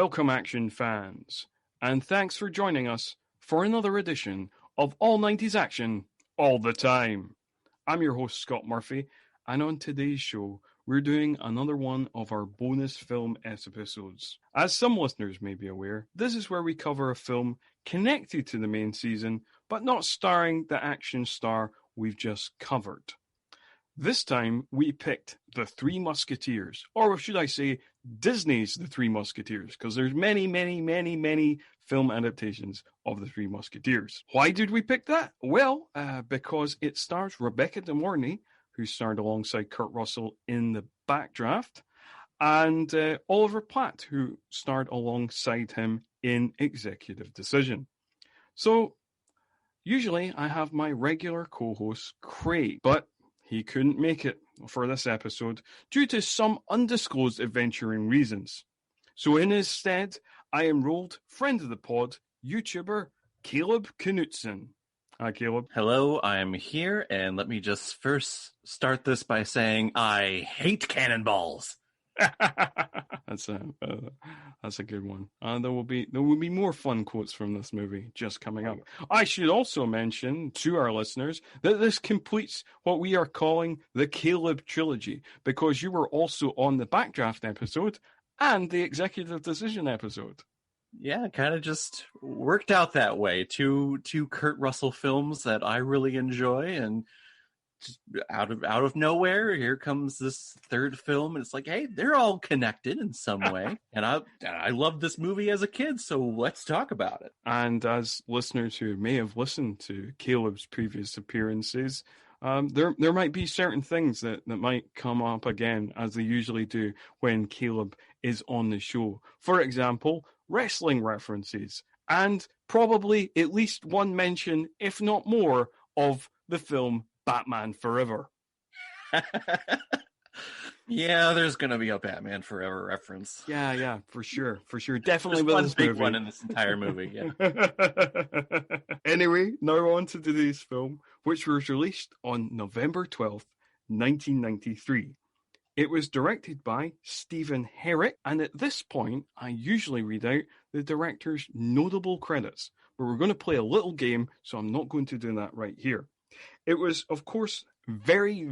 Welcome, action fans, and thanks for joining us for another edition of All 90s Action All the Time. I'm your host, Scott Murphy, and on today's show, we're doing another one of our bonus film episodes. As some listeners may be aware, this is where we cover a film connected to the main season, but not starring the action star we've just covered. This time, we picked The Three Musketeers, or should I say, Disney's The Three Musketeers, because there's many film adaptations of The Three Musketeers. Why did we pick that? Well, because it stars Rebecca De Mornay, who starred alongside Kurt Russell in The Backdraft, and Oliver Platt, who starred alongside him in Executive Decision. So, usually I have my regular co-host, Craig, but he couldn't make it for this episode due to some undisclosed adventuring reasons. So in his stead, I enrolled friend of the pod, YouTuber Caleb Knutson. Hi, Caleb. Hello, I'm here, and let me just first start this by saying I hate cannonballs. That's a good one. There will be more fun quotes from this movie just coming up. I should also mention to our listeners that this completes what we are calling the Caleb trilogy, because you were also on the Backdraft episode and the Executive Decision episode. Yeah, kind of just worked out that way. Two Kurt Russell films that I really enjoy, and just out of nowhere, here comes this third film, and it's like, hey, they're all connected in some way. And I loved this movie as a kid, so let's talk about it. And as listeners who may have listened to Caleb's previous appearances, there might be certain things that might come up again, as they usually do when Caleb is on the show. For example, wrestling references, and probably at least one mention, if not more, of the film Batman Forever. Yeah, there's going to be a Batman Forever reference. Yeah, for sure. Definitely with this big movie. One in this entire movie, yeah. Anyway, now on to today's film, which was released on November 12th, 1993. It was directed by Stephen Herek, and at this point, I usually read out the director's notable credits, but we're going to play a little game, so I'm not going to do that right here. It was, of course, very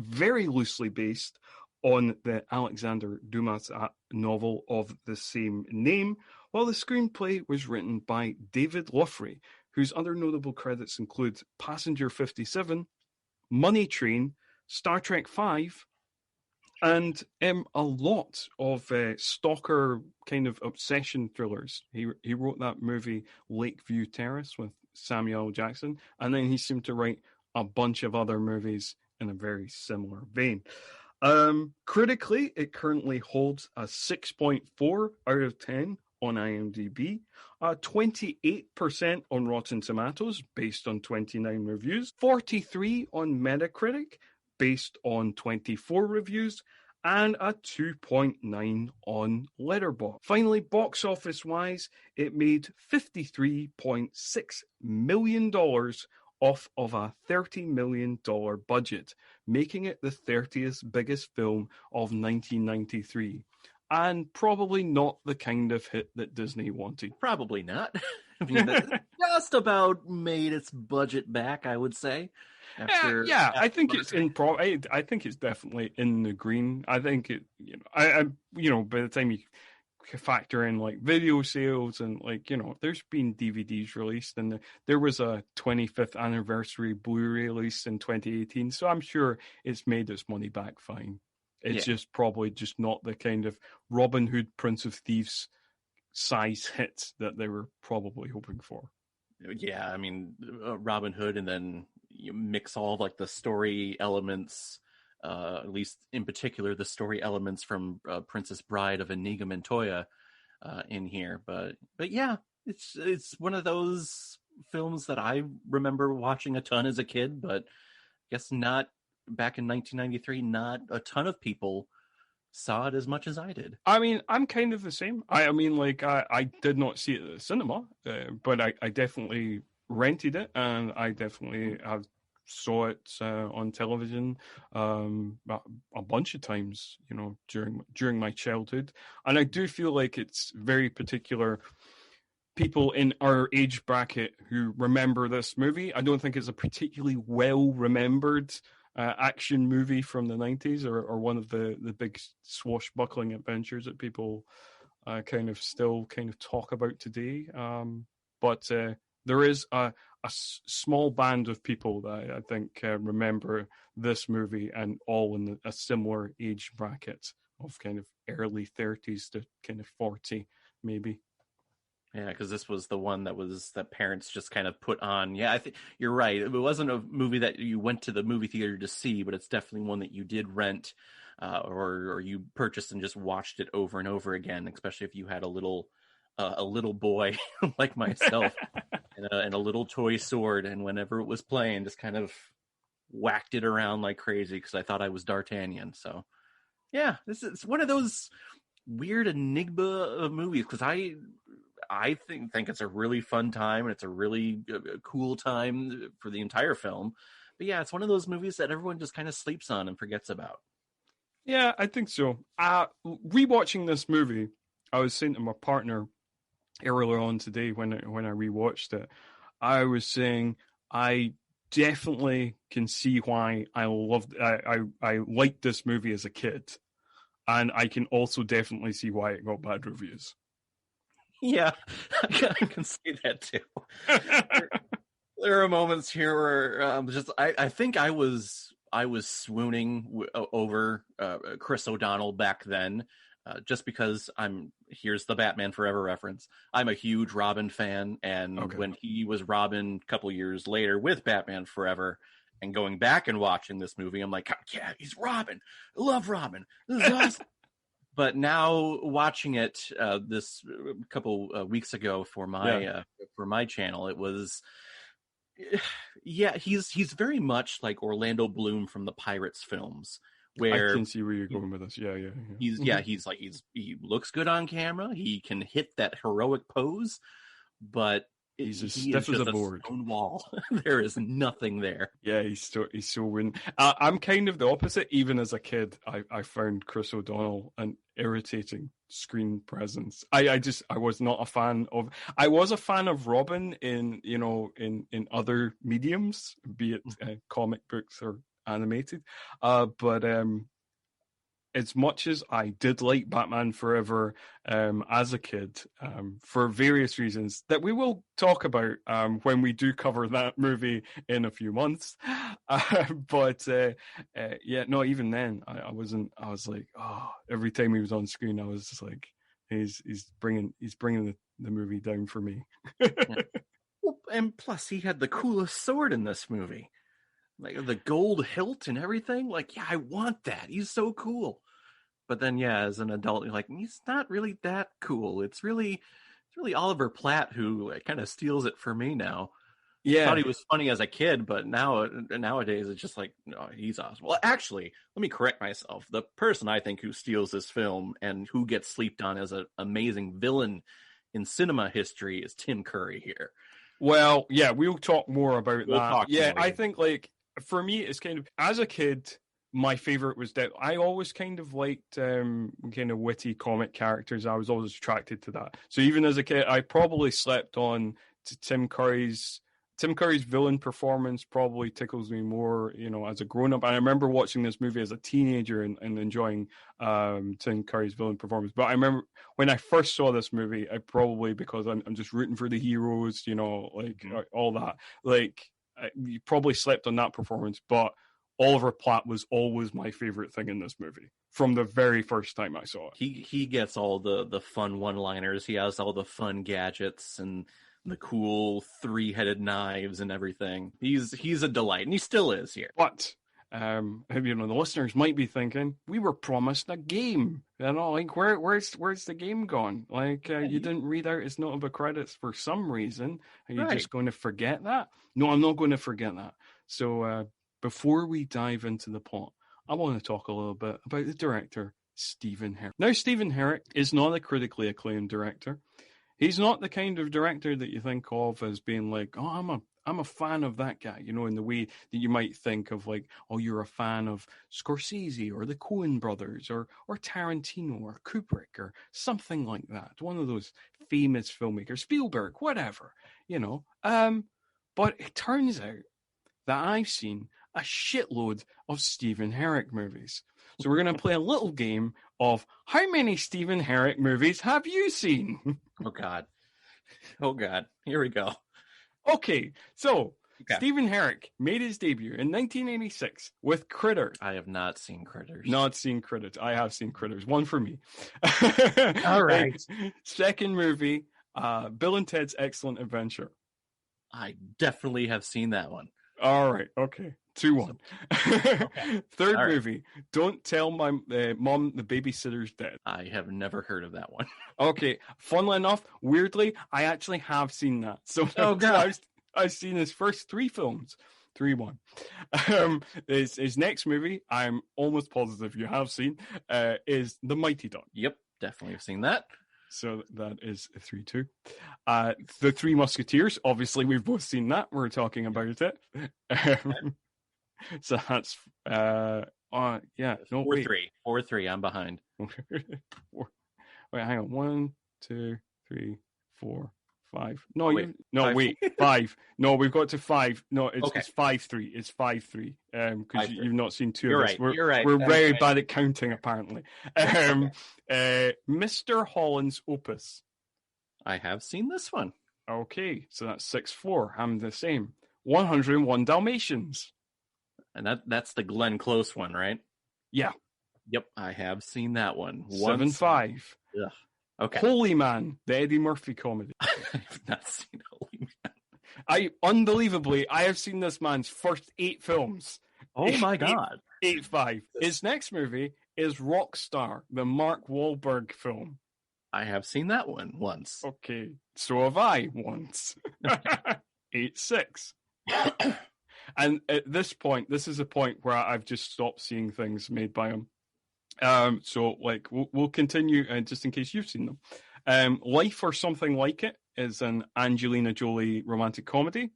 loosely based on the Alexander Dumas novel of the same name, while the screenplay was written by David Loughrey, whose other notable credits include Passenger 57, Money Train, Star Trek V, and a lot of stalker kind of obsession thrillers. He wrote that movie Lakeview Terrace with Samuel L. Jackson, and then he seemed to write a bunch of other movies in a very similar vein. Critically, it currently holds a 6.4 out of 10 on IMDb, 28% on Rotten Tomatoes based on 29 reviews, 43 on Metacritic based on 24 reviews, and a 2.9 on Letterboxd. Finally, box office wise, it made $53.6 million off of a $30 million budget, making it the 30th biggest film of 1993. And probably not the kind of hit that Disney wanted. Probably not. I mean, that just about made its budget back, I would say. I think it's I think it's definitely in the green. I think it, by the time you factor in like video sales and there's been DVDs released, and there was a 25th anniversary Blu-ray release in 2018. So I'm sure it's made its money back fine. It's just probably just not the kind of Robin Hood, Prince of Thieves size hit that they were probably hoping for. Yeah, I mean, Robin Hood, and then you mix all like the story elements, at least in particular the story elements from Princess Bride of Inigo Montoya in here. But yeah, it's one of those films that I remember watching a ton as a kid, but I guess not back in 1993. Not a ton of people saw it as much as I did. I mean, I'm kind of the same. I did not see it at the cinema, but I definitely rented it, and I definitely have saw it on television a bunch of times, during my childhood. And I do feel like it's very particular people in our age bracket who remember this movie. I don't think it's a particularly well remembered action movie from the 90s or one of the big swashbuckling adventures that people still talk about today. But there is a small band of people that I think remember this movie, and all in a similar age bracket of kind of early 30s to kind of 40, maybe. Yeah, because this was the one that parents just kind of put on. Yeah, I think you're right. It wasn't a movie that you went to the movie theater to see, but it's definitely one that you did rent, or you purchased and just watched it over and over again. Especially if you had a little boy like myself and a little toy sword, and whenever it was playing, just kind of whacked it around like crazy because I thought I was D'Artagnan. So yeah, this is one of those weird enigma of movies because I think it's a really fun time, and it's a really cool time for the entire film. But yeah, it's one of those movies that everyone just kind of sleeps on and forgets about. Yeah, I think so. Rewatching this movie, I was saying to my partner earlier on today when I rewatched it, I was saying I definitely can see why I liked this movie as a kid, and I can also definitely see why it got bad reviews. Yeah, I can see that too. There are moments here where I think I was swooning over Chris O'Donnell back then, just because here's the Batman Forever reference. I'm a huge Robin fan, and when he was Robin a couple years later with Batman Forever, and going back and watching this movie, I'm like, yeah, he's Robin. I love Robin. This is awesome. But now watching it this couple weeks ago for my channel, it was, yeah, he's very much like Orlando Bloom from the Pirates films. Where I can see where you're going with this. Yeah. He looks good on camera. He can hit that heroic pose, but he's as stiff as a board. Stone wall. There is nothing there. Yeah, he's so wooden. I'm kind of the opposite. Even as a kid, I found Chris O'Donnell an irritating screen presence. I was not a fan of. I was a fan of Robin in other mediums, be it comic books or animated. But as much as I did like Batman Forever as a kid, for various reasons that we will talk about when we do cover that movie in a few months. Even then, I wasn't. I was like, oh, every time he was on screen, I was just like, he's bringing the movie down for me. Well, and plus, he had the coolest sword in this movie. Like the gold hilt and everything. Like, yeah, I want that. He's so cool. But then, yeah, as an adult, you're like, he's not really that cool. It's really Oliver Platt who kind of steals it for me now. Yeah, I thought he was funny as a kid, but nowadays it's just like, no, he's awesome. Well, actually, let me correct myself. The person I think who steals this film and who gets slept on as an amazing villain in cinema history is Tim Curry here. Well, yeah, we'll talk more about that. Yeah, I think like for me, it's kind of as a kid. My favorite was that I always kind of liked kind of witty comic characters. I was always attracted to that. So even as a kid, I probably slept on to Tim Curry's villain performance. Probably tickles me more, as a grown up. And I remember watching this movie as a teenager and enjoying Tim Curry's villain performance. But I remember when I first saw this movie, I probably because I'm just rooting for the heroes, all that. Like you probably slept on that performance, but Oliver Platt was always my favorite thing in this movie from the very first time I saw it. He gets all the fun one-liners. He has all the fun gadgets and the cool three-headed knives and everything. He's a delight, and he still is here. But the listeners might be thinking, we were promised a game. Like where's the game gone? Like you didn't read out his notable credits for some reason. Are you just going to forget that? No, I'm not going to forget that. So before we dive into the plot, I want to talk a little bit about the director, Stephen Herek. Now, Stephen Herek is not a critically acclaimed director. He's not the kind of director that you think of as being like, oh, I'm a fan of that guy, you know, in the way that you might think of like, oh, you're a fan of Scorsese or the Coen brothers or Tarantino or Kubrick or something like that. One of those famous filmmakers, Spielberg, whatever, you know. But it turns out that I've seen a shitload of Stephen Herek movies. So we're going to play a little game of how many Stephen Herek movies have you seen? Oh, God. Oh, God. Here we go. Okay, so Stephen Herek made his debut in 1986 with Critters. I have not seen Critters. Not seen Critters. I have seen Critters. One for me. All right. Second movie, Bill and Ted's Excellent Adventure. I definitely have seen that one. All right. Okay. 2-1. Okay. Third All movie, Don't Tell My Mom the Babysitter's Dead. I have never heard of that one. Okay. Funnily enough, weirdly, I actually have seen that. So I've seen his first 3 films. 3-1. His next movie, I'm almost positive you have seen, is The Mighty Duck. Yep. Definitely have seen that. So that is 3-2. The Three Musketeers, obviously we've both seen that. We're talking about it. So that's 4-3. I'm behind. Wait, hang on. 1, 2, 3, 4, 5. No, wait, 5. No, we've got to 5. No, it's 5-3. It's 5-3. Because you've not seen 2 of us. You're right. We're very bad at counting, apparently. Mr. Holland's Opus. I have seen this one. Okay, so that's 6-4. I'm the same. 101 Dalmatians. And that's the Glenn Close one, right? Yeah. Yep, I have seen that one. 7-5. Ugh. Okay. Holy Man, the Eddie Murphy comedy. I have not seen Holy Man. I have seen this man's first 8 films. Oh my God. 8-5. His next movie is Rockstar, the Mark Wahlberg film. I have seen that one once. Okay, so have I once. 8-6. And at this point, this is a point where I've just stopped seeing things made by him. So like we'll continue just in case you've seen them. Life or Something Like It is an Angelina Jolie romantic comedy.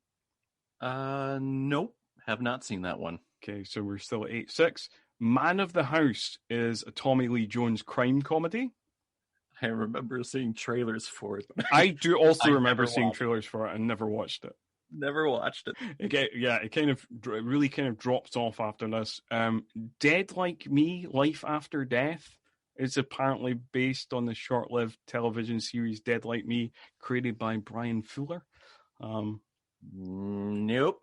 Nope, have not seen that one. Okay, so we're still at 8-6. Man of the House is a Tommy Lee Jones crime comedy. I remember seeing trailers for it. I do also remember seeing trailers for it and never watched it. Never watched it. It kind of really drops off after this. Dead Like Me, Life After Death is apparently based on the short-lived television series Dead Like Me, created by Brian Fuller. Nope.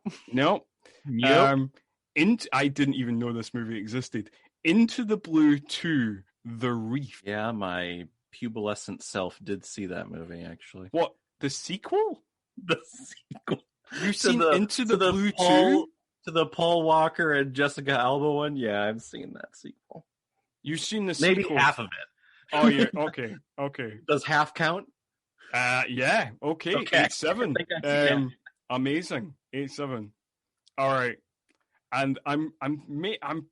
I didn't even know this movie existed. Into the Blue 2, The Reef. Yeah, my pubescent self did see that movie, actually. What? The sequel? The sequel. You've seen Into the Blue 2? To the Paul Walker and Jessica Alba one? Yeah, I've seen that sequel. You've seen the sequel? Maybe half of it. Oh, yeah. Okay. Does half count? Yeah. Okay. 8-7. Amazing. 8-7. All right. And I'm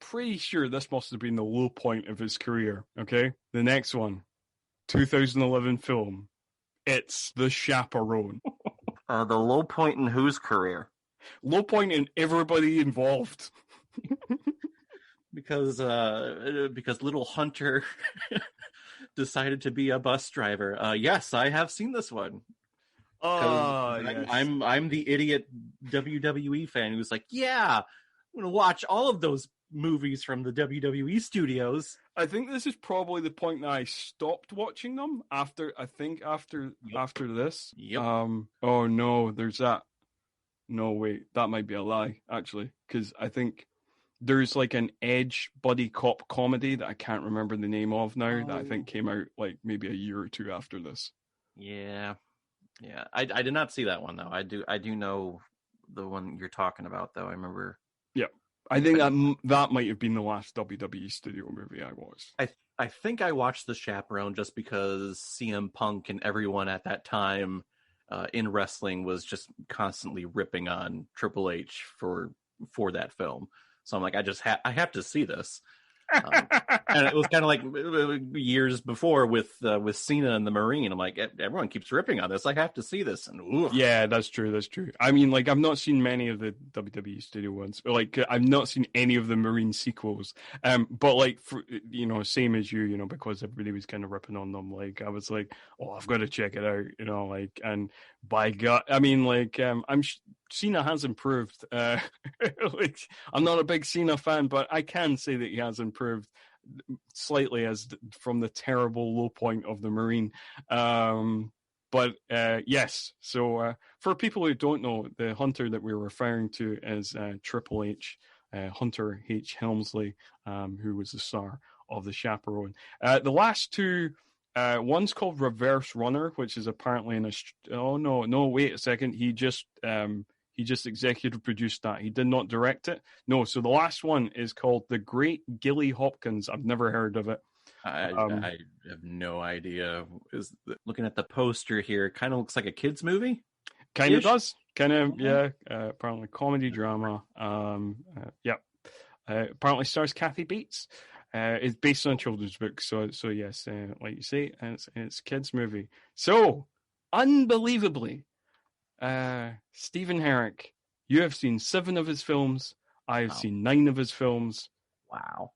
pretty sure this must have been the low point of his career. Okay. The next one, 2011 film. It's The Chaperone. The low point in whose career? Low point in everybody involved. Because little Hunter decided to be a bus driver. Yes, I have seen this one. Yes. I'm the idiot WWE fan who's like, yeah, I'm gonna watch all of those movies from the WWE studios. I think this is probably the point that I stopped watching them after this. Yep. Oh no, there's that. No, wait, that might be a lie, actually, because I think there's like an Edge buddy cop comedy that I can't remember the name of now that I think came out like maybe a year or two after this. Yeah. I did not see that one though. I do know the one you're talking about though. I remember. Yeah. I think that might have been the last WWE studio movie I watched. I think I watched The Chaperone just because CM Punk and everyone at that time in wrestling was just constantly ripping on Triple H for that film. So I'm like, I have to see this. And it was kind of like years before with Cena and the Marine. I'm like, everyone keeps ripping on this. I have to see this. And oof. Yeah, that's true. That's true. I mean, like, I've not seen many of the WWE studio ones. Like, I've not seen any of the Marine sequels. But like, for, same as you, because everybody was kind of ripping on them. Like, I was like, oh, I've got to check it out. Like, and by God, I mean, like, Cena has improved. Like, I'm not a big Cena fan, but I can say that he has improved slightly from the terrible low point of the Marine. But yes, so for people who don't know, the Hunter that we're referring to is Triple H, Hunter H. Helmsley, who was the star of The Chaperone. The last two, one's called Reverse Runner, which is apparently wait a second, he just executive produced that. He did not direct it. No, so the last one is called The Great Gilly Hopkins. I've never heard of it. I have no idea. Looking at the poster here, kind of looks like a kids movie. Kind of does. Kind of, yeah. Apparently comedy drama. Apparently stars Kathy Bates. It's based on a children's book. So yes, like you say, it's kids movie. So, unbelievably, Stephen Herek, you have seen 7 of his films. I have seen 9 of his films. Wow.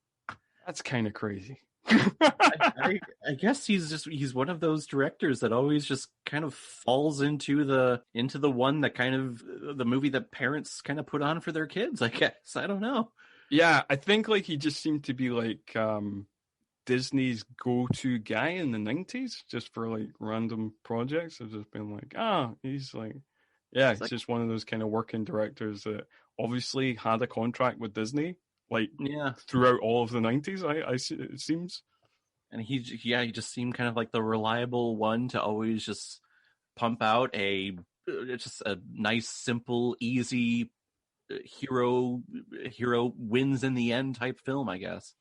That's kind of crazy. I guess he's one of those directors that always just kind of falls into the one that kind of the movie that parents kind of put on for their kids, I guess. I don't know. Yeah, I think like he just seemed to be like Disney's go-to guy in the 90s just for like random projects. I've just been like, he's like, yeah, he's just one of those kind of working directors that obviously had a contract with Disney. Like, throughout all of the 90s, it seems. And he just seemed kind of like the reliable one to always just pump out just a nice, simple, easy hero wins in the end type film, I guess.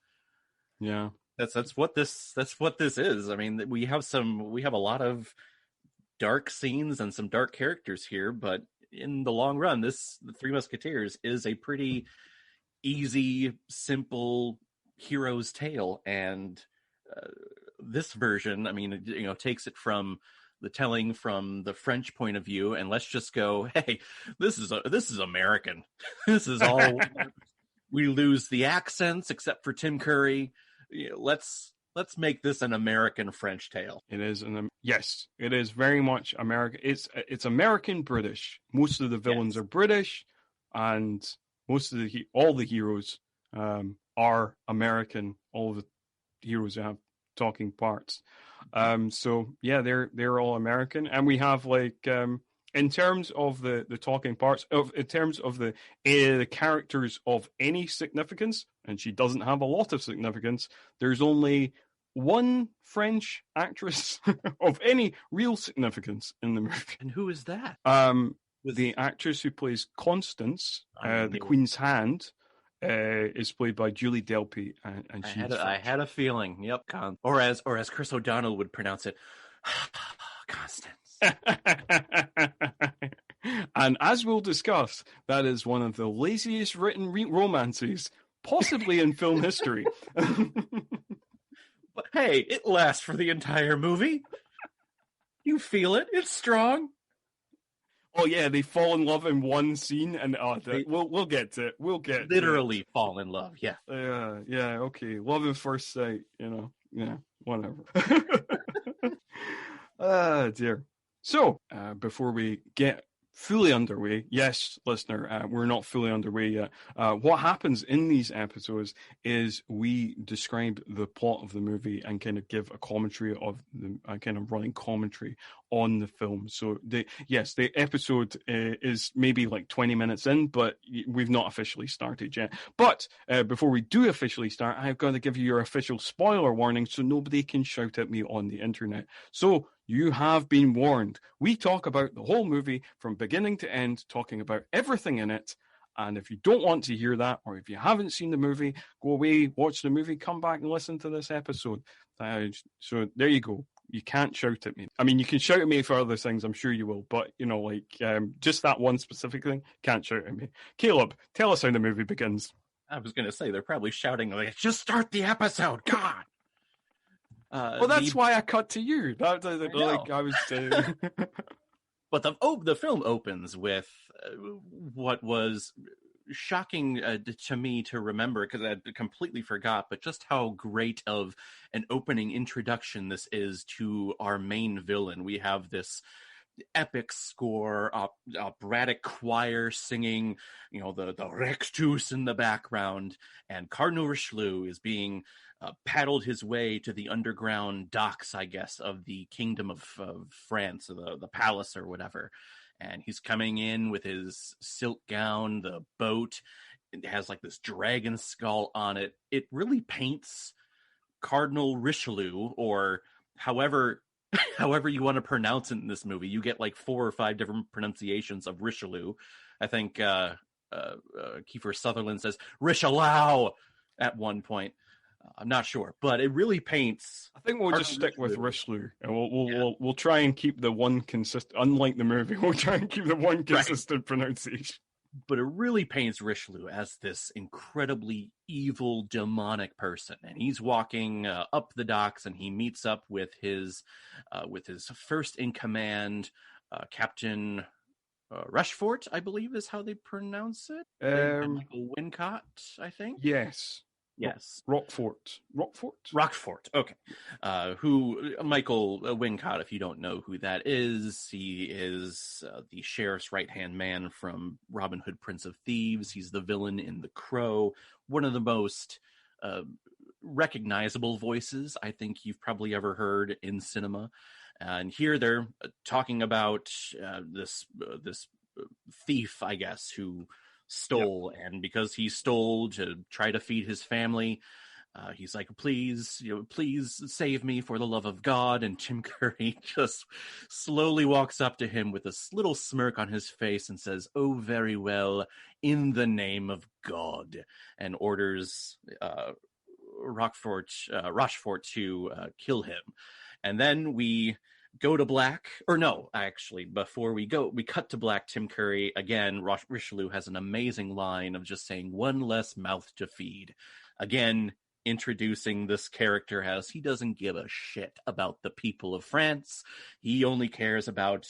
Yeah. That's what this is. I mean, we have a lot of dark scenes and some dark characters here, but in the long run, the Three Musketeers is a pretty easy, simple hero's tale, and this version, I mean, takes it from the telling from the French point of view, and let's just go, hey, this is American. This is all. We lose the accents except for Tim Curry. Let's make this an American French tale. It is, yes, it is very much American. It's American British. Most of the villains are British, and most of all the heroes are American. All of the heroes have talking parts. So yeah, they're all American, and we have like in terms of the talking parts in terms of the characters of any significance, and she doesn't have a lot of significance. There's only one French actress of any real significance in the movie. And who is that? The actress who plays Constance, the Queen's Hand, is played by Julie Delpy, and I had a feeling. Yep, or as Chris O'Donnell would pronounce it, Constance. And as we'll discuss, that is one of the laziest written romances possibly in film history. But hey, it lasts for the entire movie. You feel it. It's strong. Oh yeah, they fall in love in one scene, and we'll get to it. We'll get literally fall in love. Yeah. Yeah. Okay. Love at first sight. Yeah. Whatever. Dear. So before we get fully underway, yes, listener, we're not fully underway yet. What happens in these episodes is we describe the plot of the movie and kind of give a commentary of the kind of running commentary on the film. So the episode is maybe like 20 minutes in, but we've not officially started yet. But before we do officially start, I've got to give you your official spoiler warning so nobody can shout at me on the internet. So you have been warned. We talk about the whole movie from beginning to end, talking about everything in it. And if you don't want to hear that, or if you haven't seen the movie, go away, watch the movie, come back and listen to this episode. So there you go. You can't shout at me. I mean, you can shout at me for other things, I'm sure you will. But, just that one specific thing, can't shout at me. Caleb, tell us how the movie begins. I was going to say, they're probably shouting, like, just start the episode, God! Well, that's why I cut to you. I was saying. But the film opens with what was shocking to me to remember, because I completely forgot, but just how great of an opening introduction this is to our main villain. We have this epic score, operatic choir singing, the Rectus in the background, and Cardinal Richelieu is being paddled his way to the underground docks, I guess, of the Kingdom of France, or the palace or whatever. And he's coming in with his silk gown, the boat. It has like this dragon skull on it. It really paints Cardinal Richelieu, or however you want to pronounce it in this movie. You get like 4 or 5 different pronunciations of Richelieu. I think Kiefer Sutherland says Richelieu at one point. I'm not sure, but it really paints. I think we'll just stick with Richelieu, and we'll try and keep the one consistent. Unlike the movie, we'll try and keep the one consistent pronunciation. But it really paints Richelieu as this incredibly evil, demonic person, and he's walking up the docks, and he meets up with his first in command, Captain Rushfort, I believe is how they pronounce it. Michael Wincott, I think. Yes. Rockfort. Okay. Who Michael Wincott, if you don't know who that is, he is the sheriff's right-hand man from Robin Hood, Prince of Thieves. He's the villain in The Crow. One of the most recognizable voices I think you've probably ever heard in cinema. And here they're talking about this thief, I guess, who stole, and because he stole to try to feed his family, he's like, please save me for the love of God. And Tim Curry just slowly walks up to him with this little smirk on his face and says, "Oh, very well, in the name of God," and orders Rochfort to kill him. And then we go to black, or no, actually, before we cut to black. Tim Curry, again, Richelieu has an amazing line of just saying, "One less mouth to feed." Again, introducing this character as he doesn't give a shit about the people of France. He only cares about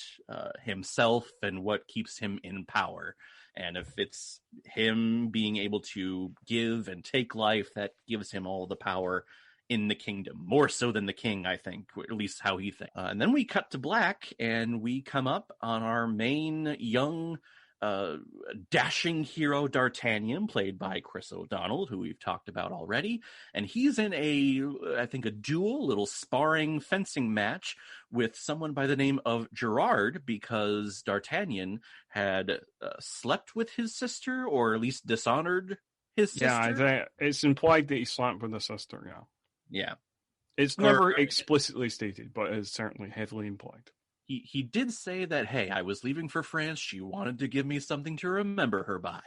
himself and what keeps him in power. And if it's him being able to give and take life, that gives him all the power in the kingdom, more so than the king, I think, or at least how he thinks. And then we cut to black, and we come up on our main young, dashing hero, D'Artagnan, played by Chris O'Donnell, who we've talked about already. And he's in a duel, little sparring fencing match with someone by the name of Gerard, because D'Artagnan had slept with his sister, or at least dishonored his sister. Yeah, I think it's implied that he slept with the sister, yeah. Yeah. It's never explicitly stated, but it's certainly heavily implied. He did say that, hey, I was leaving for France. She wanted to give me something to remember her by.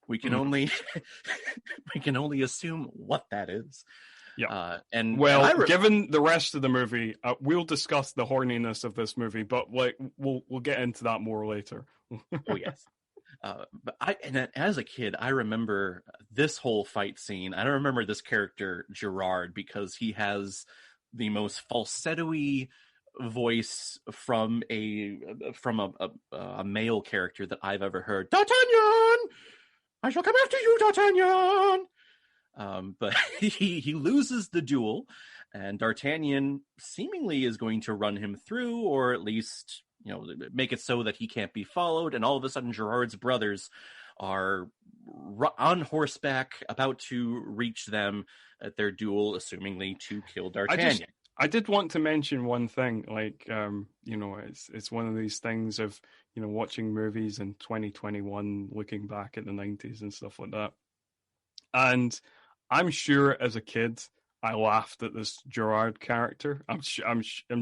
We can only assume what that is. Yeah. And given the rest of the movie, we'll discuss the horniness of this movie, but we'll get into that more later. Oh yes. But as a kid, I remember this whole fight scene. I don't remember this character Gerard because he has the most falsetto-y voice from a male character that I've ever heard. D'Artagnan, I shall come after you, D'Artagnan. But he loses the duel, and D'Artagnan seemingly is going to run him through, or at least, make it so that he can't be followed. And all of a sudden, Gerard's brothers are on horseback, about to reach them at their duel, assumingly to kill D'Artagnan. I did want to mention one thing, it's one of these things of, watching movies in 2021, looking back at the 90s and stuff like that. And I'm sure as a kid, I laughed at this Gerard character. I'm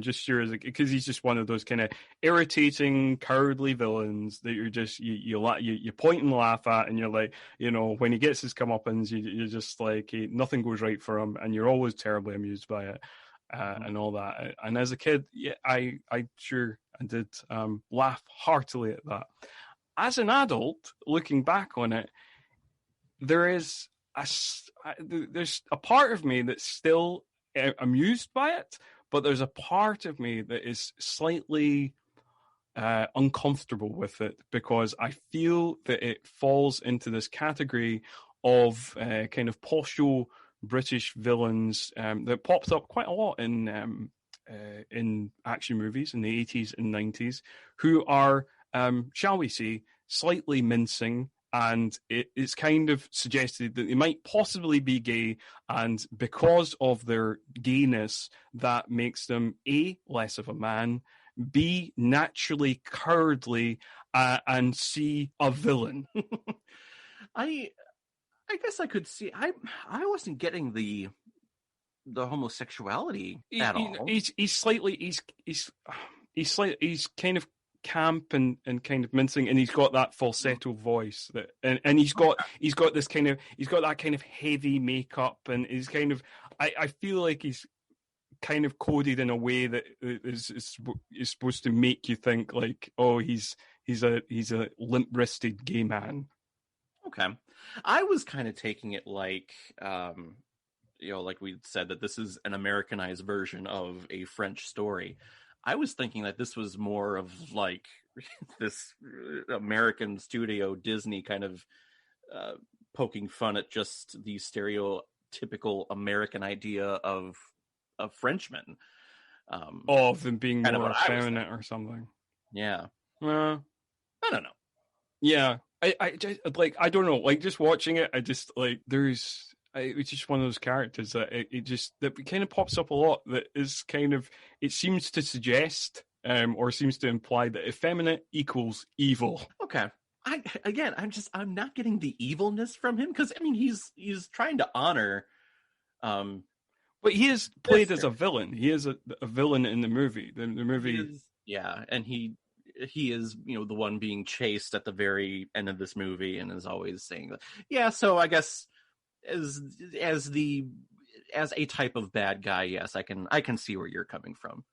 just sure because he's just one of those kind of irritating, cowardly villains that you're just you point and laugh at, and you're like, when he gets his comeuppance, you're just like, nothing goes right for him, and you're always terribly amused by it, and all that. And as a kid, yeah, I did laugh heartily at that. As an adult, looking back on it, there's a part of me that's still amused by it, but there's a part of me that is slightly uncomfortable with it, because I feel that it falls into this category of kind of posh British villains that pops up quite a lot in action movies in the 80s and 90s, who are, shall we say, slightly mincing, and it's kind of suggested that they might possibly be gay, and because of their gayness, that makes them A, less of a man, B, naturally cowardly, and C, a villain. I guess I could see. I wasn't getting the homosexuality at all. He's kind of camp and kind of mincing, and he's got that falsetto voice and he's got that kind of heavy makeup, and he's kind of I feel like he's kind of coded in a way that is supposed to make you think like, oh, he's a limp-wristed gay man. Okay, I was kind of taking it like like we said, that this is an Americanized version of a French story. I was thinking that this was more of like this American studio Disney kind of poking fun at just the stereotypical American idea of Frenchmen. Of them being more effeminate or something. Yeah. I don't know. Yeah. I just like, I don't know, like just watching it, I just like it's just one of those characters that it kind of pops up a lot, that is kind of, it seems to suggest or seems to imply that effeminate equals evil. Okay. I'm not getting the evilness from him, because I mean he's trying to honor but he is played as a villain. He is a villain in the movie. The movie and he is, the one being chased at the very end of this movie, and is always saying that. So I guess as a type of bad guy, yes, I can see where you're coming from.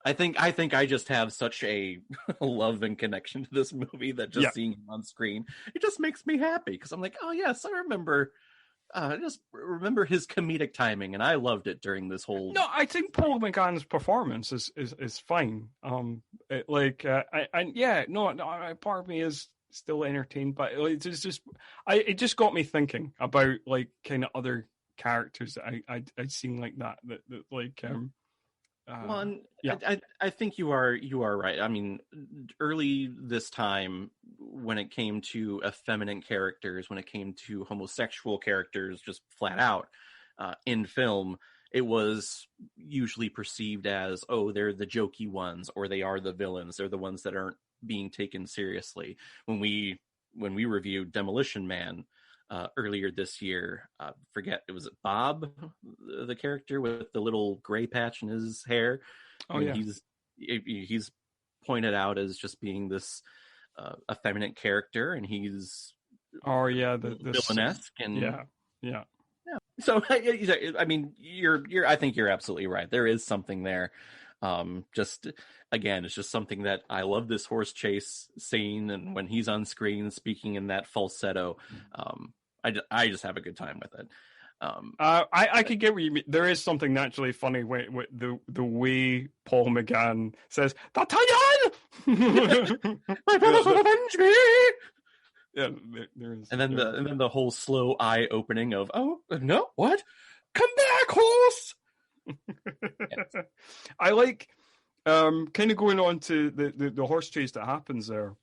I think I just have such a love and connection to this movie that just seeing him on screen, it just makes me happy, because I'm like, oh yes, I just remember his comedic timing, and I loved it during this whole. No, I think Paul McGann's performance is fine. Part of me is still entertained, but it just got me thinking about like kind of other characters that I'd seen like that like I think you are right. I mean, early this time, when it came to effeminate characters, when it came to homosexual characters, just flat out in film, it was usually perceived as, oh, they're the jokey ones, or they are the villains. They're the ones that aren't being taken seriously. When we reviewed Demolition Man earlier this year, it was Bob, the character with the little gray patch in his hair. He's pointed out as just being this effeminate character, and he's villainesque, and yeah. So I mean, I think you're absolutely right. There is something there. Just again, it's just something that I love, this horse chase scene, and when he's on screen speaking in that falsetto, I just have a good time with it. I could get what you mean. There is something naturally funny with the way Paul McGann says, "D'Artagnan, my brothers will avenge me." Yeah, there is. And then the whole slow eye opening of, oh no, what? Come back, horse. Yes. I like kind of going on to the horse chase that happens there.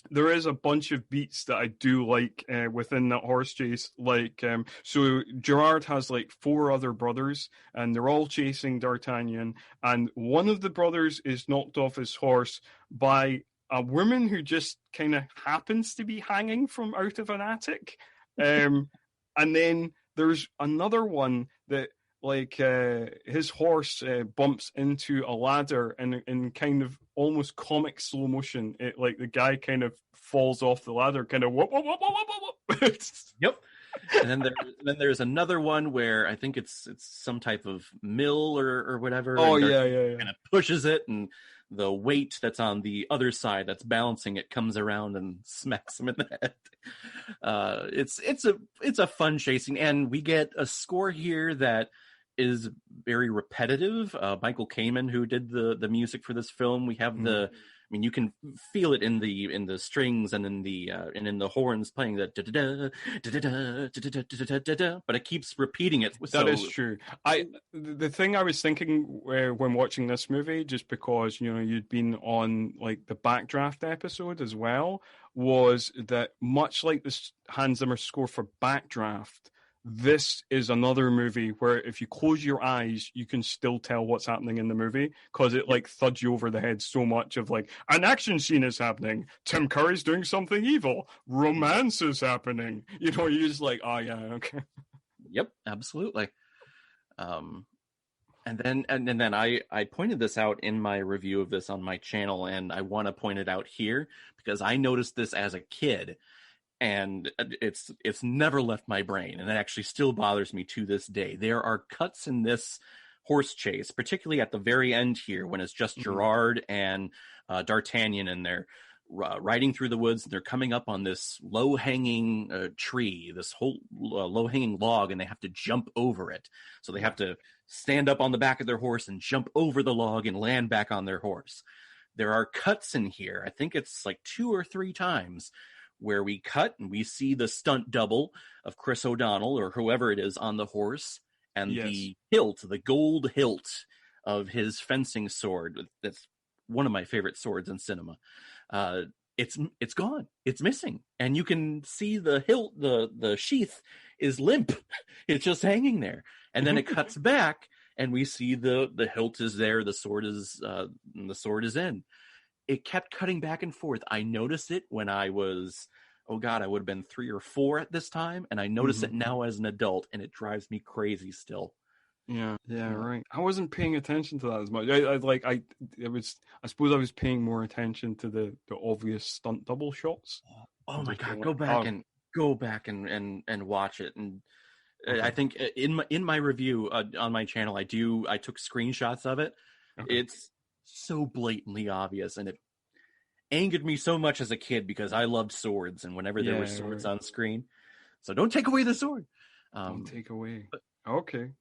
There is a bunch of beats that I do like within that horse chase. Like, so Gerard has like 4 other brothers, and they're all chasing D'Artagnan. And one of the brothers is knocked off his horse by a woman who just kind of happens to be hanging from out of an attic. And then there's another one that, like, his horse bumps into a ladder in kind of almost comic slow motion. Like the guy kind of falls off the ladder, kind of whoop, whoop, whoop, whoop, whoop, whoop. Yep. And then there's another one where I think it's some type of mill or whatever. Oh yeah. Kind of pushes it, and the weight that's on the other side that's balancing it comes around and smacks him in the head. It's a fun chasing, and we get a score here that is very repetitive. Michael Kamen, who did the music for this film, we have I mean, you can feel it in the strings and in the horns playing the da da da da da, but it keeps repeating it. That is true. The thing I was thinking when watching this movie, just because you'd been on like the Backdraft episode as well, was that much like the Hans Zimmer score for Backdraft, this is another movie where if you close your eyes, you can still tell what's happening in the movie, because it like thuds you over the head so much of like, an action scene is happening, Tim Curry's doing something evil, romance is happening. You're just like, oh yeah, okay. Yep, absolutely. And then I pointed this out in my review of this on my channel, and I want to point it out here because I noticed this as a kid. And it's never left my brain, and it actually still bothers me to this day. There are cuts in this horse chase, particularly at the very end here, when it's just Gerard and D'Artagnan, and they're riding through the woods, and they're coming up on this low-hanging tree, this whole low-hanging log, and they have to jump over it. So they have to stand up on the back of their horse and jump over the log and land back on their horse. There are cuts in here, I think it's like 2 or 3 times, where we cut and we see the stunt double of Chris O'Donnell or whoever it is on the horse, and the hilt, the gold hilt of his fencing sword. That's one of my favorite swords in cinema. It's gone. It's missing. And you can see the hilt, the sheath is limp. It's just hanging there. And then it cuts back and we see the hilt is there, the sword is in. It kept cutting back and forth. I noticed it when I was, I would have been 3 or 4 at this time, and I notice it now as an adult, and it drives me crazy still. Yeah, right. I wasn't paying attention to that as much. I suppose I was paying more attention to the obvious stunt double shots. Oh my God, go back and watch it. And I think in my review on my channel, I took screenshots of it. Okay. It's so blatantly obvious, and it angered me so much as a kid because I loved swords, and whenever there were swords on screen, so don't take away the sword. Don't take away. Okay.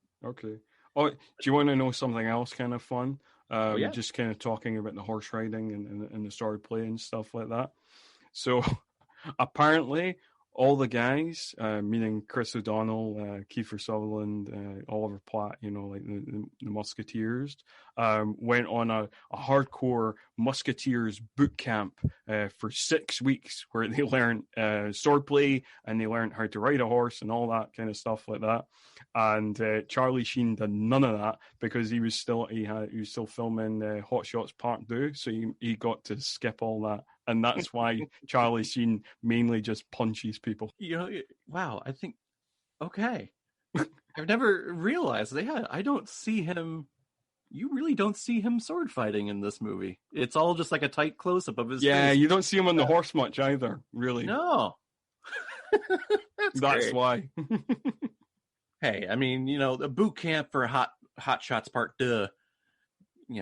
Oh, do you want to know something else kind of fun? Just kind of talking about the horse riding and the sword play and stuff like that. So apparently, all the guys, meaning Chris O'Donnell, Kiefer Sutherland, Oliver Platt, like the Musketeers, went on a hardcore Musketeers boot camp for 6 weeks, where they learned swordplay and they learned how to ride a horse and all that kind of stuff like that. And Charlie Sheen did none of that because he was still filming Hot Shots Part 2, so he got to skip all that. And that's why Charlie Sheen mainly just punches people. Wow, I think, okay. I've never realized I don't see him. You really don't see him sword fighting in this movie. It's all just like a tight close-up of his face. Yeah, you don't see him on the horse much either, really. No. That's why. Hey, I mean, the boot camp for Hot Shots Part 2,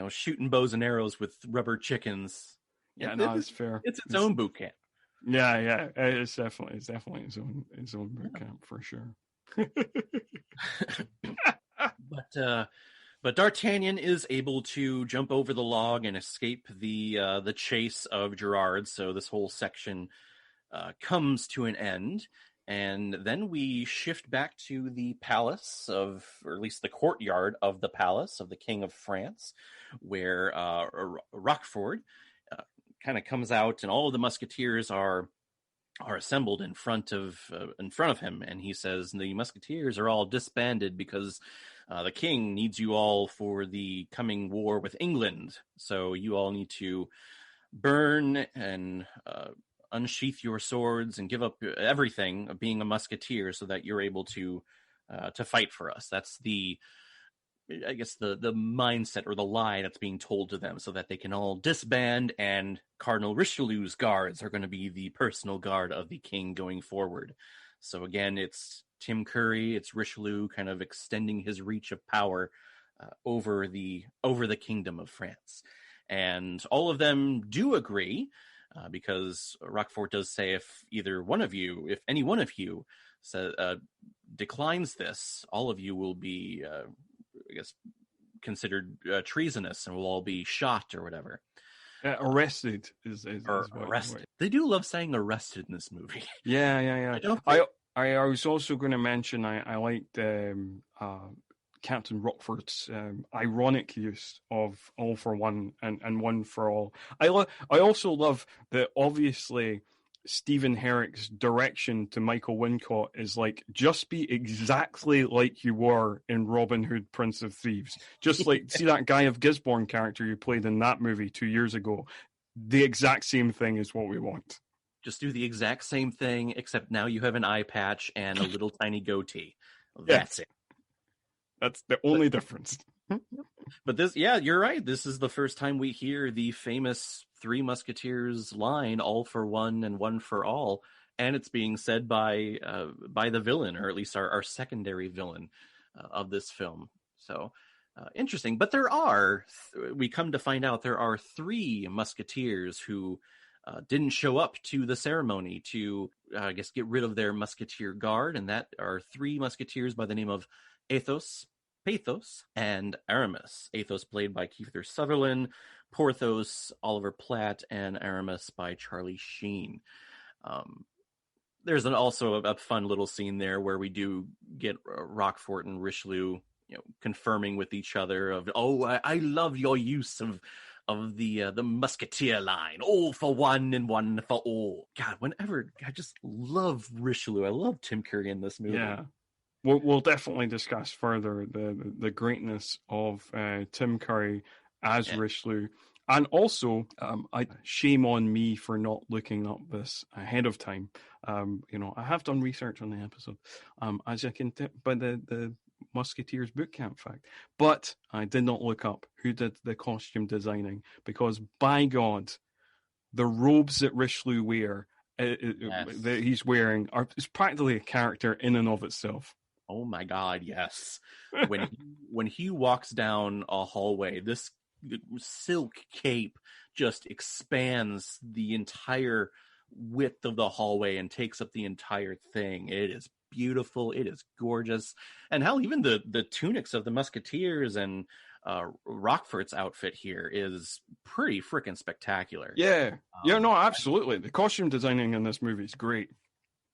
shooting bows and arrows with rubber chickens. Yeah, no, it's fair. It's its own boot camp. Yeah, it's definitely its own boot camp for sure. But D'Artagnan is able to jump over the log and escape the chase of Gerard. So this whole section comes to an end, and then we shift back to the palace or at least the courtyard of the palace of the King of France, where Roquefort kind of comes out, and all of the Musketeers are assembled in front of him, and he says the Musketeers are all disbanded because the king needs you all for the coming war with England. So you all need to burn and unsheath your swords and give up everything of being a musketeer so that you're able to fight for us. That's the mindset or the lie that's being told to them, so that they can all disband, and Cardinal Richelieu's guards are going to be the personal guard of the king going forward. So again, it's Tim Curry, it's Richelieu kind of extending his reach of power over the kingdom of France. And all of them do agree, because Roquefort does say if any one of you declines this, all of you will be, I guess, considered treasonous and will all be shot or whatever. Arrested is arrested. They do love saying arrested in this movie. Yeah. I was also going to mention I liked Captain Rockford's ironic use of all for one and one for all. I also love that obviously Stephen Herek's direction to Michael Wincott is like, just be exactly like you were in Robin Hood, Prince of Thieves. Just like, see that Guy of Gisborne character you played in that movie 2 years ago? The exact same thing is what we want. Just do the exact same thing, except now you have an eye patch and a little tiny goatee. That's it. That's the only difference. But this, yeah, you're right. This is the first time we hear the famous Three Musketeers line, all for one and one for all. And it's being said by the villain, or at least our secondary villain of this film. So interesting. But we come to find out there are three Musketeers who didn't show up to the ceremony to, I guess, get rid of their Musketeer guard. And that are three Musketeers by the name of Athos, Pathos, and Aramis. Athos played by Kiefer Sutherland, Porthos, Oliver Platt, and Aramis by Charlie Sheen. There's also a fun little scene there where we do get Roquefort and Richelieu, confirming with each other of, I love your use of the Musketeer line, all for one and one for all. God, I just love Richelieu. I love Tim Curry in this movie. Yeah. We'll definitely discuss further the greatness of Tim Curry as Richelieu. And also, shame on me for not looking up this ahead of time. I have done research on the episode, as I can tip by the Musketeers boot camp fact. But I did not look up who did the costume designing, because by God, the robes that Richelieu that he's wearing is practically a character in and of itself. Oh my God, yes. When he walks down a hallway, this silk cape just expands the entire width of the hallway and takes up the entire thing. It is beautiful. It is gorgeous. And hell, even the tunics of the Musketeers and Roquefort's outfit here is pretty freaking spectacular. Yeah. No, absolutely. The costume designing in this movie is great.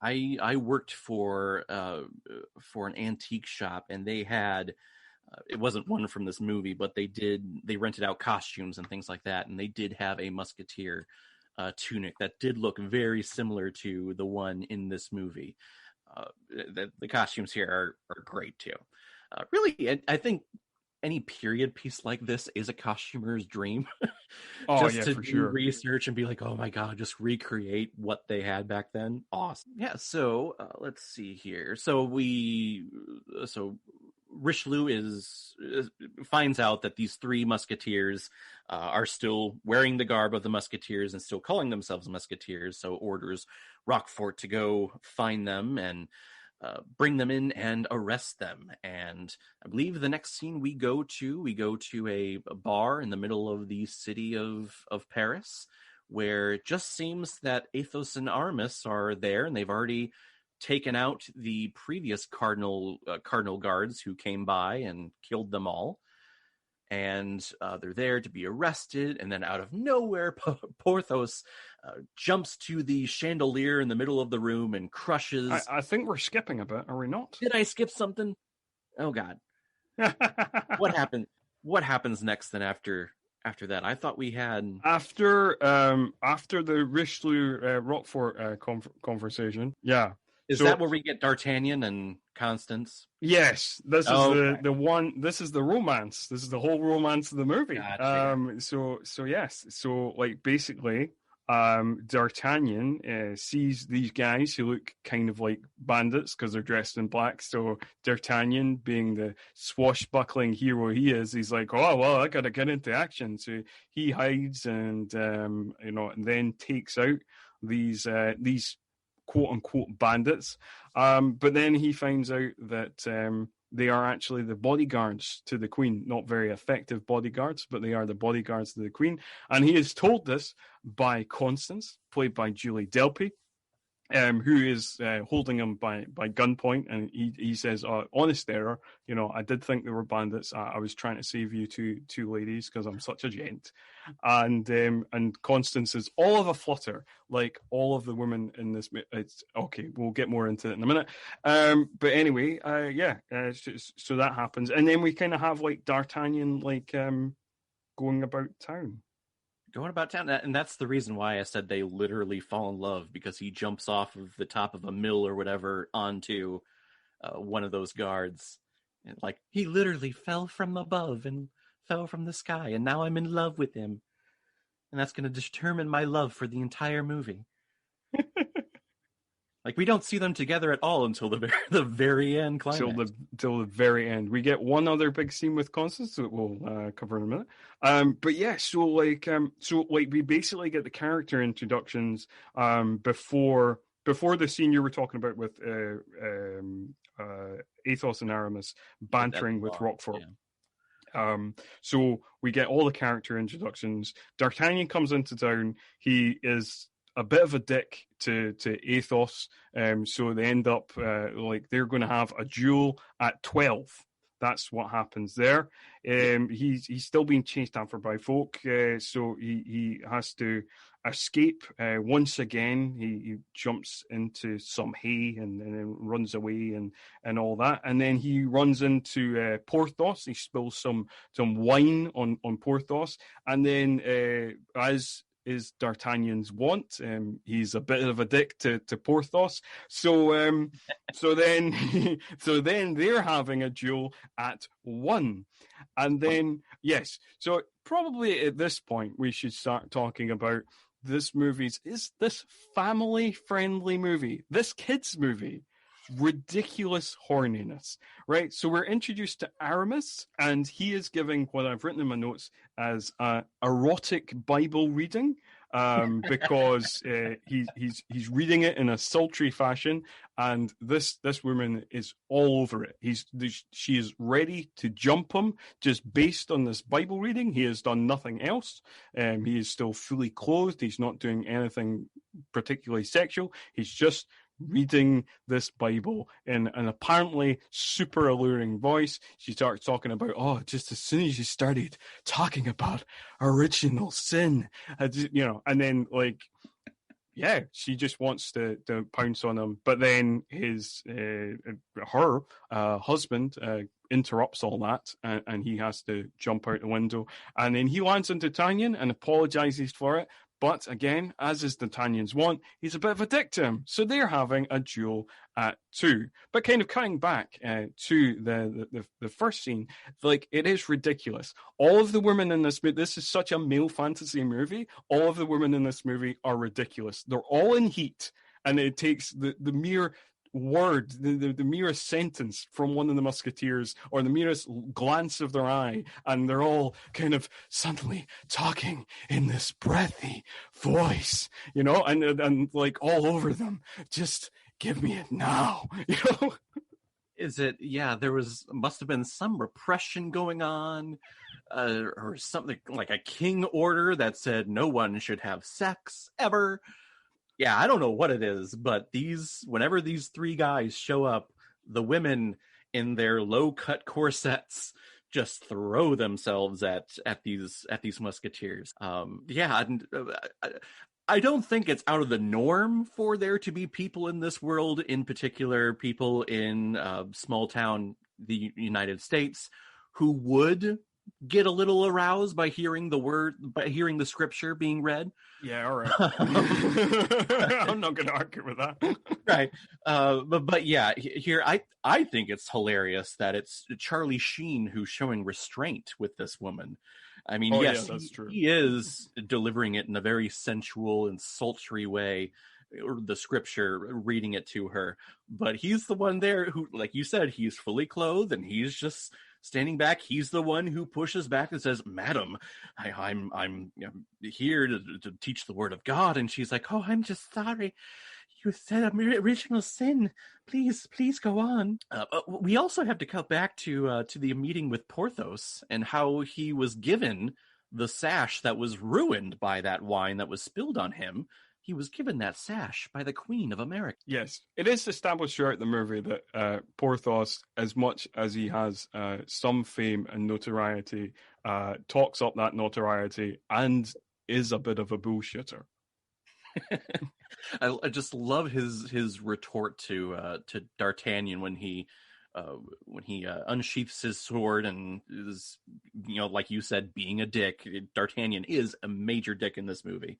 I worked for an antique shop, and they had it wasn't one from this movie, but they rented out costumes and things like that, and they did have a Musketeer tunic that did look very similar to the one in this movie. The costumes here are great too. Really, I think any period piece like this is a costumer's dream. Just to do research and be like, oh my God, just recreate what they had back then. Awesome. Yeah. So let's see here. So Richelieu finds out that these three Musketeers are still wearing the garb of the Musketeers and still calling themselves Musketeers. So orders Roquefort to go find them and bring them in and arrest them. And I believe the next scene we go to a bar in the middle of the city of Paris, where it just seems that Athos and Aramis are there, and they've already taken out the previous cardinal guards who came by and killed them all. And they're there to be arrested, and then out of nowhere, Porthos jumps to the chandelier in the middle of the room and crushes. I think we're skipping a bit, are we not? Did I skip something? Oh God! What happened? What happens next? Then after that, I thought we had after the Richelieu Roquefort conversation. Yeah. Is that where we get D'Artagnan and Constance? Yes, this is the one. This is the romance. This is the whole romance of the movie. Gotcha. So yes. So like basically, D'Artagnan sees these guys who look kind of like bandits because they're dressed in black. So D'Artagnan, being the swashbuckling hero he is, he's like, oh well, I gotta get into action. So he hides and and then takes out these quote unquote bandits. But then he finds out that they are actually the bodyguards to the Queen. Not very effective bodyguards, but they are the bodyguards to the Queen. And he is told this by Constance, played by Julie Delpy, who is holding him by gunpoint, and he says, "Honest error, I did think they were bandits. I was trying to save you two ladies because I'm such a gent." And Constance is all of a flutter, like all of the women in this. It's okay. We'll get more into it in a minute. But anyway, so that happens, and then we kind of have like D'Artagnan, like going about town. Going about town, and that's the reason why I said they literally fall in love, because he jumps off of the top of a mill or whatever onto one of those guards, and like he literally fell from above and fell from the sky, and now I'm in love with him, and that's going to determine my love for the entire movie. Like, we don't see them together at all until the very end climax. Till the very end. We get one other big scene with Constance that we'll cover in a minute. But yeah, so we basically get the character introductions before the scene you were talking about with Athos and Aramis bantering with Roquefort. Yeah. So we get all the character introductions. D'Artagnan comes into town. He is a bit of a dick to Athos, so they end up like they're going to have a duel at 12. That's what happens there. He's still being chased after by folk, so he has to escape. Once again, he jumps into some hay and then runs away and all that. And then he runs into Porthos. He spills some wine on Porthos. And then as is D'Artagnan's want, he's a bit of a dick to Porthos. So then they're having a duel at 1. And then, yes, so probably at this point we should start talking about this family-friendly movie, this kids' movie, ridiculous horniness, right? So we're introduced to Aramis, and he is giving what I've written in my notes as a erotic Bible reading, because he's reading it in a sultry fashion, and this woman is all over it. She is ready to jump him just based on this Bible reading. He has done nothing else. He is still fully clothed. He's not doing anything particularly sexual. He's just reading this Bible in an apparently super alluring voice. She starts talking about, just as soon as you started talking about original sin, and then she just wants to pounce on him. But then her husband interrupts all that, and he has to jump out the window. And then he lands on D'Artagnan and apologizes for it. But again, as is D'Artagnan's want, he's a bit of a dick to him. So they're having a duel at 2. But kind of cutting back to the first scene, like, it is ridiculous. All of the women in this movie, this is such a male fantasy movie, all of the women in this movie are ridiculous. They're all in heat, and it takes the mere word, the merest sentence from one of the Musketeers, or the merest glance of their eye, and they're all kind of suddenly talking in this breathy voice, and like all over them, just give me it now, Is it, must have been some repression going on, or something like a king order that said no one should have sex ever. Yeah, I don't know what it is, but whenever these 3 guys show up, the women in their low-cut corsets just throw themselves at these Musketeers. I don't think it's out of the norm for there to be people in this world, in particular people in small town the United States, who would get a little aroused by hearing the scripture being read. Yeah, all right. I'm not going to argue with that. Right. But yeah, here I think it's hilarious that it's Charlie Sheen who's showing restraint with this woman. I mean, yes, that's true. He is delivering it in a very sensual and sultry way, or the scripture, reading it to her. But he's the one there who, like you said, he's fully clothed and he's just standing back. He's the one who pushes back and says, "Madam, I'm here to teach the word of God." And she's like, "Oh, I'm just sorry. You said original sin. Please go on. We also have to cut back to the meeting with Porthos and how he was given the sash that was ruined by that wine that was spilled on him. He was given that sash by the Queen of America. Yes, it is established throughout the movie that Porthos, as much as he has some fame and notoriety, talks up that notoriety and is a bit of a bullshitter. I just love his retort to D'Artagnan when he unsheaths his sword and is, like you said, being a dick. D'Artagnan is a major dick in this movie.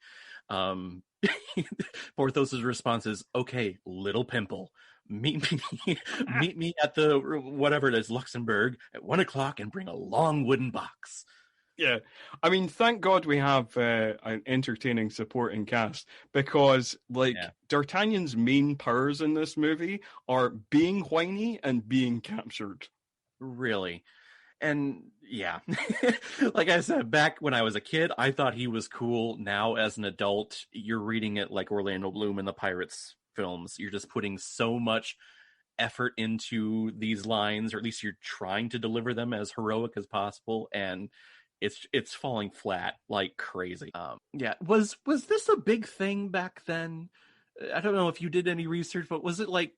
Porthos's response is, "Okay, little pimple, meet me at the whatever it is, Luxembourg at 1:00 and bring a long wooden box." Yeah, I mean, thank God we have an entertaining supporting cast, because D'Artagnan's main powers in this movie are being whiny and being captured. Really. And yeah, like I said, back when I was a kid, I thought he was cool. Now, as an adult, you're reading it like Orlando Bloom in the Pirates films. You're just putting so much effort into these lines, or at least you're trying to deliver them as heroic as possible, and it's falling flat like crazy. Yeah, was this a big thing back then? I don't know if you did any research, but was it like,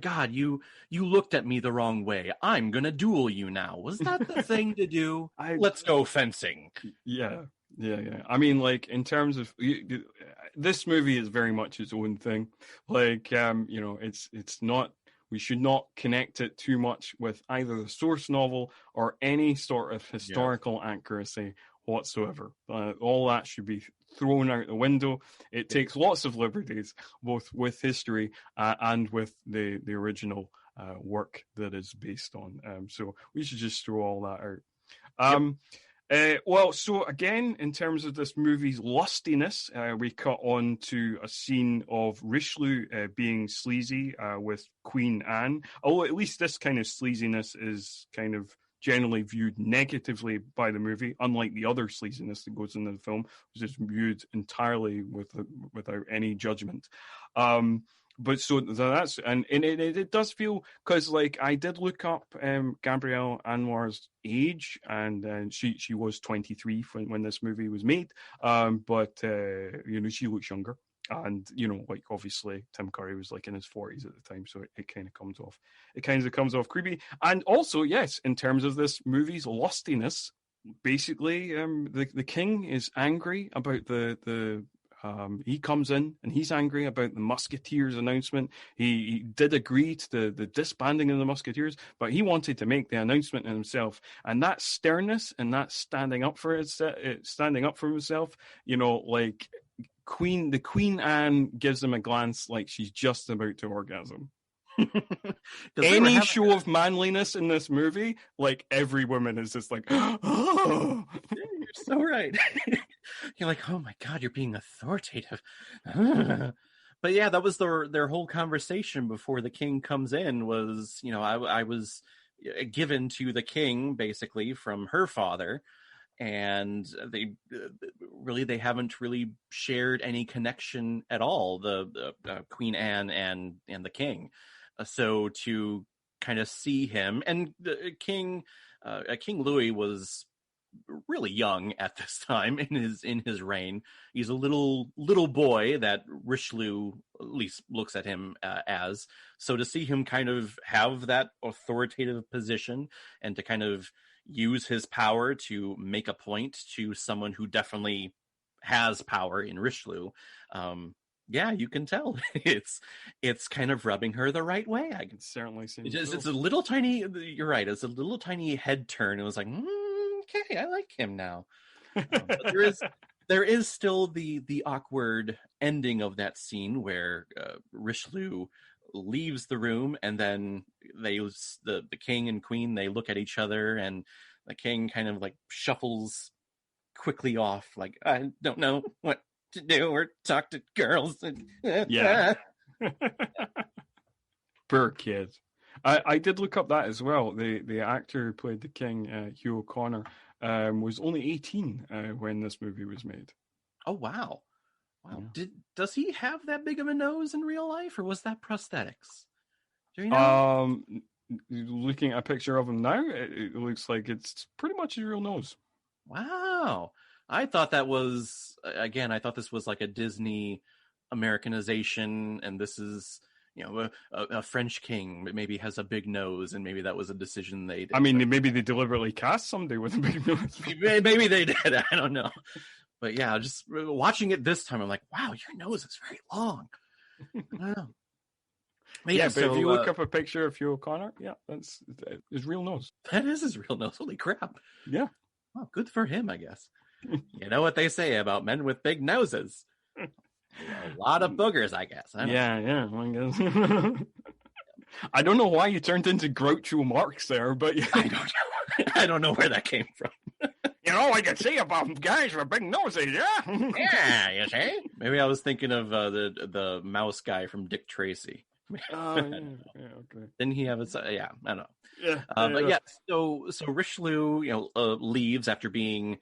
God, you looked at me the wrong way, I'm gonna duel you now? Was that the thing to do? Let's go fencing. Yeah. I mean, like, in terms of this movie is very much its own thing. Like, it's not. We should not connect it too much with either the source novel or any sort of historical accuracy whatsoever. All that should be thrown out the window. It takes lots of liberties, both with history and with the original work that is based on. So we should just throw all that out. Well, so again, in terms of this movie's lustiness, we cut on to a scene of Richelieu being sleazy with Queen Anne. Although at least this kind of sleaziness is kind of generally viewed negatively by the movie, unlike the other sleaziness that goes into the film, which is viewed entirely without any judgment. But so that's, and it does feel, because like I did look up Gabrielle Anwar's age, and she was 23 when this movie was made, but she looks younger, and like obviously Tim Curry was like in his 40s at the time, so it kind of comes off creepy. And also, yes, in terms of this movie's lustiness, basically the king is angry about he comes in and he's angry about the Musketeers announcement. He did agree to the disbanding of the Musketeers, but he wanted to make the announcement himself. And that sternness and that standing up for himself, like the Queen Anne gives him a glance like she's just about to orgasm. Any show of manliness in this movie, like every woman is just like, oh. You're so right. You're like, oh my God, you're being authoritative. But yeah, that was their whole conversation before the king comes in was, I was given to the king basically from her father, and they haven't really shared any connection at all, the Queen Anne and the king. So to kind of see him, and King Louis was really young at this time in his reign. He's a little boy that Richelieu at least looks at him as. So to see him kind of have that authoritative position and to kind of use his power to make a point to someone who definitely has power in Richelieu, yeah, you can tell it's kind of rubbing her the right way. I can certainly see. It's a little tiny. You're right. It's a little tiny head turn. It was like, okay, I like him now. But there is still the awkward ending of that scene where Richelieu leaves the room, and then the king and queen, they look at each other, and the king kind of like shuffles quickly off, like, I don't know what to do or talk to girls. Yeah. Poor kid. I did look up that as well. The actor who played the king, Hugh O'Connor, was only 18 when this movie was made. Oh wow. Wow. Yeah. Does he have that big of a nose in real life, or was that prosthetics? Do you know? Looking at a picture of him now, it looks like it's pretty much his real nose. Wow. I thought that was, again, I thought this was like a Disney Americanization, and this is, a French king that maybe has a big nose, and maybe that was a decision they did. I mean, maybe they deliberately cast somebody with a big nose. Maybe they did. I don't know. But yeah, just watching it this time, I'm like, wow, your nose is very long. I don't know. But if you look up a picture of Hugh O'Connor, that's his real nose. That is his real nose. Holy crap. Yeah. Well, good for him, I guess. You know what they say about men with big noses? A lot of boogers, I guess. I guess. I don't know why you turned into Groucho Marx there, but I don't know. I don't know where that came from. I can see about guys with big noses, yeah. Yeah, you see? Maybe I was thinking of the mouse guy from Dick Tracy. Okay. Didn't he have I don't know. Yeah. But yeah, so Richelieu, leaves after being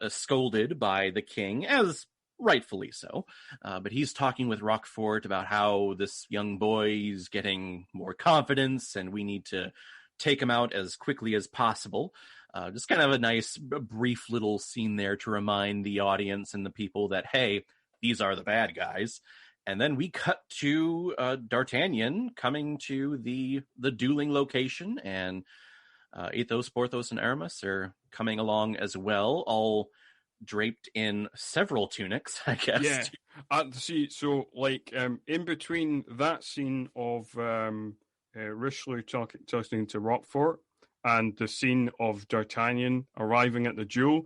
scolded by the king, as rightfully so. But he's talking with Roquefort about how this young boy is getting more confidence, and we need to take him out as quickly as possible. Just kind of a nice, brief little scene there to remind the audience and the people that, hey, these are the bad guys. And then we cut to D'Artagnan coming to the dueling location, and Athos, Porthos, and Aramis are coming along as well, all draped in several tunics, I guess. Yeah. So in between that scene of Richelieu talking to Roquefort and the scene of D'Artagnan arriving at the duel,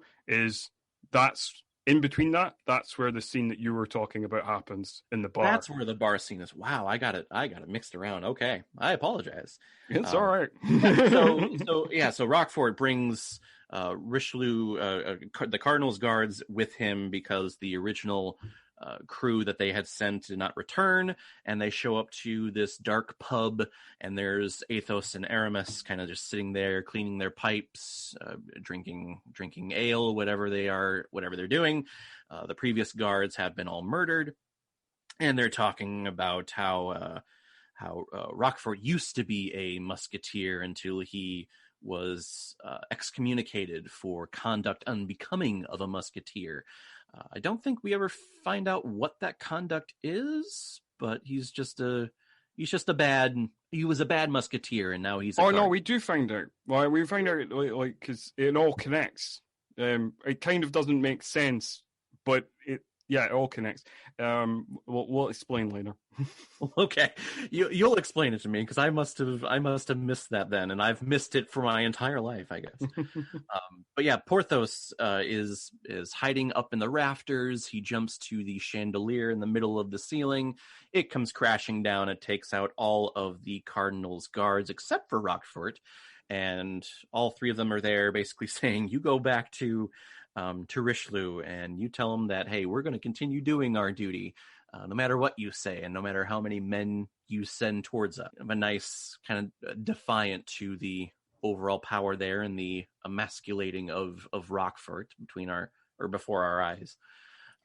that's in between that's where the scene that you were talking about happens in the bar. That's where the bar scene is. Wow, I got it mixed around. Okay, I apologize. It's all right. So Roquefort brings Richelieu, the Cardinal's guards, with him because the original crew that they had sent did not return, and they show up to this dark pub, and there's Athos and Aramis kind of just sitting there cleaning their pipes, drinking ale, whatever they're doing. The previous guards have been all murdered, and they're talking about how Roquefort used to be a musketeer until he was excommunicated for conduct unbecoming of a musketeer. I don't think we ever find out what that conduct is, but he was a bad musketeer, and now he's no, we do find out. Well, we find out because it all connects. It kind of doesn't make sense, but it all connects. We'll explain later. Okay, you'll explain it to me, because I must have missed that then, and I've missed it for my entire life, I guess. But yeah, Porthos is hiding up in the rafters. He jumps to the chandelier in the middle of the ceiling. It comes crashing down. It takes out all of the Cardinal's guards except for Roquefort, and all three of them are there, basically saying, "You go back to Richelieu, and you tell him that, hey, we're going to continue doing our duty, no matter what you say, and no matter how many men you send towards us." A nice kind of defiant to the overall power there, and the emasculating of Roquefort before our eyes.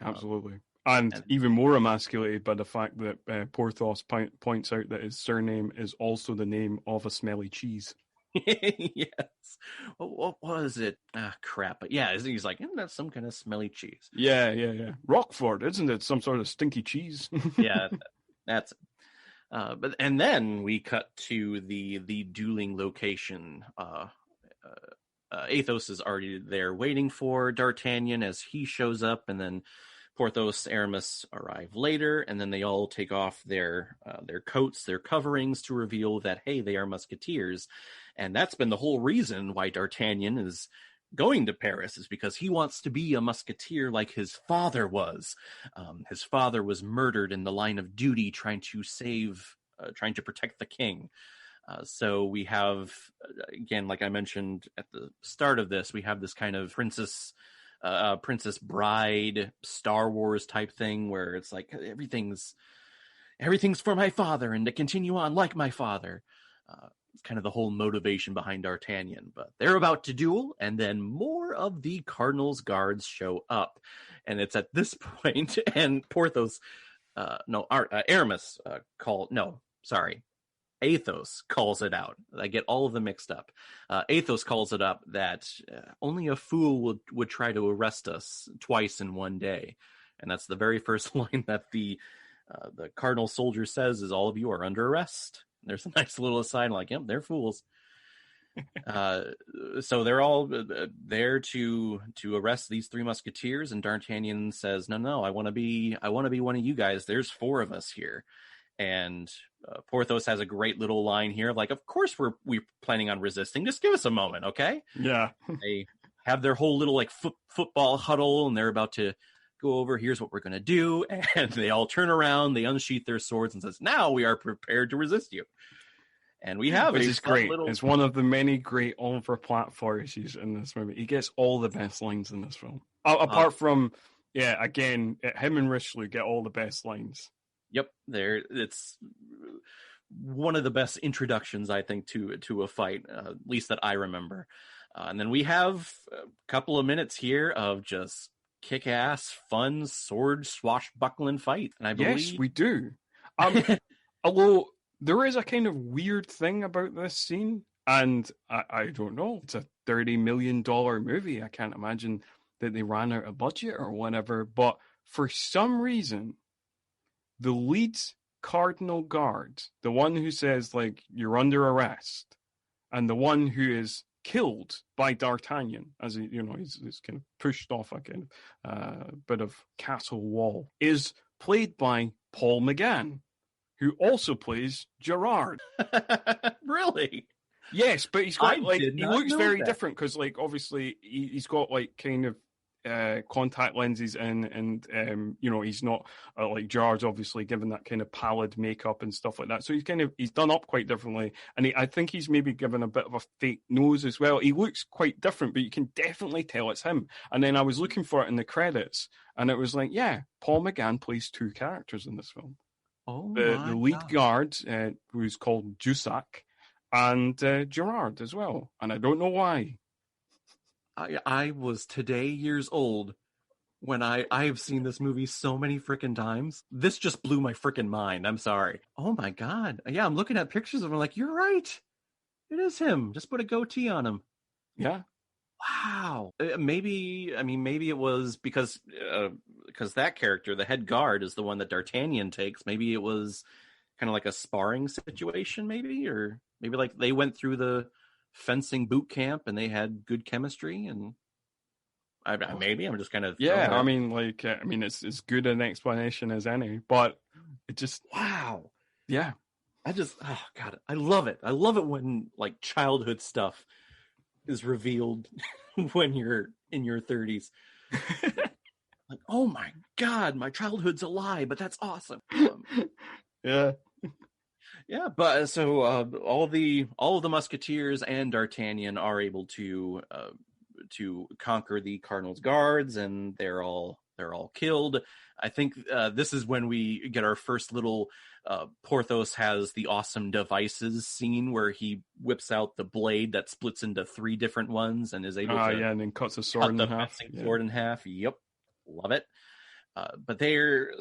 Absolutely. And even more emasculated by the fact that Porthos points out that his surname is also the name of a smelly cheese. Yes. What was it? Crap. But yeah, he's like, isn't that some kind of smelly cheese? Yeah. Roquefort, isn't it some sort of stinky cheese? Yeah, that's it. And then we cut to the dueling location. Athos is already there waiting for D'Artagnan as he shows up, and then Porthos, Aramis arrive later, and then they all take off their coats, their coverings, to reveal that, hey, they are musketeers. And that's been the whole reason why D'Artagnan is going to Paris, is because he wants to be a musketeer like his father was. His father was murdered in the line of duty trying to protect the king. So we have, again, like I mentioned at the start of this, we have this kind of princess bride Star Wars type thing, where it's like everything's for my father and to continue on like my father. kind of the whole motivation behind D'Artagnan. But they're about to duel, and then more of the Cardinal's guards show up. And it's at this point, and Porthos, Aramis Athos calls it out. I get all of them mixed up. Athos calls it up that only a fool would try to arrest us twice in one day. And that's the very first line that the Cardinal soldier says is, all of you are under arrest. There's a nice little aside like, yep, they're fools. So they're all there to arrest these three musketeers, and D'Artagnan says, no, I want to be one of you guys. There's four of us here. And Porthos has a great little line here, like, of course we're planning on resisting. Just give us a moment, okay? Yeah. They have their whole little like football huddle, and they're about to go over. Here's what we're gonna do, and they all turn around, they unsheath their swords, and says, "Now we are prepared to resist you." And we have, which is great. It's one of the many great Oliver Platt flourishes in this movie. He gets all the best lines in this film, apart from, again, him and Richelieu get all the best lines. Yep, it's one of the best introductions, I think, to a fight, at least that I remember. And then we have a couple of minutes here of just kick-ass, fun, sword swashbuckling fight. And I believe... Yes, we do. Although there is a kind of weird thing about this scene, and I don't know, it's a $30 million movie. I can't imagine that they ran out of budget or whatever, but for some reason, the lead Cardinal Guard, the one who says, like, you're under arrest, and the one who is killed by D'Artagnan as he's kind of pushed off a kind of bit of castle wall, is played by Paul McGann, who also plays Gerard. Really? Yes, but he's got he looks very that. different because, like, obviously he's got like kind of contact lenses and he's not like Gerard's obviously given that kind of pallid makeup and stuff like that. So he's done up quite differently, and I think he's maybe given a bit of a fake nose as well. He looks quite different, but you can definitely tell it's him. And then I was looking for it in the credits, and it was like, yeah, Paul McGann plays two characters in this film. Oh, the lead guard, who's called Jussac, and Gerard as well. And I don't know why. I was today years old when I've seen this movie so many freaking times. This just blew my freaking mind. I'm sorry. Oh my God. Yeah, I'm looking at pictures of him like, you're right. It is him. Just put a goatee on him. Yeah. Wow. Maybe it was because that character, the head guard, is the one that D'Artagnan takes. Maybe it was kind of like a sparring situation, or maybe like they went through the fencing boot camp and they had good chemistry, and maybe I'm just kind of it's as good an explanation as any, but it just I love it when like childhood stuff is revealed when you're in your 30s. Like, oh my God, my childhood's a lie, but that's awesome. Yeah, but so all of the Musketeers and D'Artagnan are able to conquer the Cardinal's guards, and they're all killed. I think this is when we get our first little Porthos has the awesome devices scene where he whips out the blade that splits into three different ones and is able to and then cuts a sword in half. Sword in half. Yep, love it. But they're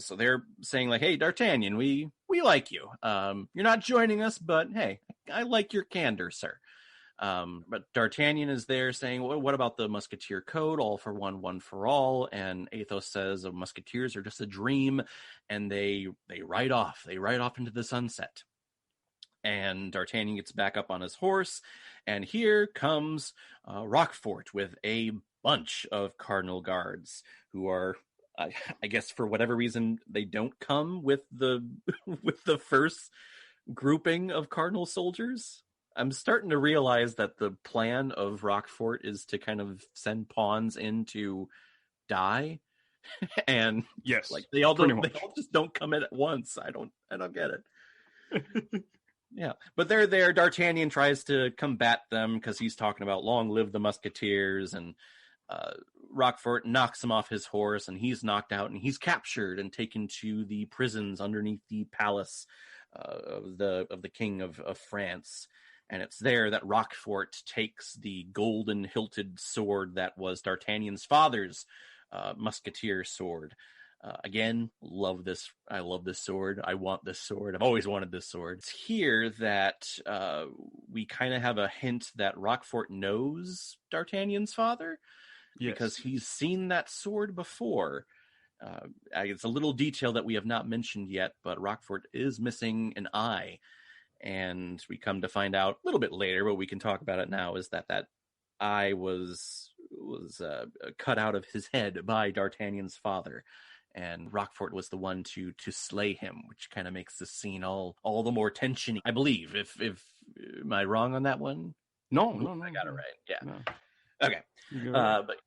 saying like, hey, D'Artagnan, we like you. You're not joining us, but hey, I like your candor, sir. But D'Artagnan is there saying, well, what about the Musketeer code? All for one, one for all. And Athos says, Musketeers are just a dream. And they ride off. They ride off into the sunset. And D'Artagnan gets back up on his horse. And here comes Roquefort with a bunch of Cardinal guards who are, I guess for whatever reason, they don't come with the first grouping of Cardinal soldiers. I'm starting to realize that the plan of Roquefort is to kind of send pawns in to die, and yes, like they all just don't come in at once. I don't get it. Yeah, but they're there. D'Artagnan tries to combat them because he's talking about long live the Musketeers, and Roquefort knocks him off his horse, and he's knocked out, and he's captured and taken to the prisons underneath the palace of the King of France. And it's there that Roquefort takes the golden-hilted sword that was D'Artagnan's father's musketeer sword. Again, love this. I love this sword. I want this sword. I've always wanted this sword. It's here that we kind of have a hint that Roquefort knows D'Artagnan's father, because he's seen that sword before. It's a little detail that we have not mentioned yet, but Roquefort is missing an eye. And we come to find out a little bit later, but we can talk about it now, is that eye was cut out of his head by D'Artagnan's father. And Roquefort was the one to slay him, which kind of makes the scene all the more tension-y, I believe. If am I wrong on that one? No, I got it right. Yeah. No. Okay. But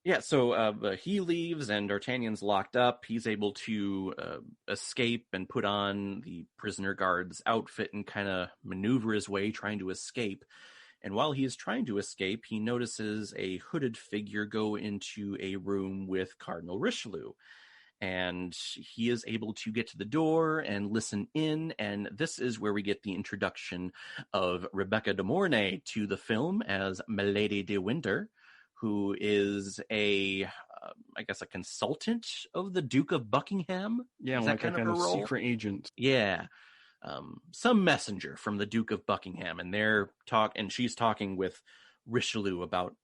yeah, so he leaves and D'Artagnan's locked up. He's able to escape and put on the prisoner guard's outfit and kind of maneuver his way, trying to escape. And while he is trying to escape, he notices a hooded figure go into a room with Cardinal Richelieu. And he is able to get to the door and listen in. And this is where we get the introduction of Rebecca de Mornay to the film as Milady de Winter, who is a consultant of the Duke of Buckingham. Yeah, is like that a kind of role? secret agent. Yeah. Some messenger from the Duke of Buckingham. And she's talking with Richelieu about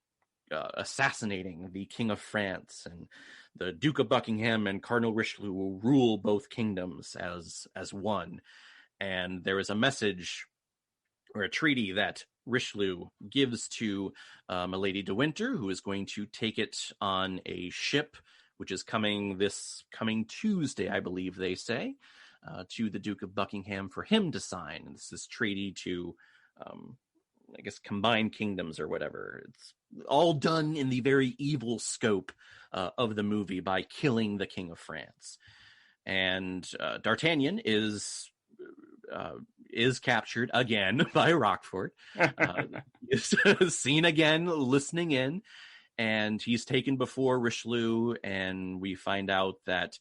assassinating the King of France, and the Duke of Buckingham and Cardinal Richelieu will rule both kingdoms as one. And there is a message or a treaty that Richelieu gives to Milady de Winter, who is going to take it on a ship, which is coming Tuesday, I believe they say, to the Duke of Buckingham for him to sign. And this is treaty to, combine kingdoms or whatever. It's all done in the very evil scope of the movie by killing the King of France. And D'Artagnan is captured again by Roquefort, is seen again listening in, and he's taken before Richelieu, and we find out that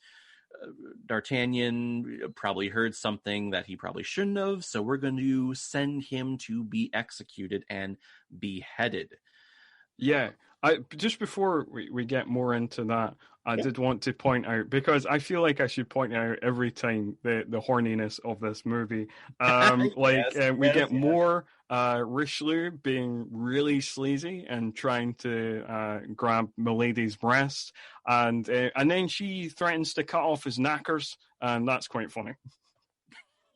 D'Artagnan probably heard something that he probably shouldn't have, so we're going to send him to be executed and beheaded. Yeah, just before we get more into that, I did want to point out, because I feel like I should point out every time the horniness of this movie. We get more Richelieu being really sleazy and trying to grab Milady's breast, and then she threatens to cut off his knackers, and that's quite funny.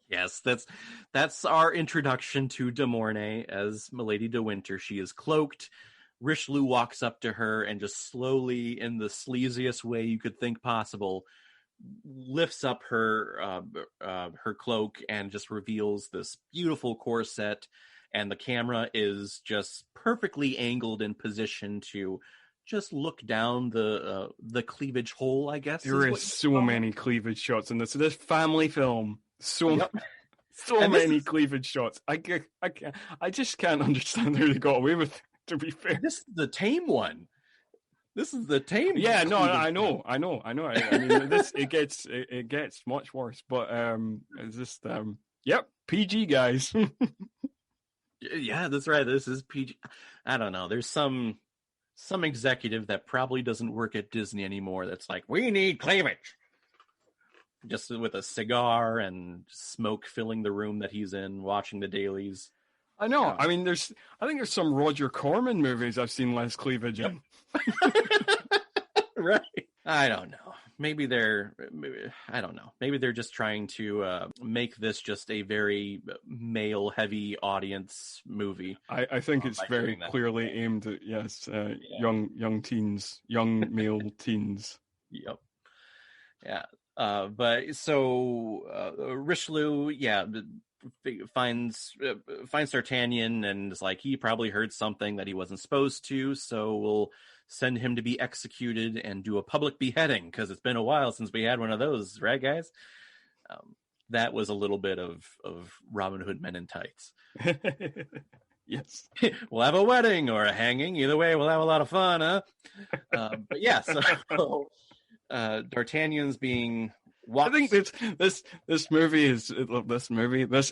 Yes, that's our introduction to de Mornay as Milady de Winter. She is cloaked. Richelieu walks up to her and just slowly, in the sleaziest way you could think possible, lifts up her cloak and just reveals this beautiful corset. And the camera is just perfectly angled in position to just look down the cleavage hole, I guess. There is so many cleavage shots in this family film. So many cleavage shots. I just can't understand how they got away with it. To be fair, this is the tame one. Yeah, no, I know. I mean, it gets much worse, but it's just PG, guys. Yeah, that's right. This is PG. I don't know. There's some executive that probably doesn't work at Disney anymore. That's like, we need cleavage, just with a cigar and smoke filling the room that he's in, watching the dailies. I know. Yeah. I mean, I think there's some Roger Corman movies I've seen less cleavage in. Right. I don't know. Maybe they're just trying to make this just a very male-heavy audience movie. I think it's very clearly aimed at, young teens, young male teens. Yep. Yeah. But so Richelieu, finds D'Artagnan and is like, he probably heard something that he wasn't supposed to, so we'll send him to be executed and do a public beheading, because it's been a while since we had one of those, right, guys? That was a little bit of Robin Hood Men in Tights. Yes. We'll have a wedding or a hanging. Either way, we'll have a lot of fun, huh? But yeah, so D'Artagnan's being I think this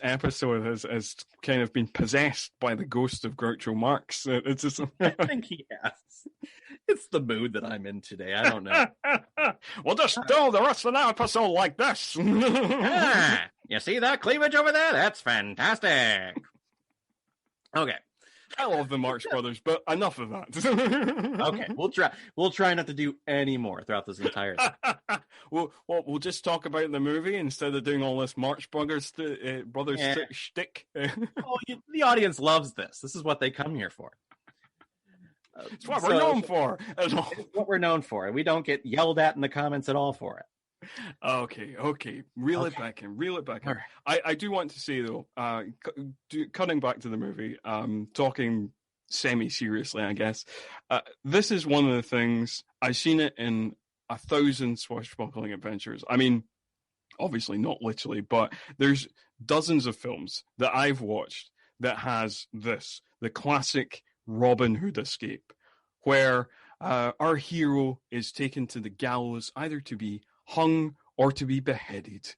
episode has kind of been possessed by the ghost of Groucho Marx. It's just I think he has. It's the mood that I'm in today. I don't know. We'll just do the rest of the episode like this. You see that cleavage over there? That's fantastic. Okay. I love the Marx Brothers, but enough of that. Okay, we'll try not to do any more throughout this entire thing. We'll just talk about the movie instead of doing all this Marx Brothers shtick. The audience loves this. This is what they come here for. It's what we're known for. It's what we're known for, and we don't get yelled at in the comments at all for it. Okay. Reel it back in. Right. I do want to say, though, cutting back to the movie, talking semi-seriously, I guess, this is one of the things, I've seen it in 1,000 swashbuckling adventures. I mean, obviously not literally, but there's dozens of films that I've watched that has this, the classic Robin Hood escape, where our hero is taken to the gallows either to be hung or to be beheaded.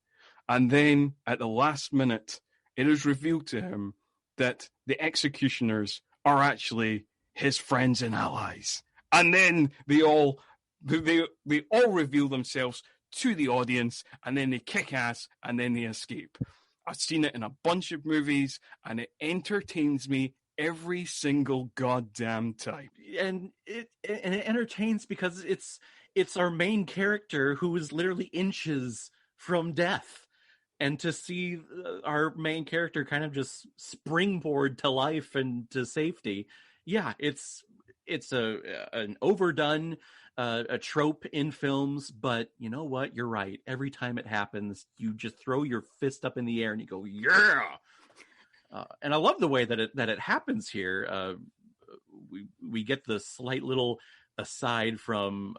And then at the last minute, it is revealed to him that the executioners are actually his friends and allies. And then they all reveal themselves to the audience, and then they kick ass, and then they escape. I've seen it in a bunch of movies, and it entertains me every single goddamn time. And it entertains because it's our main character who is literally inches from death, and to see our main character kind of just springboard to life and to safety. Yeah, it's an overdone a trope in films, but you know what? You're right. Every time it happens, you just throw your fist up in the air and you go, yeah. And I love the way that it happens here. We get the slight little aside from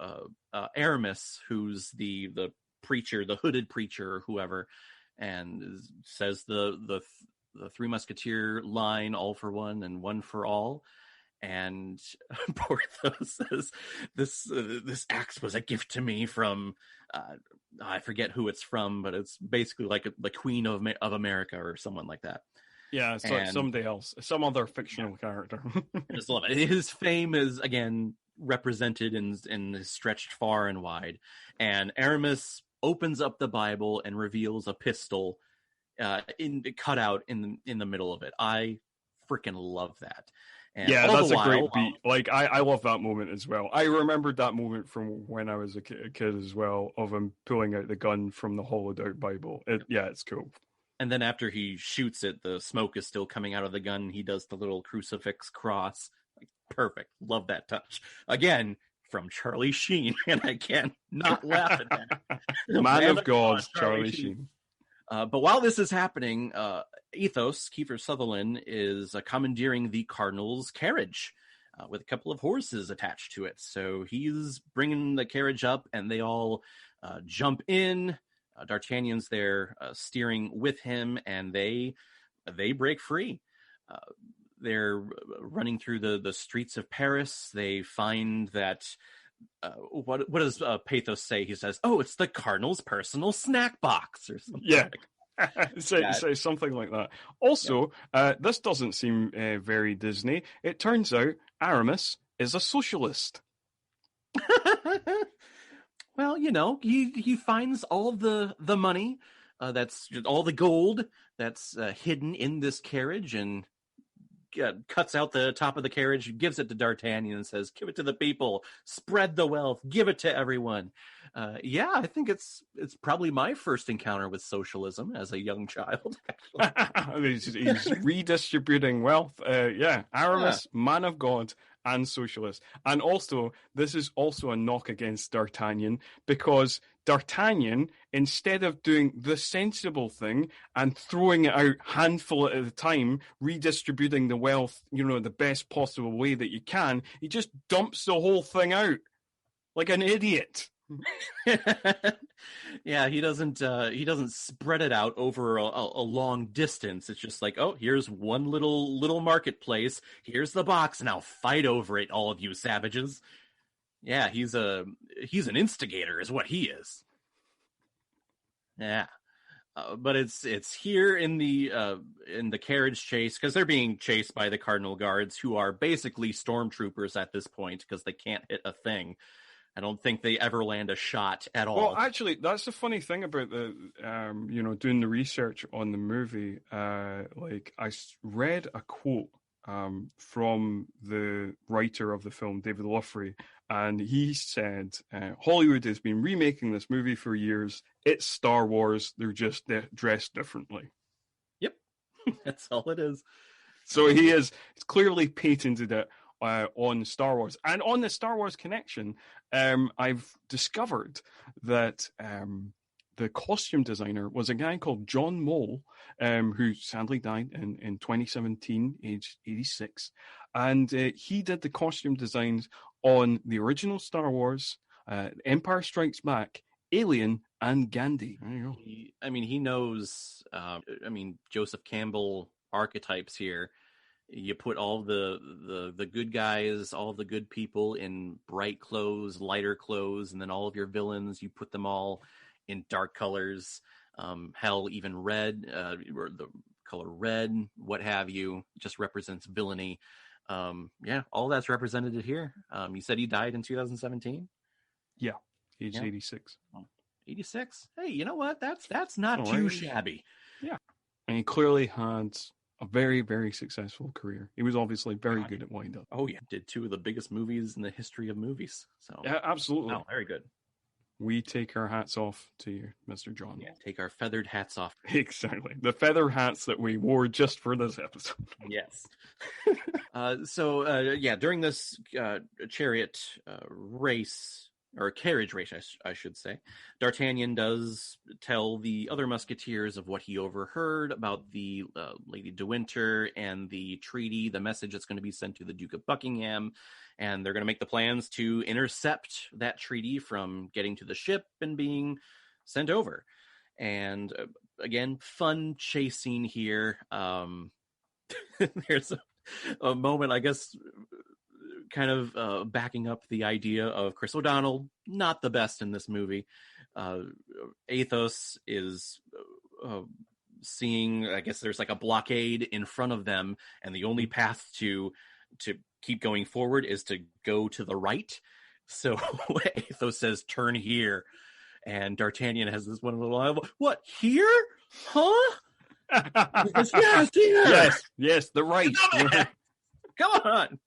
Aramis, who's the preacher, the hooded preacher, or whoever, and says the Three Musketeer line, all for one and one for all. And Porthos says, this axe was a gift to me from, I forget who it's from, but it's basically like the Queen of America or someone like that. Yeah, so somebody else, some other fictional character. I just love it. His fame is, again, represented and is stretched far and wide. And Aramis opens up the Bible and reveals a pistol cut out in the middle of it. I freaking love that. And yeah, that's a great beat. Like, I love that moment as well. I remembered that moment from when I was a kid as well, of him pulling out the gun from the hollowed out Bible. It's cool. And then after he shoots it, the smoke is still coming out of the gun. He does the little crucifix cross. Like, perfect. Love that touch. Again, from Charlie Sheen, and I can't not laugh at that. Man of God, Charlie Sheen. But while this is happening, Ethos, Kiefer Sutherland, is commandeering the Cardinal's carriage with a couple of horses attached to it. So he's bringing the carriage up, and they all jump in. D'Artagnan's there steering with him, and they break free. They're running through the streets of Paris. They find that what does Pathos say? He says, "Oh, it's the Cardinal's personal snack box," or something. Yeah. Say something like that. Also, this doesn't seem very Disney. It turns out Aramis is a socialist. Well, he finds all of the money, that's all the gold that's hidden in this carriage, and cuts out the top of the carriage, gives it to D'Artagnan, and says, "Give it to the people, spread the wealth, give it to everyone." I think it's probably my first encounter with socialism as a young child. he's redistributing wealth. Aramis, man of God, and socialist. And also, this is also a knock against D'Artagnan, because D'Artagnan, instead of doing the sensible thing and throwing it out handful at a time, redistributing the wealth, the best possible way that you can, he just dumps the whole thing out like an idiot. Yeah, he doesn't spread it out over a long distance. It's just like, oh, here's one little marketplace, here's the box, now fight over it, all of you savages. Yeah, he's an instigator is what he is. Yeah. But it's here in the carriage chase, because they're being chased by the Cardinal Guards, who are basically stormtroopers at this point because they can't hit a thing. I don't think they ever land a shot at all. Well, actually, that's the funny thing about doing the research on the movie. Read a quote from the writer of the film, David Loughrey, and he said, Hollywood has been remaking this movie for years. It's Star Wars. They're just dressed differently. Yep. That's all it is. So he's clearly patented it on Star Wars. And on the Star Wars connection, I've discovered that the costume designer was a guy called John Mole, who sadly died in 2017, aged 86. And he did the costume designs on the original Star Wars, Empire Strikes Back, Alien, and Gandhi. There you go. He knows, Joseph Campbell archetypes here. You put all the good guys, all the good people in bright clothes, lighter clothes, and then all of your villains, you put them all in dark colors. Hell, even red, or the color red, what have you, just represents villainy. All that's represented here. You said he died in 2017? Yeah, age 86. 86? Hey, you know what? That's not too shabby. Yeah. And he clearly had a very, very successful career. He was obviously very good at wind-up. Oh, yeah. Did two of the biggest movies in the history of movies. So yeah, absolutely. Oh, very good. We take our hats off to you, Mr. John. Yeah, take our feathered hats off. Exactly. The feather hats that we wore just for this episode. Yes. During this chariot race, or carriage race, I should say, D'Artagnan does tell the other Musketeers of what he overheard about the Lady de Winter and the treaty, the message that's going to be sent to the Duke of Buckingham, and they're going to make the plans to intercept that treaty from getting to the ship and being sent over. And again, fun chase scene here. There's a moment, I guess, kind of backing up the idea of Chris O'Donnell, not the best in this movie. Athos is seeing, I guess there's like a blockade in front of them, and the only path to keep going forward is to go to the right. So Athos says, turn here. And D'Artagnan has this one little line, what, here? Huh? Yes, here! Yes, the right. Come on!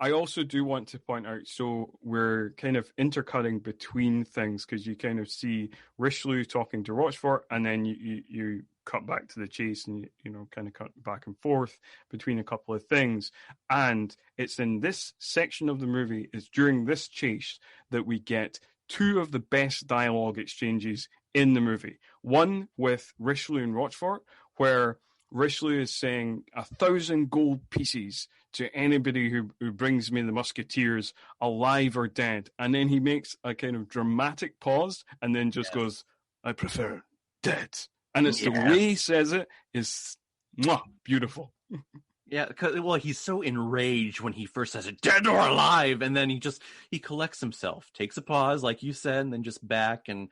I also do want to point out, so we're kind of intercutting between things, because you kind of see Richelieu talking to Rochefort, and then you cut back to the chase, and you kind of cut back and forth between a couple of things. And it's in this section of the movie, it's during this chase that we get two of the best dialogue exchanges in the movie. One with Richelieu and Rochefort, where Richelieu is saying 1,000 gold pieces to anybody who brings me the Musketeers, alive or dead. And then he makes a kind of dramatic pause and then just goes, I prefer dead. And it's the way he says it is beautiful. Yeah, well, he's so enraged when he first says it, dead or alive, and then he collects himself, takes a pause, like you said, and then just back, and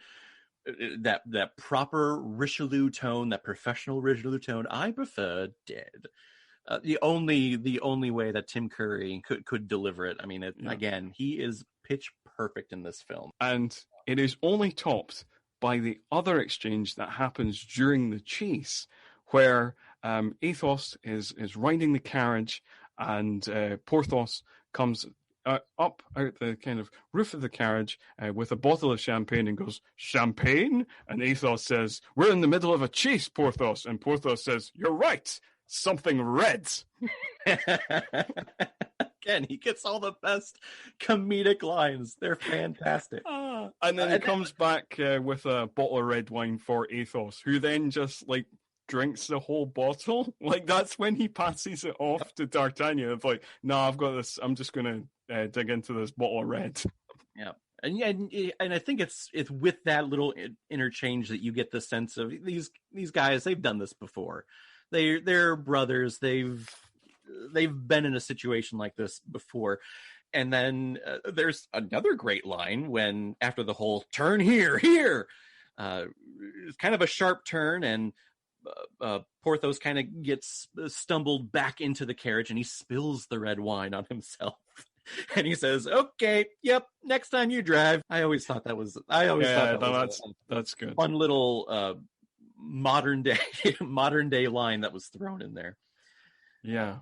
that proper Richelieu tone, that professional Richelieu tone, I prefer dead. The only way that Tim Curry could deliver it. I mean, again, he is pitch perfect in this film, and it is only topped by the other exchange that happens during the chase, where Athos is riding the carriage, and Porthos comes up out the kind of roof of the carriage with a bottle of champagne and goes, champagne? And Athos says, we're in the middle of a chase, Porthos. And Porthos says, you're right, something red. Again, he gets all the best comedic lines. They're fantastic. And then he comes back with a bottle of red wine for Athos, who then just drinks the whole bottle. That's when he passes it off to D'Artagnan. It's like, no, I've got this. I'm just going to dig into this bottle of red. Yeah. And I think it's with that little interchange that you get the sense of these guys, they've done this before. They're brothers. They've been in a situation like this before. And then there's another great line when, after the whole turn here, it's kind of a sharp turn, and Porthos kind of gets stumbled back into the carriage, and he spills the red wine on himself. And he says, "Okay, yep, next time you drive." I always thought that was that's good. Fun little modern day line that was thrown in there. Yeah,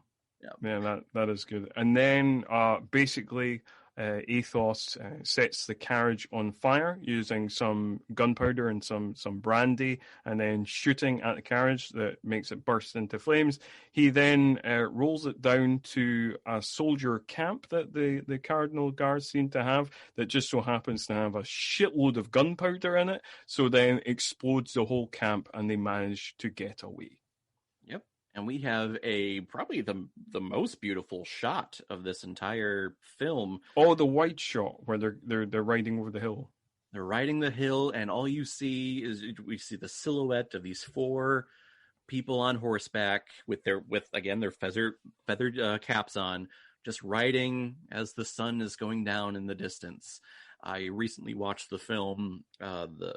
that is good. And then basically, Athos sets the carriage on fire using some gunpowder and some brandy, and then shooting at the carriage that makes it burst into flames. He then rolls it down to a soldier camp that the Cardinal Guards seem to have, that just so happens to have a shitload of gunpowder in it, so then explodes the whole camp, and they manage to get away. Yep. And we have probably the most beautiful shot of this entire film. Oh, the wide shot where they're riding over the hill. They're riding the hill, and all you see is we see the silhouette of these 4 people on horseback with their feathered caps on, just riding as the sun is going down in the distance. I recently watched the film the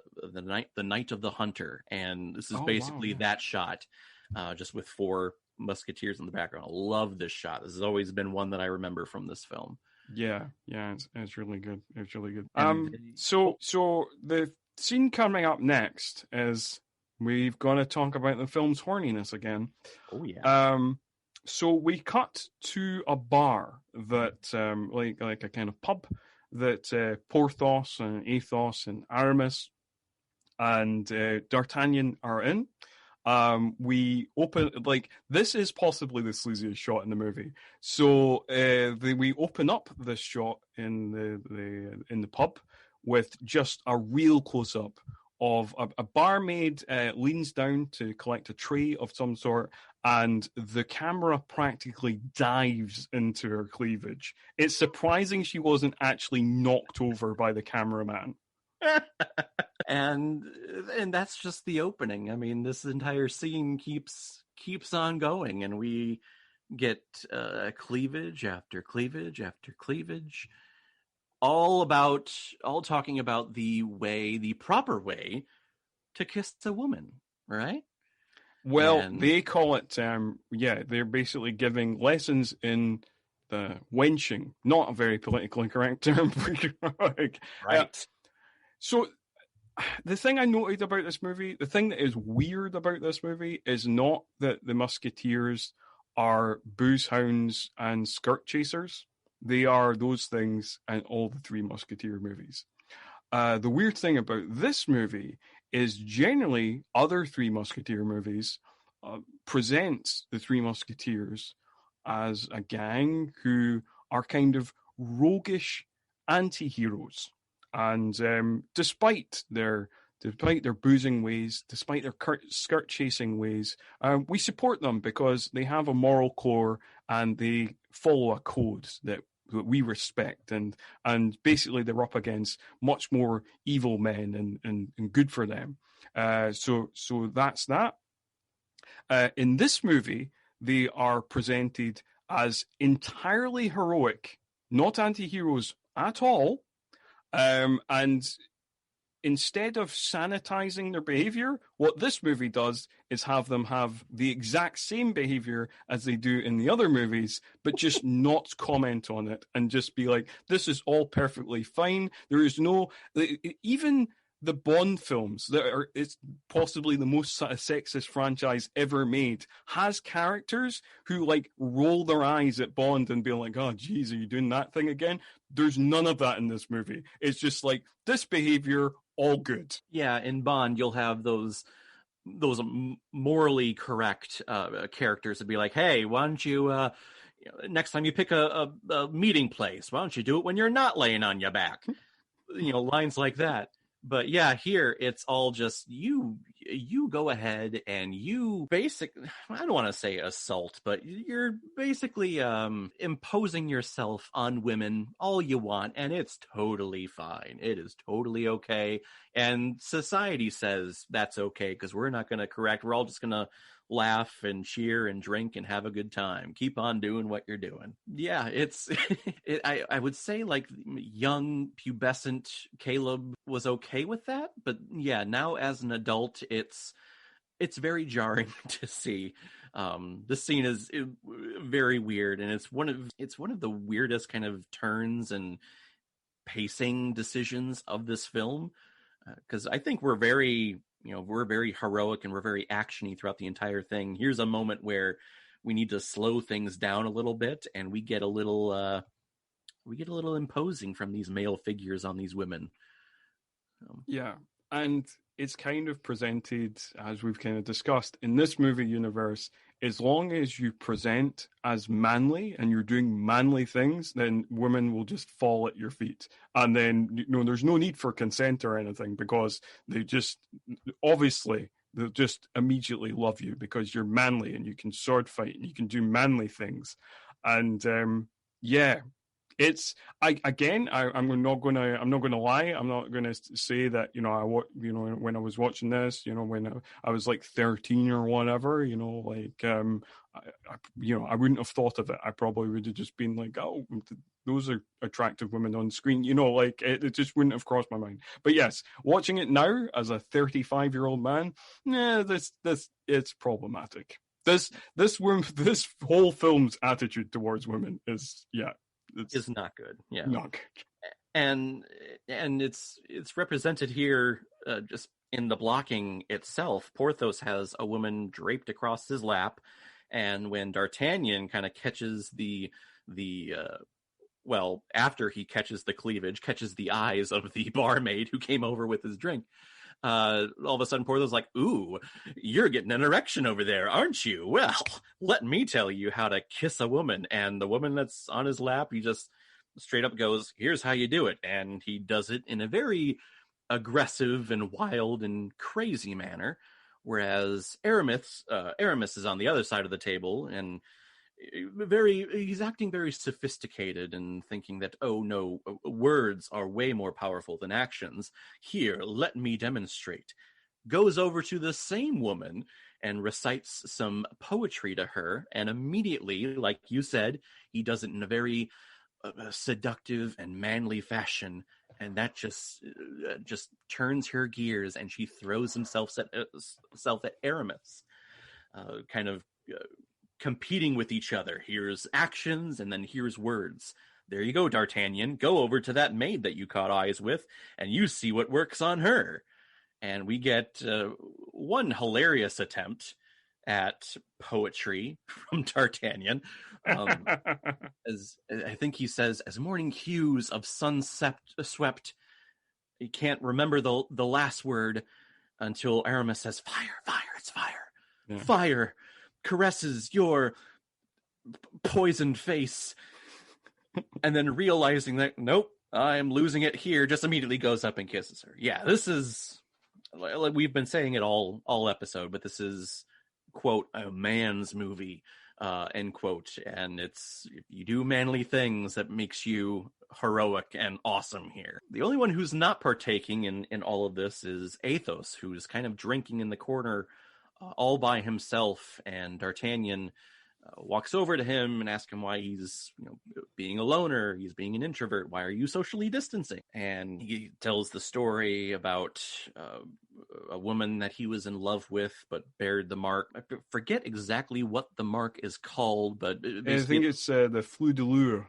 Night of the Hunter, and this is basically that shot. Just with 4 musketeers in the background. I love this shot. This has always been one that I remember from this film. Yeah, it's really good. It's really good. So the scene coming up next is we've got to talk about the film's horniness again. Oh yeah. So we cut to a bar that like a kind of pub that Porthos and Athos and Aramis and D'Artagnan are in. We open, like, this is possibly the sleaziest shot in the movie. So we open up this shot in the pub with just a real close up of a barmaid leans down to collect a tray of some sort, and the camera practically dives into her cleavage. It's surprising she wasn't actually knocked over by the cameraman. and that's just the opening. I mean, this entire scene keeps on going, and we get cleavage after cleavage after cleavage, all talking about the proper way to kiss a woman, right? Well, they call it they're basically giving lessons in the wenching, not a very politically correct term. Right. So the thing I noted about this movie, the thing that is weird about this movie, is not that the Musketeers are booze hounds and skirt chasers. They are those things in all the 3 Musketeer movies. The weird thing about this movie is generally other 3 Musketeer movies present the 3 Musketeers as a gang who are kind of roguish anti-heroes. And despite their boozing ways, despite their skirt chasing ways, we support them because they have a moral core and they follow a code that we respect, and basically they're up against much more evil men and good for them. So that's that. In this movie, they are presented as entirely heroic, not anti-heroes at all. And instead of sanitizing their behavior, what this movie does is have them have the exact same behavior as they do in the other movies, but just not comment on it and just be like, this is all perfectly fine. There is no, even the Bond films that are, it's possibly the most sexist franchise ever made, has characters who like roll their eyes at Bond and be like, oh geez, are you doing that thing again? There's none of that in this movie. It's just like, this behavior, all good. Yeah, in Bond you'll have those morally correct characters to be like, hey, why don't you next time you pick a meeting place, why don't you do it when you're not laying on your back? Lines like that. But yeah, here it's all just you go ahead and you I don't want to say assault, but you're basically imposing yourself on women all you want, and it's totally fine. It is totally okay. And society says that's okay because we're not going to correct. We're all just going to laugh and cheer and drink and have a good time. Keep on doing what you're doing. Yeah, it's I would say like young pubescent Caleb was okay with that, but yeah, now as an adult it's very jarring to see. The scene is very weird, and it's one of the weirdest kind of turns and pacing decisions of this film, because I think we're very heroic and we're very actiony throughout the entire thing. Here's a moment where we need to slow things down a little bit, and we get a little imposing from these male figures on these women. Yeah, and it's kind of presented, as we've kind of discussed, in this movie universe, as long as you present as manly and you're doing manly things, then women will just fall at your feet. And then, there's no need for consent or anything, because they just, obviously, they'll just immediately love you because you're manly and you can sword fight and you can do manly things. And yeah, it's I'm not gonna lie. I'm not gonna say that when I was watching this, when I was like 13 or whatever, I wouldn't have thought of it. I probably would have just been like, oh, those are attractive women on screen, it just wouldn't have crossed my mind. But yes, watching it now as a 35-year-old man, this it's problematic. This whole film's attitude towards women is It's not good. Yeah, not good. And it's represented here just in the blocking itself. Porthos has a woman draped across his lap, and when D'Artagnan kind of catches after he catches the cleavage, catches the eyes of the barmaid who came over with his drink, all of a sudden Porthos is like, ooh, you're getting an erection over there, aren't you? Well, let me tell you how to kiss a woman. And the woman that's on his lap, he just straight up goes, here's how you do it. And he does it in a very aggressive and wild and crazy manner. Whereas Aramis is on the other side of the table, and he's acting very sophisticated and thinking that, oh no, words are way more powerful than actions. Here, let me demonstrate. Goes over to the same woman and recites some poetry to her, and immediately, like you said, he does it in a very seductive and manly fashion, and that just turns her gears, and she throws herself at Aramis, kind of competing with each other. Here's actions, and then here's words. There you go, D'Artagnan. Go over to that maid that you caught eyes with, and you see what works on her. And we get one hilarious attempt at poetry from D'Artagnan. As I think he says, as morning hues of sunset swept, he can't remember the last word until Aramis says, fire, it's fire. Yeah. Fire caresses your poisoned face, and then realizing that, nope, I'm losing it here, just immediately goes up and kisses her. Yeah, this is, like we've been saying it all episode, but this is, quote, a man's movie, end quote, and it's, if you do manly things, that makes you heroic and awesome here. The only one who's not partaking in all of this is Athos, who's kind of drinking in the corner all by himself, and D'Artagnan walks over to him and asks him why he's being a loner, he's being an introvert, why are you socially distancing? And he tells the story about a woman that he was in love with but bared the mark. I forget exactly what the mark is called, but I think it's the fleur de lure.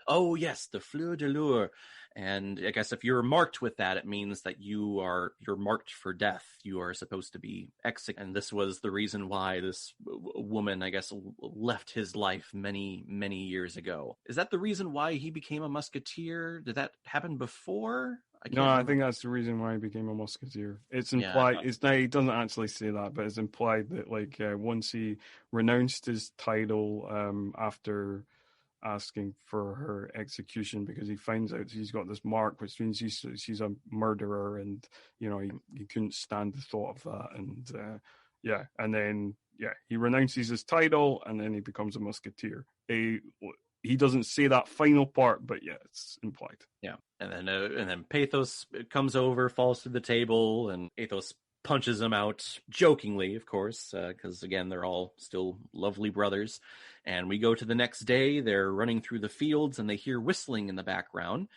Oh yes, the fleur de lure. And I guess if you're marked with that, it means that you're marked for death. You are supposed to be executed. And this was the reason why this woman, I guess, left his life many, many years ago. Is that the reason why he became a musketeer? Did that happen before? I think that's the reason why he became a musketeer. It's implied. Yeah. He doesn't actually say that, but it's implied that once he renounced his title after asking for her execution, because he finds out he's got this mark, which means she's a murderer, and he couldn't stand the thought of that, and and then he renounces his title, and then he becomes a musketeer. He doesn't say that final part, but it's implied. Yeah, and then Pathos comes over, falls through the table, and Athos punches him out jokingly, of course, because again, they're all still lovely brothers. And we go to the next day. They're running through the fields and they hear whistling in the background.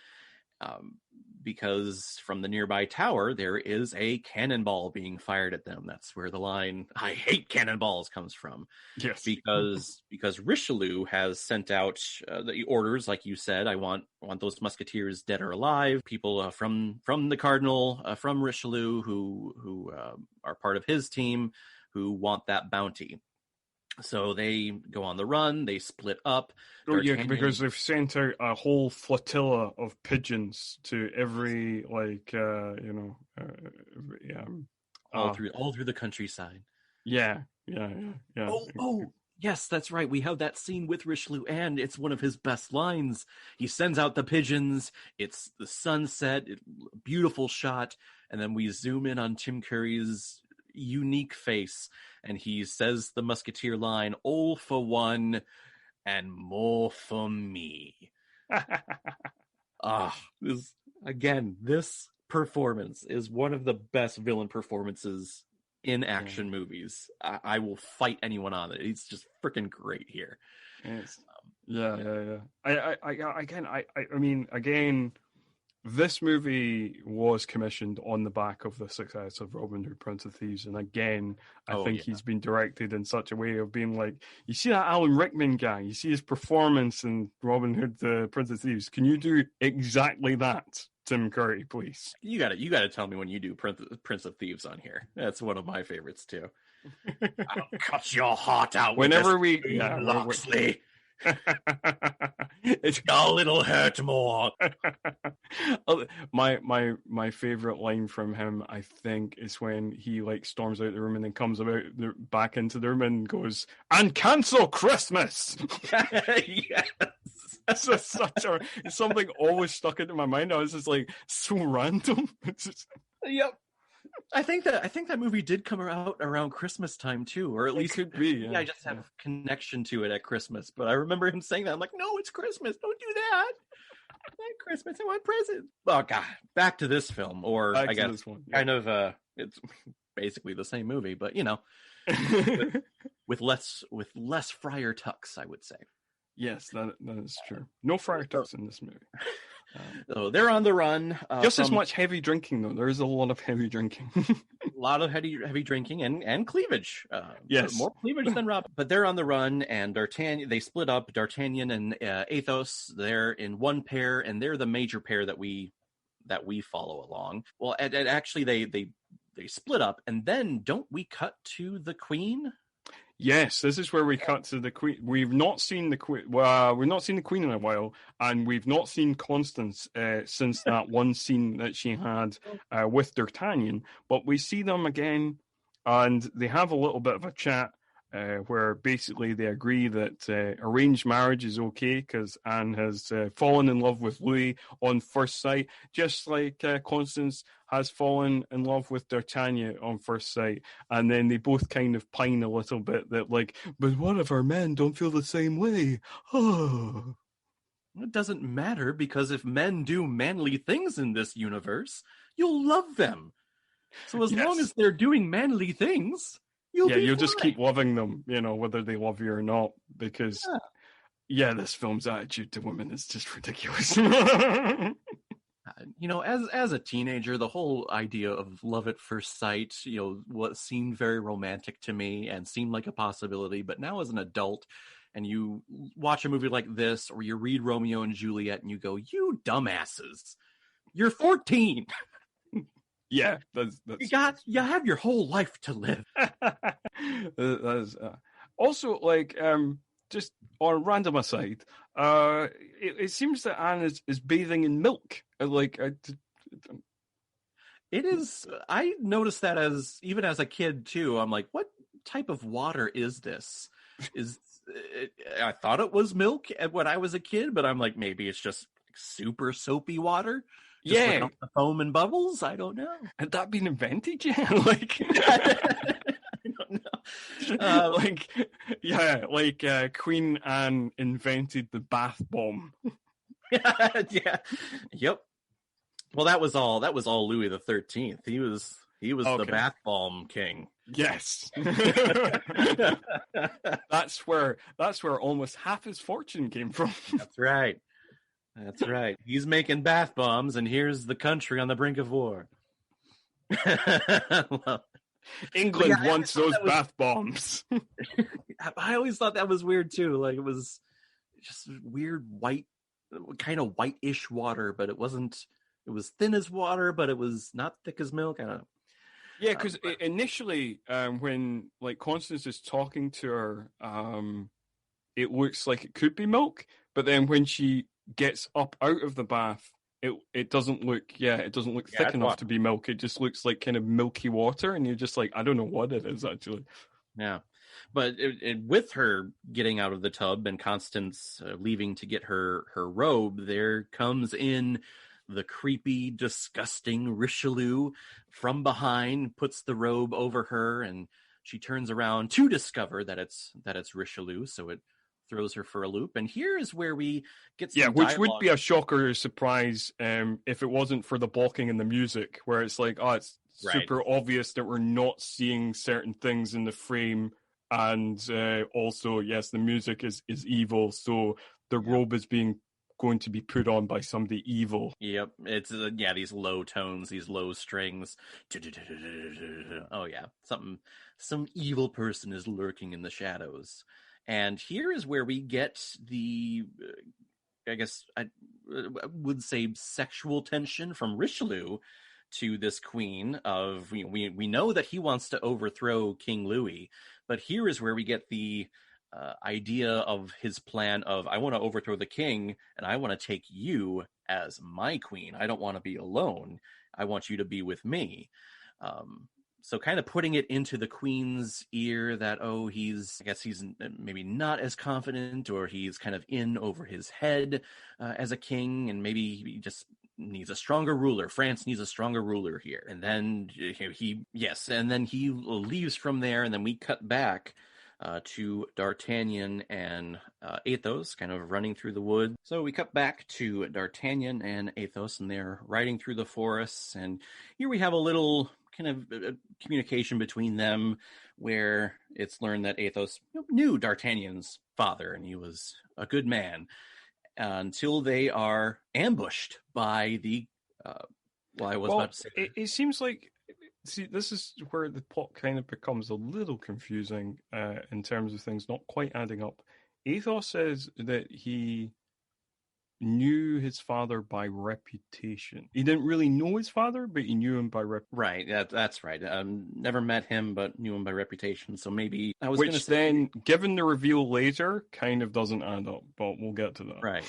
Because from the nearby tower, there is a cannonball being fired at them. That's where the line, "I hate cannonballs," comes from. Yes. Because Richelieu has sent out the orders, like you said, I want those musketeers dead or alive. People from the Cardinal, from Richelieu, who are part of his team, who want that bounty. So they go on the run. They split up. Oh, yeah, because they've sent out a whole flotilla of pigeons to every, all through the countryside. Yeah. Oh, yes, that's right. We have that scene with Richelieu, and it's one of his best lines. He sends out the pigeons. It's the sunset, beautiful shot, and then we zoom in on Tim Curry's unique face, and he says the musketeer line, "All for one and more for me." This performance is one of the best villain performances in action movies. I will fight anyone on it. It's just freaking great here. Yes. Yeah. I mean, again, this movie was commissioned on the back of the success of Robin Hood, Prince of Thieves, and again, I think he's been directed in such a way of being like, you see that Alan Rickman guy, you see his performance in Robin Hood, Prince of Thieves. Can you do exactly that, Tim Curry, please? You got to tell me when you do Prince of Thieves on here. That's one of my favorites too. I'll cut your heart out whenever Loxley. It's a little hurt more. My favorite line from him, I think, is when he storms out the room and then comes back into the room and goes, "And cancel Christmas." Yes. That's just it's something always stuck into my mind. I was just like, so random. Yep. I think that movie did come out around Christmas time too, or at least could be. Yeah. I just have connection to it at Christmas. But I remember him saying that. I'm like, no, it's Christmas. Don't do that. I want Christmas. I want presents. Oh God! Back to this film, or I guess this one. Kind of. It's basically the same movie, but with less Friar Tucks, I would say. Yes, that is true. No Friar Tucks in this movie. So they're on the run. Just as much heavy drinking, though. There is a lot of heavy drinking. A lot of heavy drinking and cleavage. Yes. More cleavage than Rob. But they're on the run, and D'Artagnan, they split up. D'Artagnan and Athos, they're in one pair, and they're the major pair that we follow along. Well, and actually, they split up, and then don't we cut to the Queen? Yes, this is where we cut to the Queen. We've not seen the Queen. Well, we've not seen the Queen in a while, and we've not seen Constance since that one scene that she had with D'Artagnan. But we see them again, and they have a little bit of a chat where basically they agree that arranged marriage is okay because Anne has fallen in love with Louis on first sight, just like Constance has fallen in love with D'Artagnan on first sight. And then they both kind of pine a little bit that but what if our men don't feel the same way? Oh. It doesn't matter, because if men do manly things in this universe, you'll love them. So as long as they're doing manly things, you'll just keep loving them, whether they love you or not, because this film's attitude to women is just ridiculous. As a teenager, the whole idea of love at first sight, what seemed very romantic to me and seemed like a possibility, but now as an adult, and you watch a movie like this, or you read Romeo and Juliet, and you go, "You dumbasses, you're 14." Yeah, that's you have your whole life to live. That is also just on a random aside. It seems that Anne is bathing in milk. It is. I noticed that even as a kid too. I'm like, what type of water is this? I thought it was milk when I was a kid, but I'm like, maybe it's just super soapy water. Just without the foam and bubbles. I don't know. Had that been invented yet? I don't know. Queen Anne invented the bath bomb. Yeah. Yep. Well, that was all Louis the 13th. He was He was the Okay. bath bomb king. Yes. That's where almost half his fortune came from. That's right. That's right. He's making bath bombs, and here's the country on the brink of war. Well, England yeah, wants those bath bombs. I always thought that was weird too. Like, it was just weird white, kind of whitish water, but it wasn't. It was thin as water, but it was not thick as milk. I don't know. Yeah, because initially, when like Constance is talking to her, it looks like it could be milk, but then when she gets up out of the bath, it doesn't look thick enough to be milk. It just looks like kind of milky water, and you're just like, I don't know what it is actually. Yeah, but with her getting out of the tub and Constance leaving to get her robe, there comes in the creepy, disgusting Richelieu from behind, puts the robe over her, and she turns around to discover that it's Richelieu. So it throws her for a loop. And here is where we get some which dialogue. would be a shocker surprise if it wasn't for the balking and the music, where it's like, oh, it's super obvious that we're not seeing certain things in the frame. And also, yes, the music is evil, so the robe is going to be put on by somebody evil. Yep, it's these low tones, these low strings. Oh yeah, some evil person is lurking in the shadows. And here is where we get the, I guess I would say, sexual tension from Richelieu to this queen. Of we know that he wants to overthrow King Louis, but here is where we get the idea of his plan of, I want to overthrow the king and I want to take you as my queen. I don't want to be alone. I want you to be with me. So kind of putting it into the queen's ear that, he's maybe not as confident, or he's kind of in over his head as a king, and maybe he just needs a stronger ruler. France needs a stronger ruler here. And then he leaves from there, and then we cut back to D'Artagnan and Athos kind of running through the woods. So we cut back to D'Artagnan and Athos, and they're riding through the forests. And here we have a little kind of communication between them, where it's learned that Athos knew D'Artagnan's father, and he was a good man, until they are ambushed by the... about to say... It seems like... See, this is where the plot kind of becomes a little confusing in terms of things not quite adding up. Athos says that he knew his father by reputation. He didn't really know his father, but he knew him by reputation. Right, that's right. Never met him, but knew him by reputation. So maybe I was going to say... then, given the reveal later, kind of doesn't add up, but we'll get to that. Right.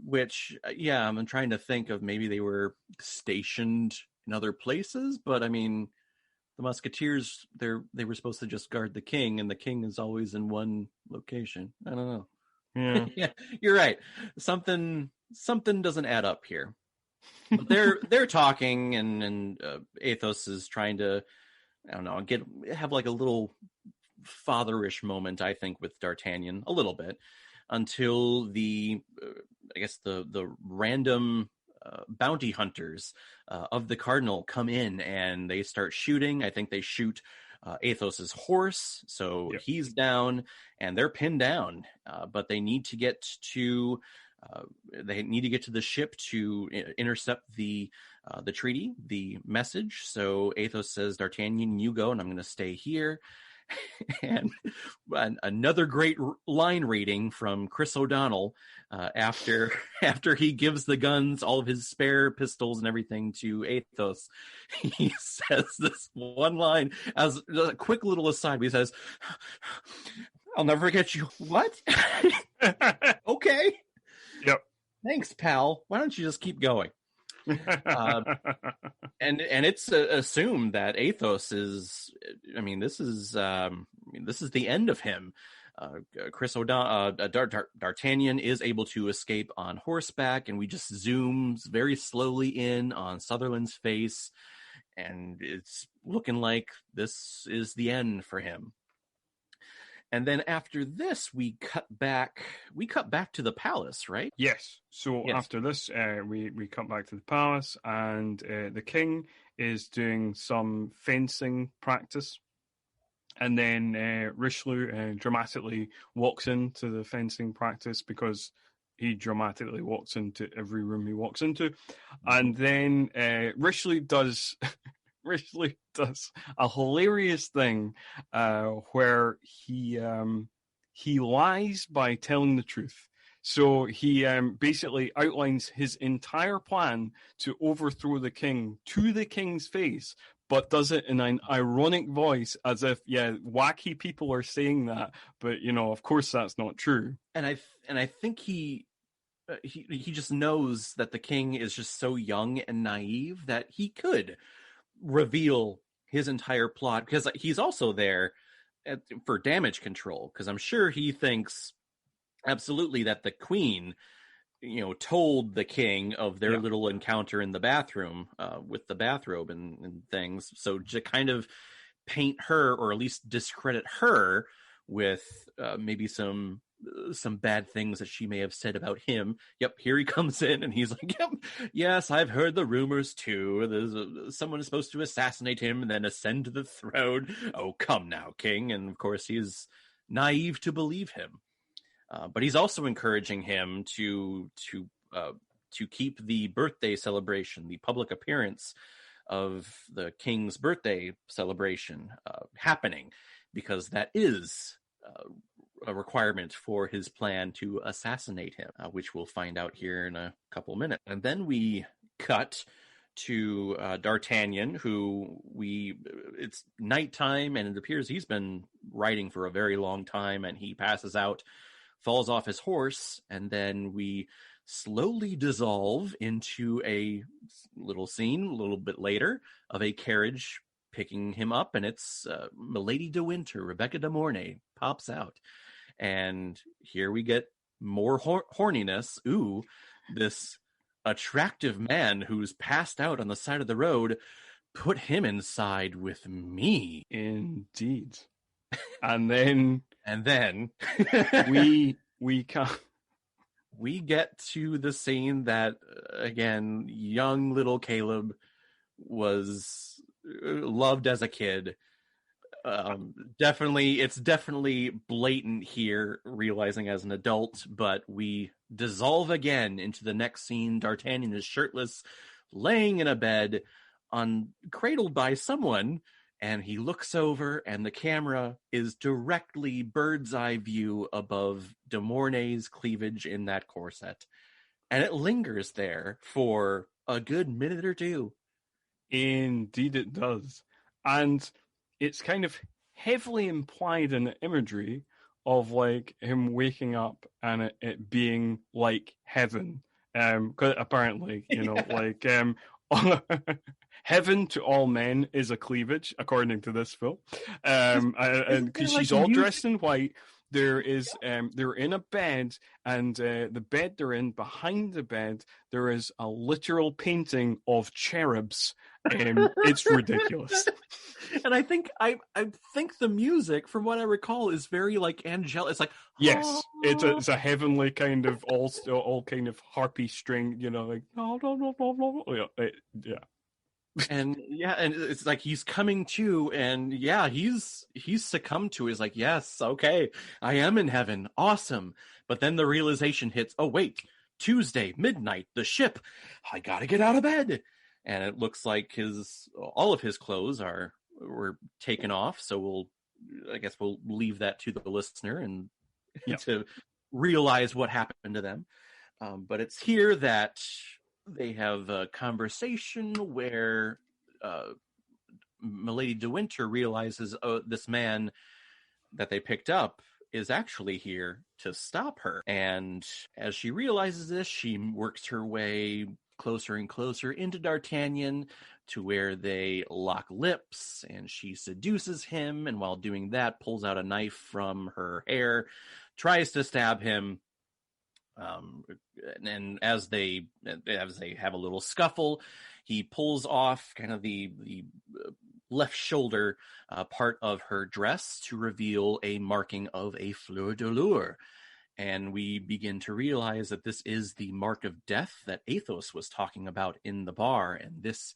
Which, I'm trying to think of, maybe they were stationed in other places, but I mean, the Musketeers, they were supposed to just guard the king, and the king is always in one location. I don't know. Yeah, yeah, you're right. Something doesn't add up here. But they're talking, and Athos is trying to, I don't know, have like a little fatherish moment, I think, with D'Artagnan, a little bit, until the random bounty hunters of the cardinal come in, and they start shooting. I think they shoot Athos's horse, so he's down, and they're pinned down. But they need to get to the ship to intercept the treaty, the message. So Athos says, "D'Artagnan, you go, and I'm going to stay here." And another great line reading from Chris O'Donnell after he gives the guns, all of his spare pistols and everything, to Athos. He says this one line as a quick little aside. He says, "I'll never forget you." What? Okay. Yep. Thanks, pal. Why don't you just keep going? And it's assumed that Athos is, this is the end of him. D'Artagnan is able to escape on horseback, and we just zoom very slowly in on Sutherland's face, and it's looking like this is the end for him. And then after this, we cut back to the palace, right? Yes. So Yes. after this, we cut back to the palace, and the king is doing some fencing practice. And then Richelieu dramatically walks into the fencing practice because he dramatically walks into every room he walks into. And then Richelieu does a hilarious thing where he lies by telling the truth. So he basically outlines his entire plan to overthrow the king to the king's face, but does it in an ironic voice, as if, wacky people are saying that, but of course that's not true. And I think he just knows that the king is just so young and naive that he could reveal his entire plot, because he's also there for damage control, because I'm sure he thinks absolutely that the queen told the king of their little encounter in the bathroom with the bathrobe and things, so to kind of paint her, or at least discredit her with maybe some bad things that she may have said about him. Yep, here he comes in, and he's like, "Yep, yes, I've heard the rumors too. There's someone is supposed to assassinate him and then ascend to the throne. Oh, come now, king." And of course, he's naive to believe him, but he's also encouraging him to keep the birthday celebration, the public appearance of the king's birthday celebration happening, because that is a requirement for his plan to assassinate him, which we'll find out here in a couple minutes. And then we cut to D'Artagnan, who it's nighttime, and it appears he's been riding for a very long time, and he passes out, falls off his horse, and then we slowly dissolve into a little scene a little bit later of a carriage picking him up, and it's Milady de Winter, Rebecca de Mornay, pops out. And here we get more horniness. Ooh, this attractive man who's passed out on the side of the road, put him inside with me. Indeed. And then we get to the scene that, again, young little Caleb was loved as a kid. It's definitely blatant here, realizing as an adult, but we dissolve again into the next scene. D'Artagnan is shirtless, laying in a bed, cradled by someone, and he looks over, and the camera is directly bird's eye view above de Mornay's cleavage in that corset. And it lingers there for a good minute or two. Indeed it does. And it's kind of heavily implied in the imagery of like him waking up and it being like heaven. 'Cause apparently, like heaven to all men is a cleavage, according to this film. And because she's all dressed in white. They're in a bed, and the bed they're in, behind the bed, there is a literal painting of cherubs. It's ridiculous. And I think the music, from what I recall, is very like angelic. It's like, yes, it's a heavenly kind of all kind of harpy string, like yeah. And it's like he's coming to, and he's succumbed to it. He's like, yes, okay, I am in heaven, awesome. But then the realization hits, oh wait, Tuesday midnight, the ship, I gotta get out of bed. And it looks like all of his clothes were taken off, so I guess we'll leave that to the listener and to realize what happened to them. But it's here that they have a conversation where Milady de Winter realizes, this man that they picked up is actually here to stop her. And as she realizes this, she works her way closer and closer into D'Artagnan to where they lock lips, and she seduces him, and while doing that, pulls out a knife from her hair, tries to stab him. And as they have a little scuffle, he pulls off kind of the left shoulder part of her dress to reveal a marking of a fleur de lure. And we begin to realize that this is the mark of death that Athos was talking about in the bar. And this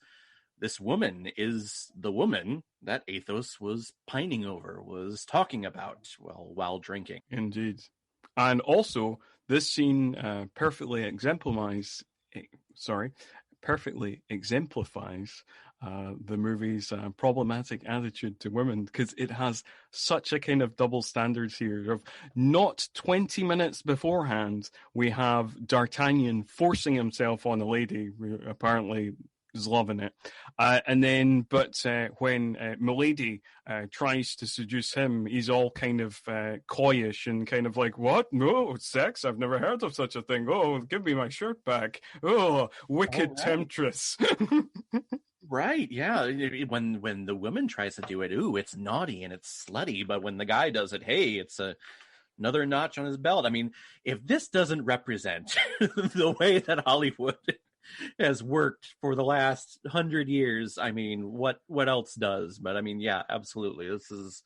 woman is the woman that Athos was pining over, was talking about while drinking. Indeed. And also, this scene perfectly exemplifies the movie's problematic attitude to women, because it has such a kind of double standards here of not 20 minutes beforehand, we have D'Artagnan forcing himself on a lady who apparently is loving it. And then, when Milady tries to seduce him, he's all kind of coyish and kind of like, what? No, sex? I've never heard of such a thing. Oh, give me my shirt back. Oh, wicked temptress. Right, yeah. When the woman tries to do it, ooh, it's naughty and it's slutty. But when the guy does it, hey, it's another notch on his belt. I mean, if this doesn't represent the way that Hollywood has worked for the last 100 years, I mean, what else does? But I mean, yeah, absolutely. This is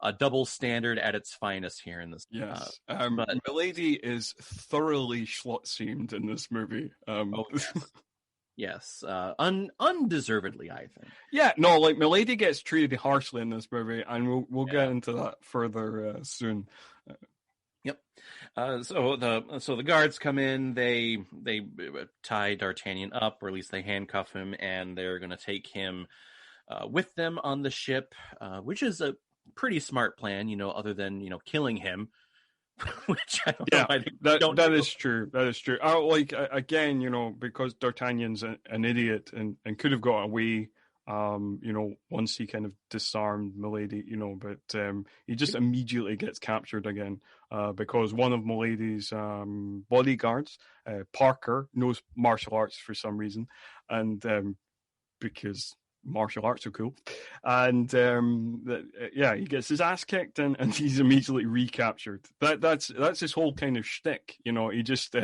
a double standard at its finest here in this. Yes. But Milady is thoroughly schlut-seamed in this movie. Yes, undeservedly, I think. Yeah, no, like Milady gets treated harshly in this movie, and we'll get into that further soon. Yep. So the guards come in. They tie D'Artagnan up, or at least they handcuff him, and they're going to take him with them on the ship, which is a pretty smart plan, other than killing him. Which I don't know. That is true. That is true. Again, because D'Artagnan's an idiot and could have got away, once he kind of disarmed Milady, but he just immediately gets captured again, because one of Milady's bodyguards, Parker, knows martial arts for some reason, and because martial arts are cool, and he gets his ass kicked and he's immediately recaptured. That's his whole kind of shtick, he just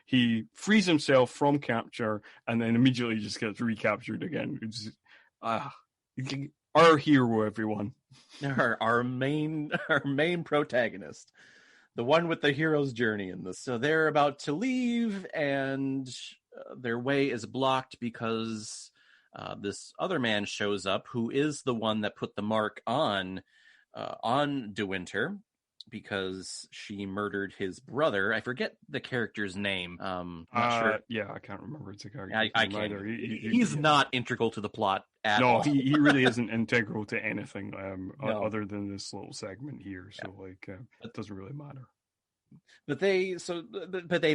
he frees himself from capture and then immediately just gets recaptured again. It's our hero, everyone. Our main protagonist, the one with the hero's journey in this. So they're about to leave, and their way is blocked because this other man shows up, who is the one that put the mark on De Winter, because she murdered his brother. I forget the character's name. Not sure. Yeah, I can't remember the character's name either. He's not integral to the plot at all. No, he really isn't integral to anything other than this little segment here. So it doesn't really matter. But they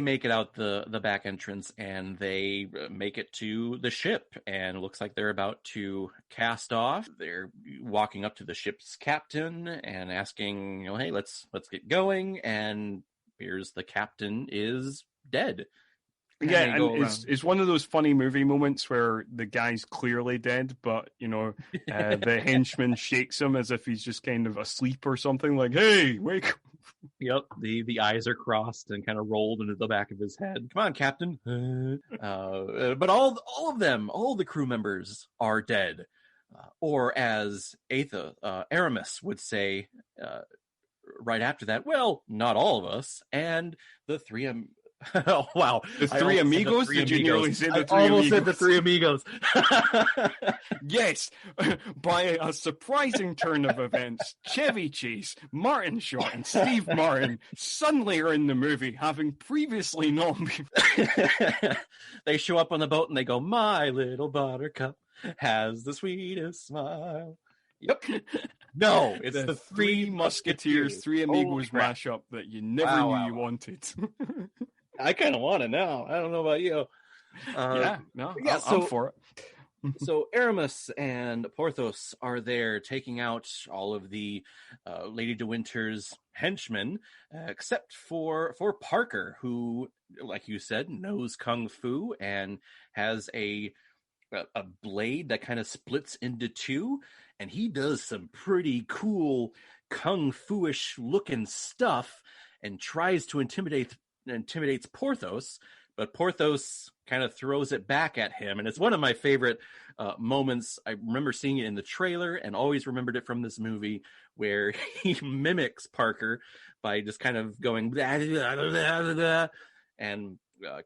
make it out the back entrance, and they make it to the ship, and it looks like they're about to cast off. They're walking up to the ship's captain and asking, hey, let's get going. And here's the captain is dead. Yeah, and it's one of those funny movie moments where the guy's clearly dead, but the henchman shakes him as if he's just kind of asleep or something. Like, hey, wake up. Yep, the eyes are crossed and kind of rolled into the back of his head. Come on, Captain. But all of them, all the crew members are dead. Or as Aramis would say right after that, well, not all of us. And the three oh, wow. The three amigos? Did you nearly say the three amigos? I almost said the three amigos. Yes, by a surprising turn of events, Chevy Chase, Martin Short, and Steve Martin suddenly are in the movie, having previously known people. They show up on the boat and they go, my little buttercup has the sweetest smile. Yep. No, it's the Three Musketeers, Three Amigos mashup that you never knew you wanted. I kind of want it now. I don't know about you. I'm for it. So Aramis and Porthos are there taking out all of the Lady de Winter's henchmen, except for Parker, who, like you said, knows kung fu and has a blade that kind of splits into two, and he does some pretty cool kung fu-ish looking stuff and tries to intimidates Porthos, but Porthos kind of throws it back at him. And it's one of my favorite moments. I remember seeing it in the trailer and always remembered it from this movie, where he mimics Parker by just kind of going blah, blah, blah, blah, blah, and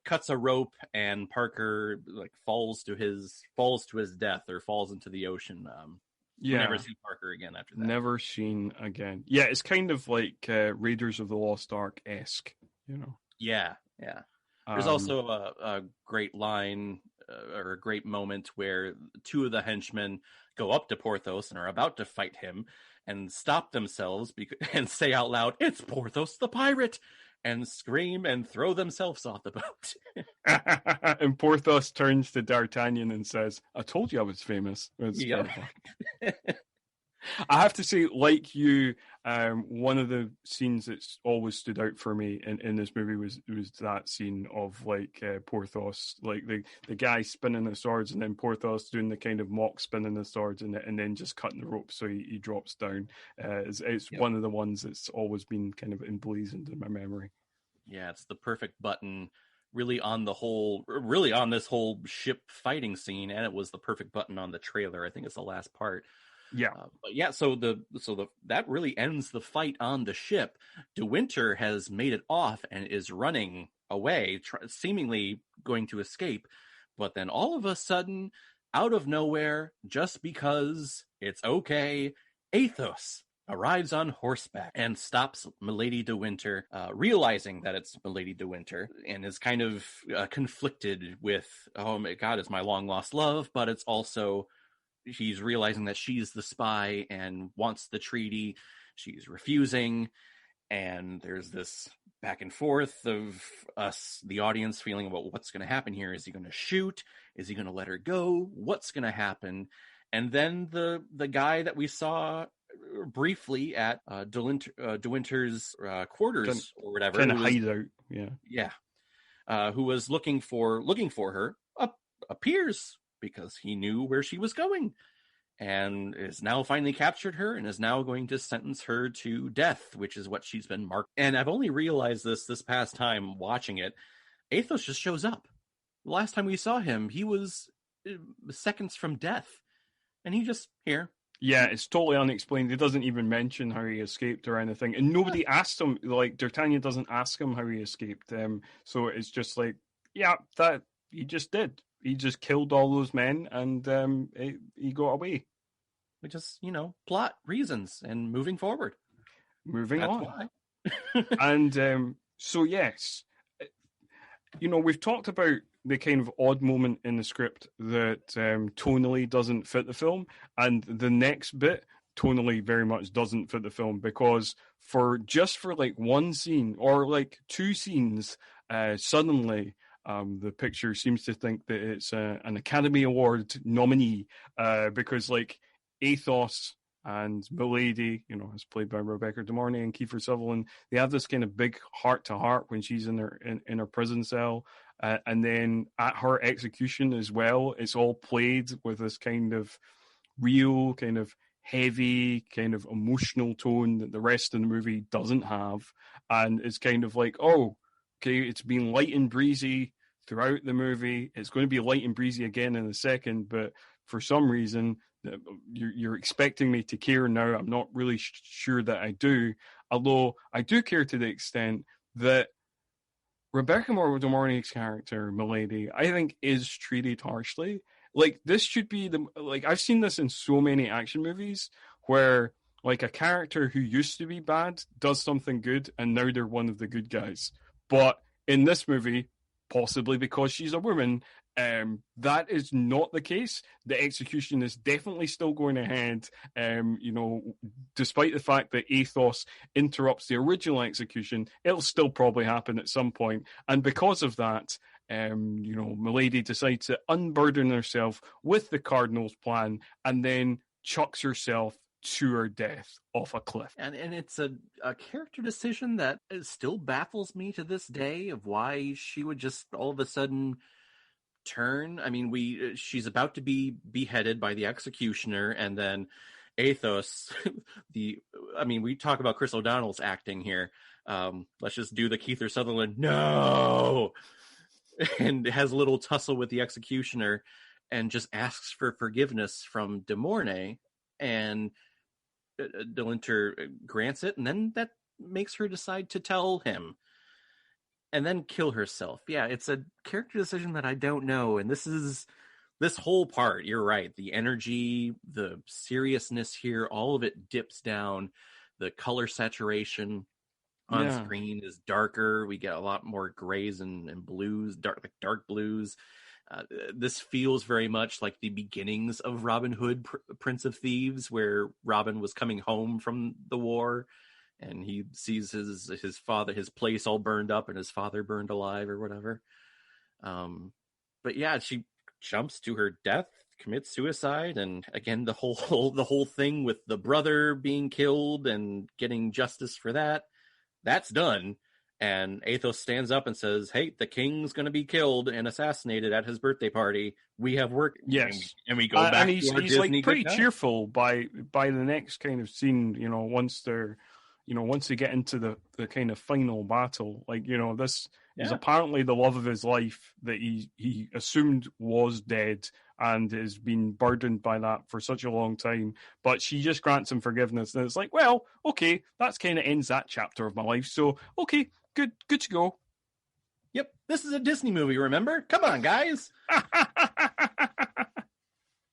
cuts a rope, and Parker like falls to his death, or falls into the ocean. Yeah. Never see Parker again after that. Never seen again. Yeah, it's kind of like Raiders of the Lost Ark-esque, you know. Yeah. There's also a great line or a great moment where two of the henchmen go up to Porthos and are about to fight him and stop themselves and say out loud, "It's Porthos the pirate!" and scream and throw themselves off the boat. And Porthos turns to D'Artagnan and says, "I told you I was famous." Yep. I have to say, like you, one of the scenes that's always stood out for me in this movie was that scene of like Porthos, like the guy spinning the swords, and then Porthos doing the kind of mock spinning the swords, and then just cutting the rope so he drops down. It's one of the ones that's always been kind of emblazoned in my memory. Yeah, it's the perfect button, really on this whole ship fighting scene, and it was the perfect button on the trailer. I think it's the last part. Yeah, but yeah, so that really ends the fight on the ship. De Winter has made it off and is running away, seemingly going to escape. But then all of a sudden, out of nowhere, just because it's okay, Athos arrives on horseback and stops Milady de Winter, realizing that it's Milady de Winter, and is kind of conflicted with, oh my God, it's my long lost love, but it's also, he's realizing that she's the spy and wants the treaty. She's refusing. And there's this back and forth of us, the audience, feeling about what's going to happen here. Is he going to shoot? Is he going to let her go? What's going to happen? And then the guy that we saw briefly at De Winter's quarters or whatever, kind of hideout. Who was looking for her, appears, because he knew where she was going, and is now finally captured her and is now going to sentence her to death, which is what she's been marked. And I've only realized this past time watching it. Athos just shows up. The last time we saw him, he was seconds from death, and he just here. Yeah, it's totally unexplained. He doesn't even mention how he escaped or anything, and nobody asked him. Like D'Artagnan doesn't ask him how he escaped. So it's just like, yeah, that he just did. He just killed all those men, and he got away. Which is, plot reasons and moving forward. Moving That's on. Why. And so, yes, we've talked about the kind of odd moment in the script that tonally doesn't fit the film, and the next bit tonally very much doesn't fit the film, because for like one scene or like two scenes, suddenly the picture seems to think that it's an Academy Award nominee, because like Athos and Milady, as played by Rebecca De Mornay and Kiefer Sutherland, they have this kind of big heart-to-heart when she's in her prison cell, and then at her execution as well, it's all played with this kind of real, kind of heavy, kind of emotional tone that the rest of the movie doesn't have, and it's kind of like, oh, okay, it's been light and breezy throughout the movie. It's going to be light and breezy again in a second, but for some reason, you're expecting me to care now. I'm not really sure that I do, although I do care to the extent that Rebecca De Mornay's character, Milady, I think is treated harshly. Like, this should be I've seen this in so many action movies where like a character who used to be bad does something good and now they're one of the good guys. But in this movie, possibly because she's a woman, that is not the case. The execution is definitely still going ahead, despite the fact that Athos interrupts the original execution, it'll still probably happen at some point. And because of that, Milady decides to unburden herself with the Cardinal's plan and then chucks herself to her death off a cliff. And it's a character decision that still baffles me to this day, of why she would just all of a sudden turn. I mean, she's about to be beheaded by the executioner, and then Athos, we talk about Chris O'Donnell's acting here. Let's just do the Kiefer Sutherland. No! and has a little tussle with the executioner and just asks for forgiveness from de Mornay, and de Linter grants it, and then that makes her decide to tell him and then kill herself. Yeah, it's a character decision that I don't know, and this whole part, you're right, the energy, the seriousness here, all of it dips down. The color saturation on screen is darker. We get a lot more grays and blues, dark blues. This feels very much like the beginnings of Robin Hood, Prince of Thieves, where Robin was coming home from the war, and he sees his father, his place all burned up, and his father burned alive or whatever. But yeah, she jumps to her death, commits suicide, and again the whole thing with the brother being killed and getting justice for that's done. And Athos stands up and says, "Hey, the king's going to be killed and assassinated at his birthday party. We have work." Yes, and we go back. And he's Disney like pretty cheerful by the next kind of scene. Once they get into the kind of final battle, this is apparently the love of his life that he assumed was dead and has been burdened by that for such a long time. But she just grants him forgiveness, and it's like, well, okay, that's kind of ends that chapter of my life. So okay. Good to go. Yep, this is a Disney movie, remember? Come on, guys.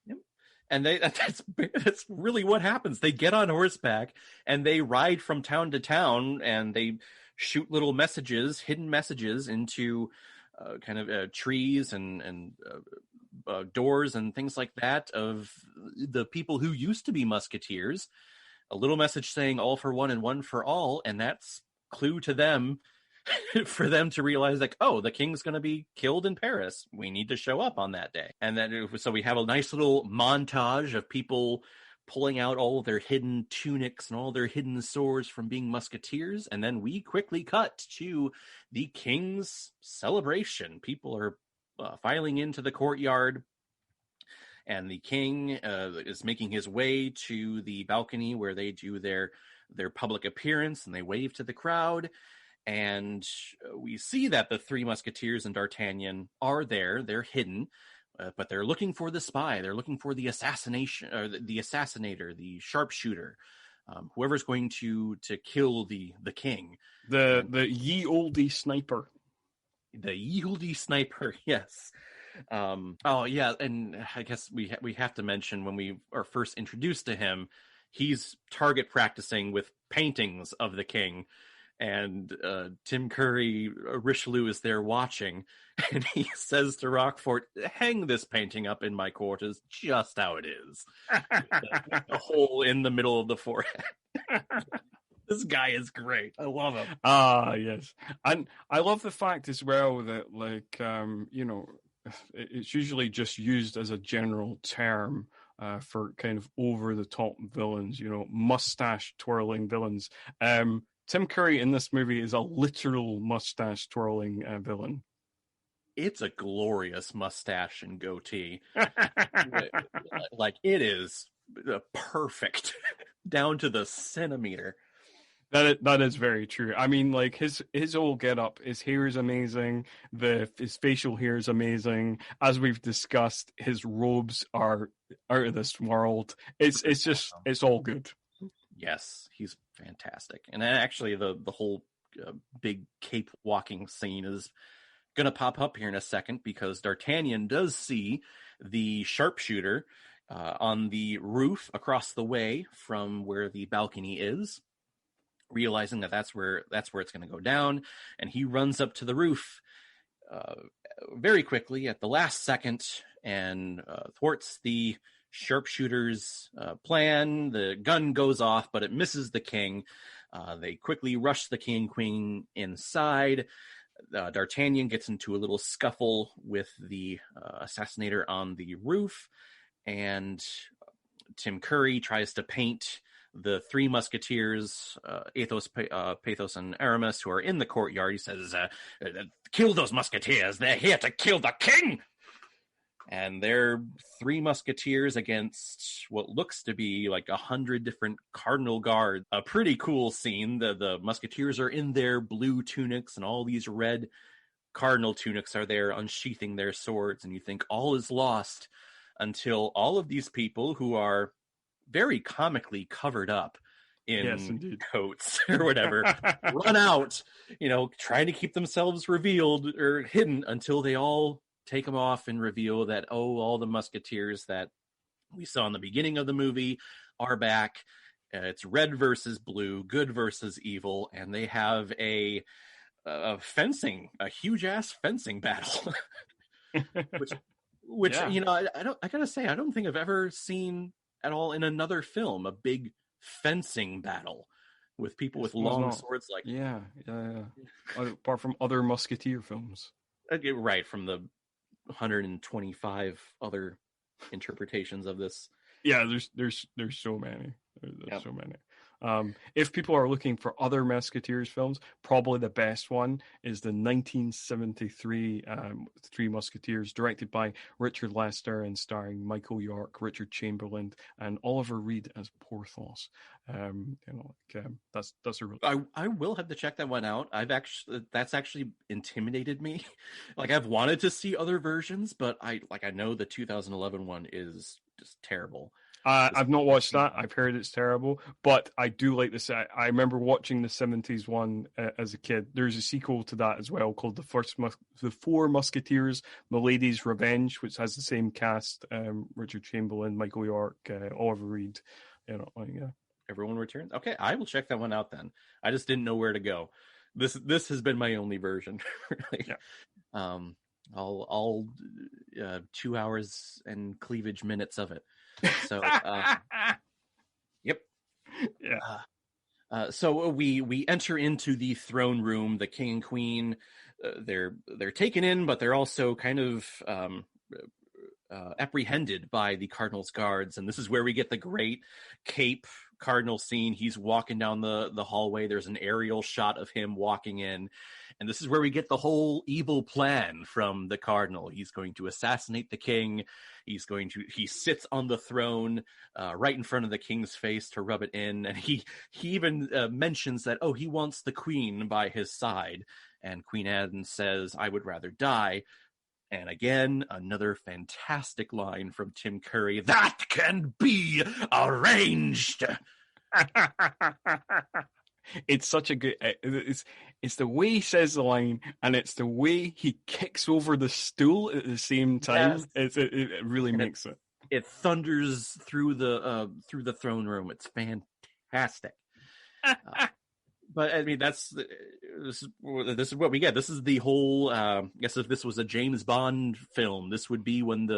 Yep. And that's really what happens. They get on horseback and they ride from town to town, and they shoot little messages, hidden messages into trees and doors and things like that of the people who used to be musketeers. A little message saying all for one and one for all, and that's clue to them for them to realize, like, oh, the king's going to be killed in Paris. We need to show up on that day. And then so we have a nice little montage of people pulling out all of their hidden tunics and all their hidden swords from being musketeers. And then we quickly cut to the king's celebration. People are filing into the courtyard, and the king is making his way to the balcony where they do their public appearance, and they wave to the crowd. And we see that the three musketeers and D'Artagnan are there. They're hidden, but they're looking for the spy. They're looking for the assassination, or the assassinator, the sharpshooter, whoever's going to kill the king. The ye olde sniper. The ye olde sniper, yes. Oh yeah, and I guess we have to mention, when we are first introduced to him, he's target practicing with paintings of the king, and Tim Curry, Richelieu, is there watching, and he says to Roquefort, "Hang this painting up in my quarters just how it is." A hole in the middle of the forehead. This guy is great. I love him. Yes. And I love the fact as well that, it's usually just used as a general term for kind of over-the-top villains, mustache-twirling villains. Tim Curry in this movie is a literal mustache-twirling villain. It's a glorious mustache and goatee. Like, it is perfect, down to the centimeter. That is very true. I mean, like, his whole getup, his hair is amazing. His facial hair is amazing. As we've discussed, his robes are out of this world. It's all good. Yes, he's fantastic. And actually, the whole big cape walking scene is going to pop up here in a second, because D'Artagnan does see the sharpshooter on the roof across the way from where the balcony is, realizing that's where it's going to go down, and he runs up to the roof very quickly at the last second and thwarts the sharpshooter's plan. The gun goes off, but it misses the king. They quickly rush the king and queen inside. D'Artagnan gets into a little scuffle with the assassinator on the roof, and Tim Curry tries to paint the three musketeers, Athos, Porthos, and Aramis, who are in the courtyard. He says, "Kill those musketeers. They're here to kill the king." And they're three musketeers against what looks to be like 100 different cardinal guards. A pretty cool scene. The musketeers are in their blue tunics and all these red cardinal tunics are there unsheathing their swords, and you think all is lost until all of these people who are very comically covered up Yes, in indeed. coats or whatever run out, trying to keep themselves revealed or hidden until they all take them off and reveal that, all the musketeers that we saw in the beginning of the movie are back. It's red versus blue, good versus evil, and they have a huge ass fencing battle, which Yeah. I gotta say, I don't think I've ever seen at all in another film a big fencing battle with people with long swords like yeah. Apart from other Musketeer films. right from the 125 other interpretations of this. Yeah, there's so many. There's so many. If people are looking for other Musketeers films, probably the best one is the 1973 Three Musketeers, directed by Richard Lester and starring Michael York, Richard Chamberlain, and Oliver Reed as Porthos. That's a real. I will have to check that one out. That's actually intimidated me. Like, I've wanted to see other versions, but I know the 2011 one is just terrible. I've not watched that. I've heard it's terrible, but I do like this. I remember watching the 70s one as a kid. There's a sequel to that as well called The Four Musketeers, Milady's Revenge, which has the same cast: Richard Chamberlain, Michael York, Oliver Reed. Everyone returns. Okay, I will check that one out then. I just didn't know where to go. This has been my only version. Really. Yeah. I'll 2 hours and cleavage minutes of it. So, yep. Yeah. So we enter into the throne room. The king and queen, they're taken in, but they're also kind of apprehended by the cardinal's guards. And this is where we get the great cape cardinal scene. He's walking down the hallway. There's an aerial shot of him walking in. And this is where we get the whole evil plan from the cardinal. He's going to assassinate the king. He sits on the throne right in front of the king's face to rub it in. And he even mentions that, he wants the queen by his side. And Queen Anne says, "I would rather die." And again, another fantastic line from Tim Curry. "That can be arranged." It's such a good. It's the way he says the line, and it's the way he kicks over the stool at the same time. Yes. It really makes it. It thunders through the throne room. It's fantastic. But I mean, this is what we get. This is the whole. I guess if this was a James Bond film, this would be when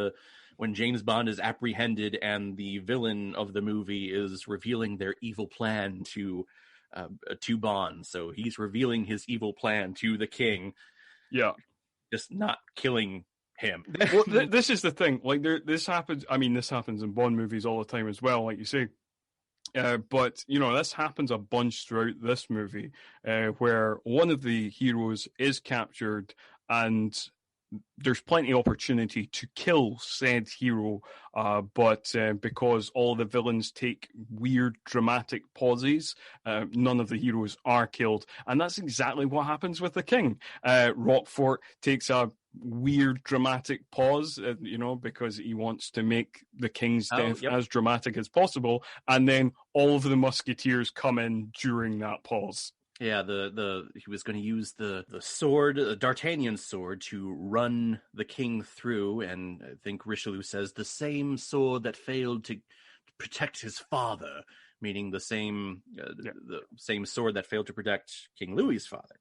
James Bond is apprehended and the villain of the movie is revealing their evil plan to Bond. So he's revealing his evil plan to the king. Yeah, just not killing him. Well, this is the thing. Like, this happens. I mean, this happens in Bond movies all the time as well, like you say. But this happens a bunch throughout this movie, where one of the heroes is captured, and there's plenty of opportunity to kill said hero, but because all the villains take weird dramatic pauses, none of the heroes are killed. And that's exactly what happens with the king. Roquefort takes a weird dramatic pause, because he wants to make the king's death as dramatic as possible, and then all of the musketeers come in during that pause. Yeah, he was going to use the sword, D'Artagnan's sword, to run the king through, and I think Richelieu says the same sword that failed to protect his father, meaning the same sword that failed to protect King Louis's father.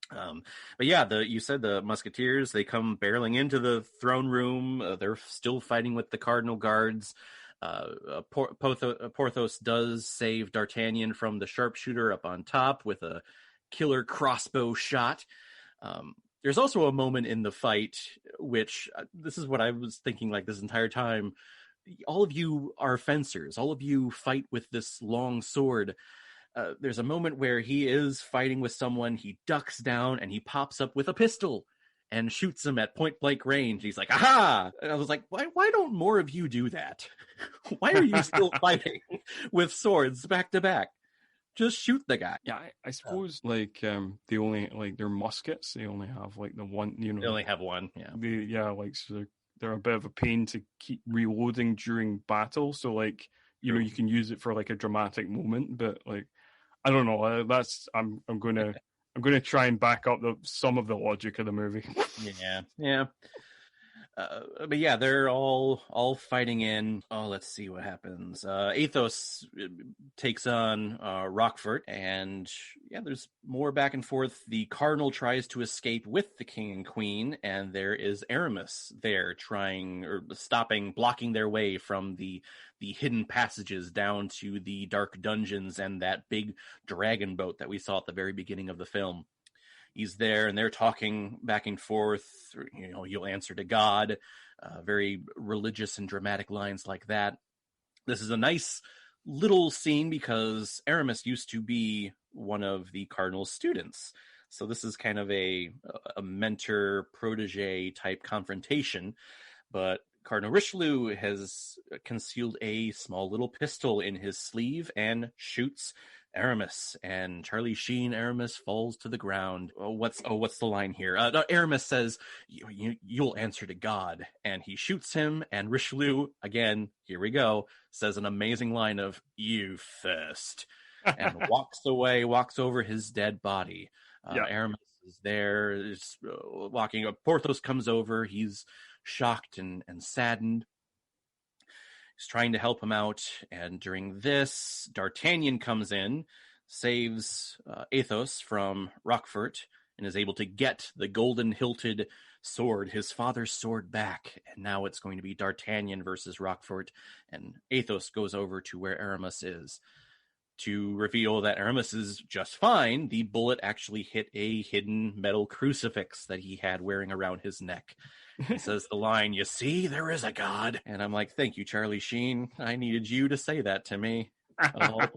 But yeah, you said the musketeers, they come barreling into the throne room. They're still fighting with the cardinal guards. Porthos does save D'Artagnan from the sharpshooter up on top with a killer crossbow shot. There's also a moment in the fight, which this is what I was thinking like this entire time. All of you are fencers. All of you fight with this long sword. There's a moment where he is fighting with someone. He ducks down and he pops up with a pistol and shoots him at point blank range. He's like, "Aha!" And I was like, why don't more of you do that? Why are you still fighting with swords back to back? just shoot the guy. Yeah, I suppose like they only like their muskets. They only have like the one. You know, They only have one. Yeah. Like so they're a bit of a pain to keep reloading during battle. So like you know you can use it for like a dramatic moment, but like I don't know. That's I'm gonna try and back up some of the logic of the movie. Yeah. But yeah, they're all fighting in. Oh, let's see what happens. Athos takes on Rockfort, and yeah, there's more back and forth. The cardinal tries to escape with the king and queen, and there is Aramis there trying or stopping, blocking their way from the hidden passages down to the dark dungeons and that big dragon boat that we saw at the very beginning of the film. He's there and they're talking back and forth, you know, you'll answer to God, very religious and dramatic lines like that. This is a nice little scene because Aramis used to be one of the cardinal's students. So this is kind of a mentor protege type confrontation, but Cardinal Richelieu has concealed a small little pistol in his sleeve and shoots Aramis, and Charlie Sheen, Aramis falls to the ground. What's the line here? Aramis says, you'll answer to God, and he shoots him, and Richelieu, again, here we go, says an amazing line of, you first, and walks away, walks over his dead body. Aramis is there, is walking up. Porthos comes over, he's shocked and saddened. He's trying to help him out, and during this, D'Artagnan comes in, saves Athos from Rockfort, and is able to get the golden-hilted sword, his father's sword, back. And now it's going to be D'Artagnan versus Rockfort, and Athos goes over to where Aramis is to reveal that Aramis is just fine. The bullet actually hit a hidden metal crucifix that he had wearing around his neck. He says the line, you see, there is a God. And I'm like, thank you, Charlie Sheen. I needed you to say that to me. Oh.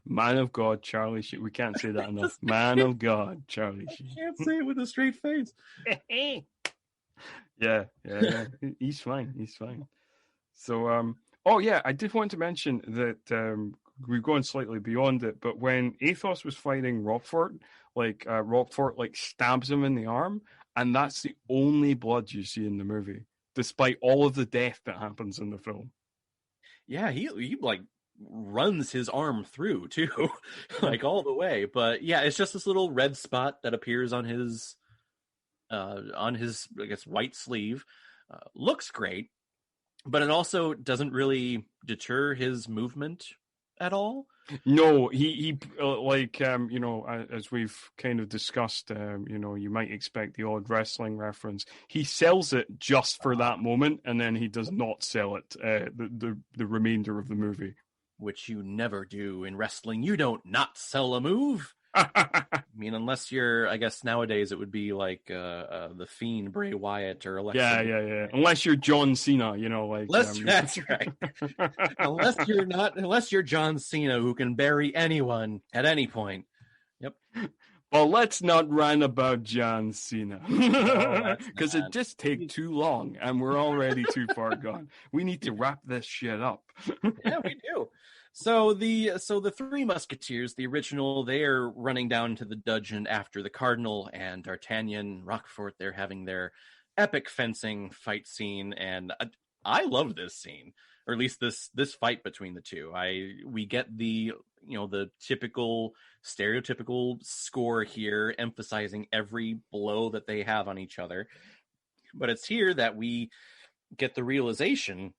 Man of God, Charlie Sheen. We can't say that enough. Man of God, Charlie Sheen. I can't say it with a straight face. Yeah. He's fine. So, I did want to mention that we're going slightly beyond it, but when Athos was fighting Rockfort, Rockfort stabs him in the arm, and that's the only blood you see in the movie, despite all of the death that happens in the film. Yeah, he runs his arm through too, all the way. But yeah, it's just this little red spot that appears on his I guess white sleeve. Looks great, but it also doesn't really deter his movement at all. No, he as we've kind of discussed, you might expect the odd wrestling reference. He sells it just for that moment, and then he does not sell it the remainder of the movie. Which you never do in wrestling. You don't not sell a move. I mean, unless you're, I guess nowadays it would be like the Fiend, Bray Wyatt, or Alexa. Yeah. Unless you're John Cena, That's right. Unless you're John Cena, who can bury anyone at any point. Yep. Well, let's not rant about John Cena, because it just takes too long, and we're already too far gone. We need to wrap this shit up. Yeah, we do. So the three Musketeers, the original, they're running down to the dungeon after the Cardinal, and D'Artagnan, Rockfort, they're having their epic fencing fight scene, and I love this scene, or at least this fight between the two. We get the typical stereotypical score here, emphasizing every blow that they have on each other. But it's here that we get the realization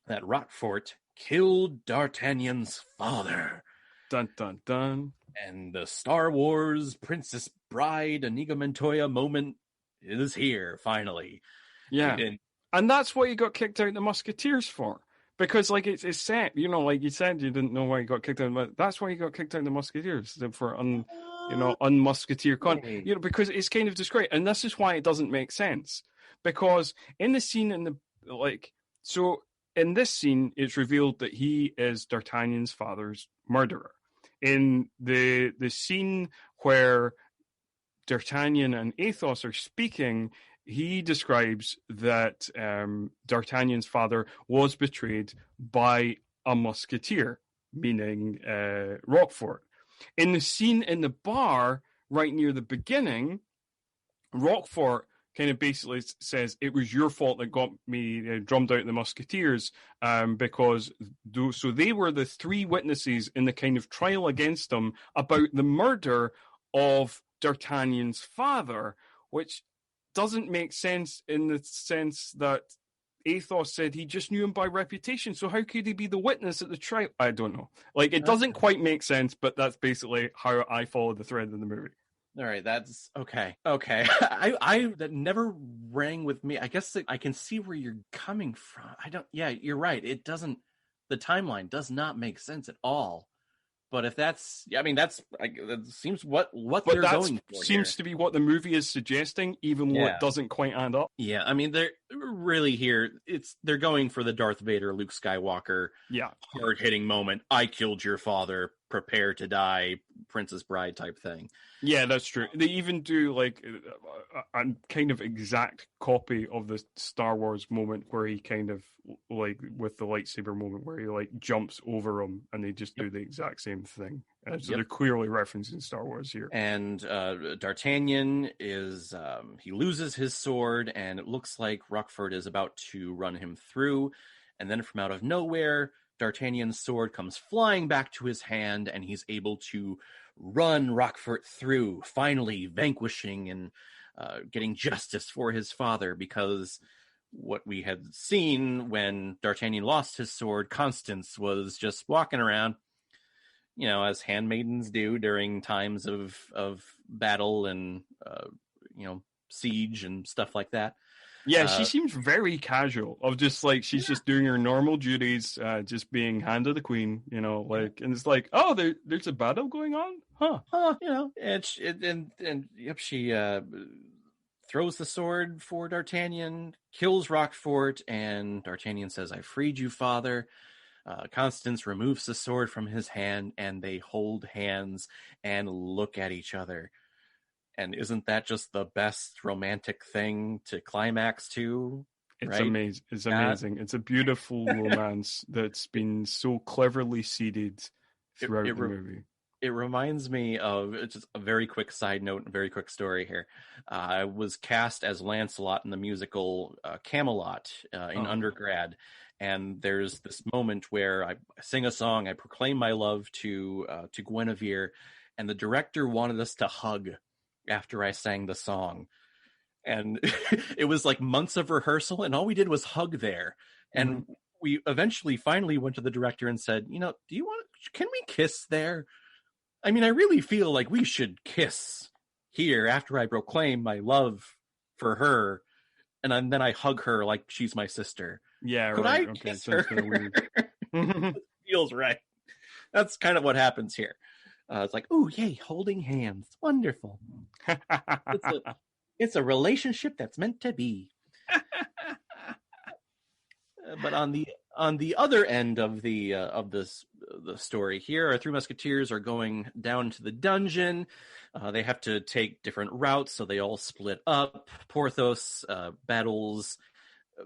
that Rockfort killed D'Artagnan's father. Dun, dun, dun. And the Star Wars Princess Bride Inigo Montoya moment is here, finally. Yeah. And that's what he got kicked out of the Musketeers for. Because, it's set, you said you didn't know why he got kicked out, but that's why he got kicked out of the Musketeers, for unmusketeer content. Because it's kind of described. And this is why it doesn't make sense. Because in the scene in this scene, it's revealed that he is D'Artagnan's father's murderer. In the scene where D'Artagnan and Athos are speaking, he describes that D'Artagnan's father was betrayed by a musketeer, meaning Rockfort. In the scene in the bar, right near the beginning, Roquefort kind of basically says it was your fault that got me drummed out the Musketeers, because so they were the three witnesses in the kind of trial against him about the murder of D'Artagnan's father, which doesn't make sense in the sense that Athos said he just knew him by reputation. So how could he be the witness at the trial? I don't know. Like, it doesn't quite make sense, but that's basically how I follow the thread of the movie. All right, that's okay. I that never rang with me. I guess I can see where you're coming from. Yeah, you're right. It doesn't, the timeline does not make sense at all. But if that seems what they're going for. Seems to be what the movie is suggesting, even though it doesn't quite add up. Yeah, I mean, they're really here. They're going for the Darth Vader, Luke Skywalker, hard hitting moment. I killed your father. Prepare to die, Princess Bride type thing. Yeah, that's true. They even do like a kind of exact copy of the Star Wars moment where he kind of like with the lightsaber moment where he like jumps over him, and they just do the exact same thing. So they're clearly referencing Star Wars here. And D'Artagnan is he loses his sword, and it looks like Roquefort is about to run him through, and then from out of nowhere, D'Artagnan's sword comes flying back to his hand, and he's able to run Roquefort through, finally vanquishing and getting justice for his father, because what we had seen when D'Artagnan lost his sword, Constance was just walking around, as handmaidens do during times of battle and, siege and stuff like that. Yeah, she seems very casual, of just like she's just doing her normal duties, just being hand of the queen, and it's like, oh, there's a battle going on, and she throws the sword for D'Artagnan, kills Roquefort, and D'Artagnan says, "I freed you, father." Constance removes the sword from his hand, and they hold hands and look at each other. And isn't that just the best romantic thing to climax to? It's amazing. It's amazing. It's a beautiful romance that's been so cleverly seeded throughout the movie. It reminds me of, just a very quick side note, a very quick story here. I was cast as Lancelot in the musical Camelot in undergrad. And there's this moment where I sing a song, I proclaim my love to Guinevere, and the director wanted us to hug after I sang the song. And it was like months of rehearsal, and all we did was hug there. And we eventually finally went to the director and said, can we kiss there? I mean, I really feel like we should kiss here after I proclaim my love for her, and then I hug her like she's my sister. Yeah, Could right. I Okay, kiss sounds her? kind of weird. Feels right. That's kind of what happens here. It's like, oh, yay, holding hands. Wonderful. It's a relationship that's meant to be. But on the other end of the story here, our three musketeers are going down to the dungeon. They have to take different routes, so they all split up. Porthos battles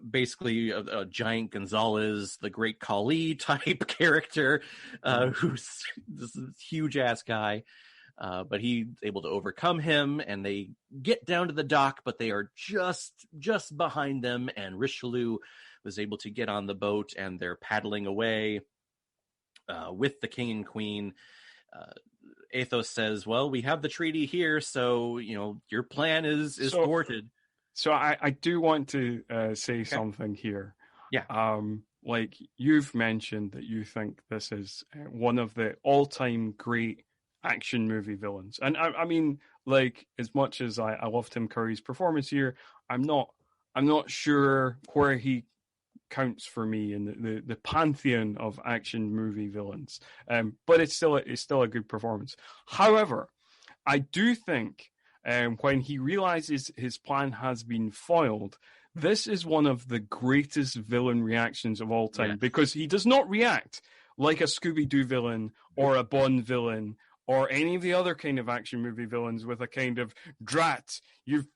basically a giant Gonzalez, the Great Khali type character, who's this huge ass guy. But he's able to overcome him, and they get down to the dock, but they are just behind them, and Richelieu was able to get on the boat, and they're paddling away with the king and queen. Athos says, well, we have the treaty here, so, your plan is thwarted. So I do want to say something here. Yeah. Like you've mentioned that you think this is one of the all-time great action movie villains. And I mean, like, as much as I love Tim Curry's performance here, I'm not sure where he counts for me in the pantheon of action movie villains. But it's still a good performance. However, I do think when he realizes his plan has been foiled, this is one of the greatest villain reactions of all time, because he does not react like a Scooby-Doo villain or a Bond villain or any of the other kind of action movie villains with a kind of drat, you've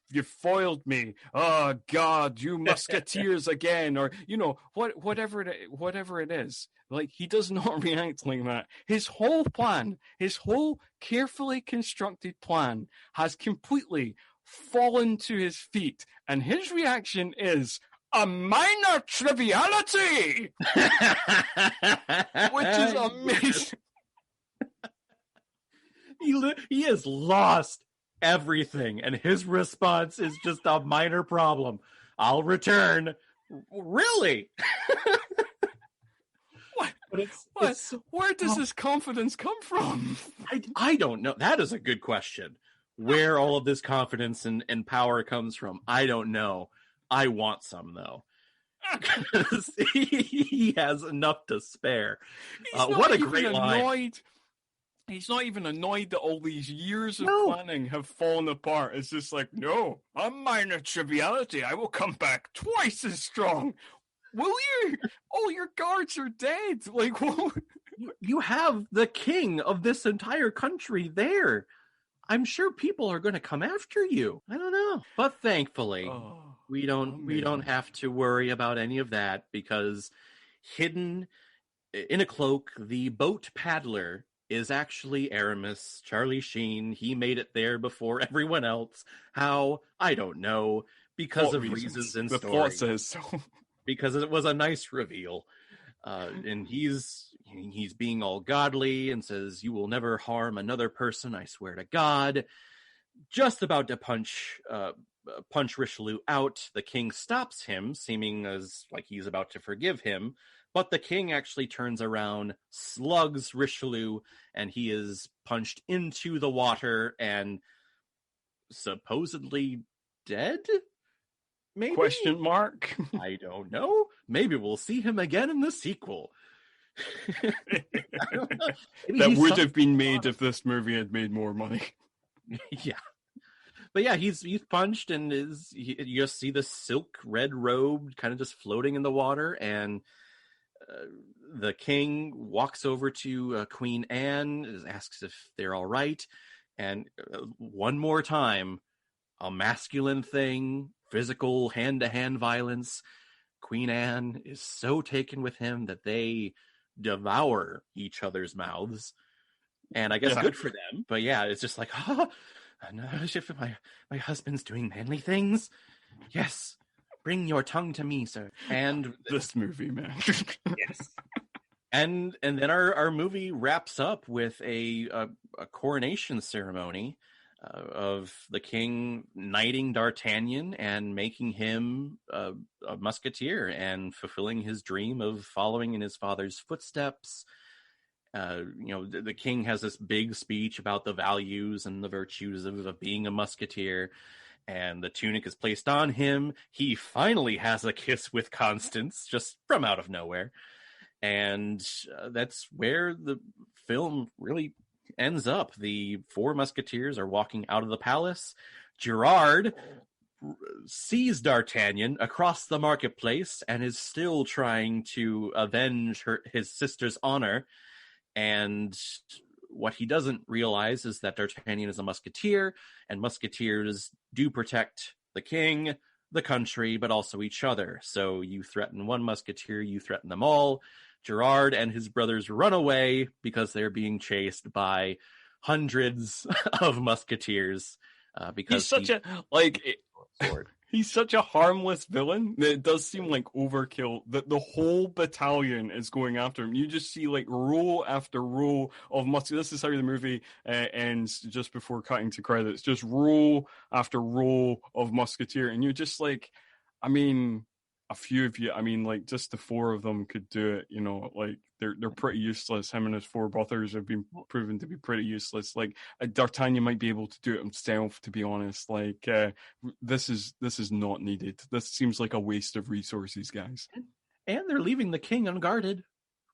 foiled me. Oh God, you musketeers again, or whatever it is. Like, he does not react like that. His whole plan, his whole carefully constructed plan, has completely fallen to his feet, and his reaction is a minor triviality, which is amazing. He has lost everything, and his response is just a minor problem. I'll return. Really? Where does this confidence come from? I don't know. That is a good question. Where all of this confidence and power comes from, I don't know. I want some, though. He has enough to spare. What a great line. He's not even annoyed that all these years of planning have fallen apart. It's just like, no, a minor triviality. I will come back twice as strong. Will you? All your guards are dead. Like, what? You have the king of this entire country there. I'm sure people are going to come after you. I don't know. But thankfully, we don't have to worry about any of that, because hidden in a cloak, the boat paddler is actually Aramis, Charlie Sheen. He made it there before everyone else. How? I don't know. Because of reasons in story. The plot says so. Because it was a nice reveal. And he's being all godly and says, "You will never harm another person, I swear to God." Just about to punch Richelieu out, the king stops him, seeming as like he's about to forgive him. But the king actually turns around, slugs Richelieu, and he is punched into the water and supposedly dead? Maybe? Question mark? I don't know. Maybe we'll see him again in the sequel. That would have been made if this movie had made more money. Yeah. But yeah, he's punched, and you just see the silk red robe kind of just floating in the water, and the king walks over to Queen Anne, asks if they're all right, and one more time, a masculine thing, physical hand-to-hand violence. Queen Anne is so taken with him that they devour each other's mouths, and I guess good for them. But yeah, it's just like, if my husband's doing manly things, yes. Bring your tongue to me, sir. And this movie, man. Yes. And then our movie wraps up with a coronation ceremony of the king knighting D'Artagnan and making him a musketeer and fulfilling his dream of following in his father's footsteps. The king has this big speech about the values and the virtues of being a musketeer. And the tunic is placed on him. He finally has a kiss with Constance, just from out of nowhere. And that's where the film really ends up. The four musketeers are walking out of the palace. Gerard sees D'Artagnan across the marketplace and is still trying to avenge his sister's honor. And what he doesn't realize is that D'Artagnan is a musketeer, and musketeers do protect the king, the country, but also each other. So you threaten one musketeer, you threaten them all. Gerard and his brothers run away because they're being chased by hundreds of musketeers. Because he's such a harmless villain that it does seem like overkill that the whole battalion is going after him. You just see like row after row of musketeers. This is how the movie ends just before cutting to credits. Just row after row of musketeer. And you're just like, I mean, a few of you, I mean, like just the four of them could do it, like they're pretty useless. Him and his four brothers have been proven to be pretty useless. Like D'Artagnan might be able to do it himself, to be honest. Like this is not needed. This seems like a waste of resources, guys. And they're leaving the king unguarded,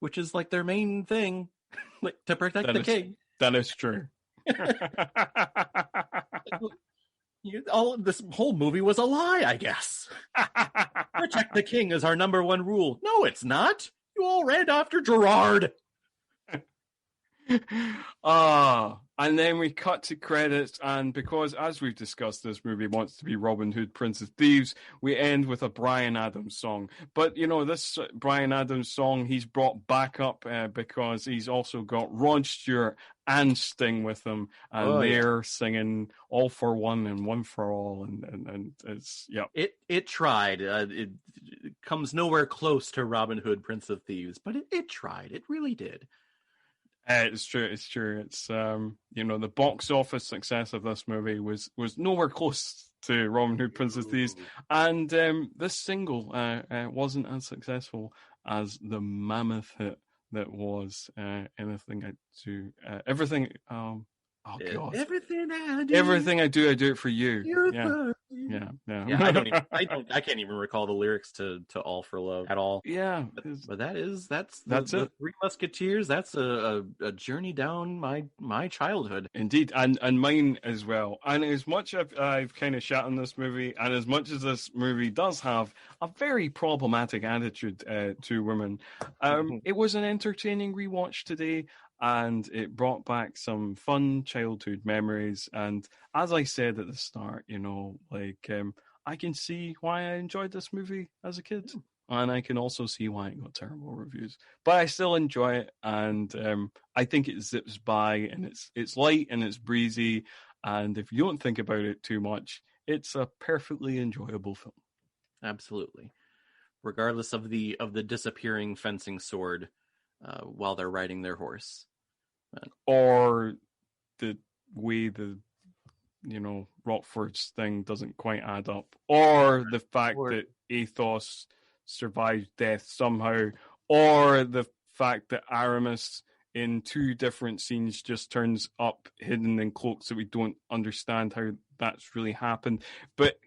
which is like their main thing, like to protect the king. That is true. This whole movie was a lie, I guess. Protect the king is our number one rule. No, it's not. You all ran after Gerard. And then we cut to credits, and because, as we've discussed, this movie wants to be Robin Hood, Prince of Thieves, we end with a Bryan Adams song. But, this Bryan Adams song, he's brought back up because he's also got Rod Stewart and Sting with him, and they're singing All for One and One for All, and it's, yeah. It tried. It comes nowhere close to Robin Hood, Prince of Thieves, but it tried. It really did. It's true. It's the box office success of this movie was nowhere close to Robin Hood, Prince of Thieves, and this single wasn't as successful as the mammoth hit that was Anything I Do, Everything. Oh God! Everything I do, I do it for you. Yeah. I can't even recall the lyrics to All for Love at all. Yeah, but that's it. Three Musketeers. That's a journey down my childhood, indeed, and mine as well. And as much as I've kind of shat on this movie, and as much as this movie does have a very problematic attitude to women, it was an entertaining rewatch today. And it brought back some fun childhood memories. And as I said at the start, I can see why I enjoyed this movie as a kid. And I can also see why it got terrible reviews. But I still enjoy it. And I think it zips by, and it's light and it's breezy. And if you don't think about it too much, it's a perfectly enjoyable film. Absolutely. Regardless of the disappearing fencing sword, while they're riding their horse, or the way the Rockford's thing doesn't quite add up, or the fact that Athos survived death somehow, or the fact that Aramis in two different scenes just turns up hidden in cloaks, so we don't understand how that's really happened. But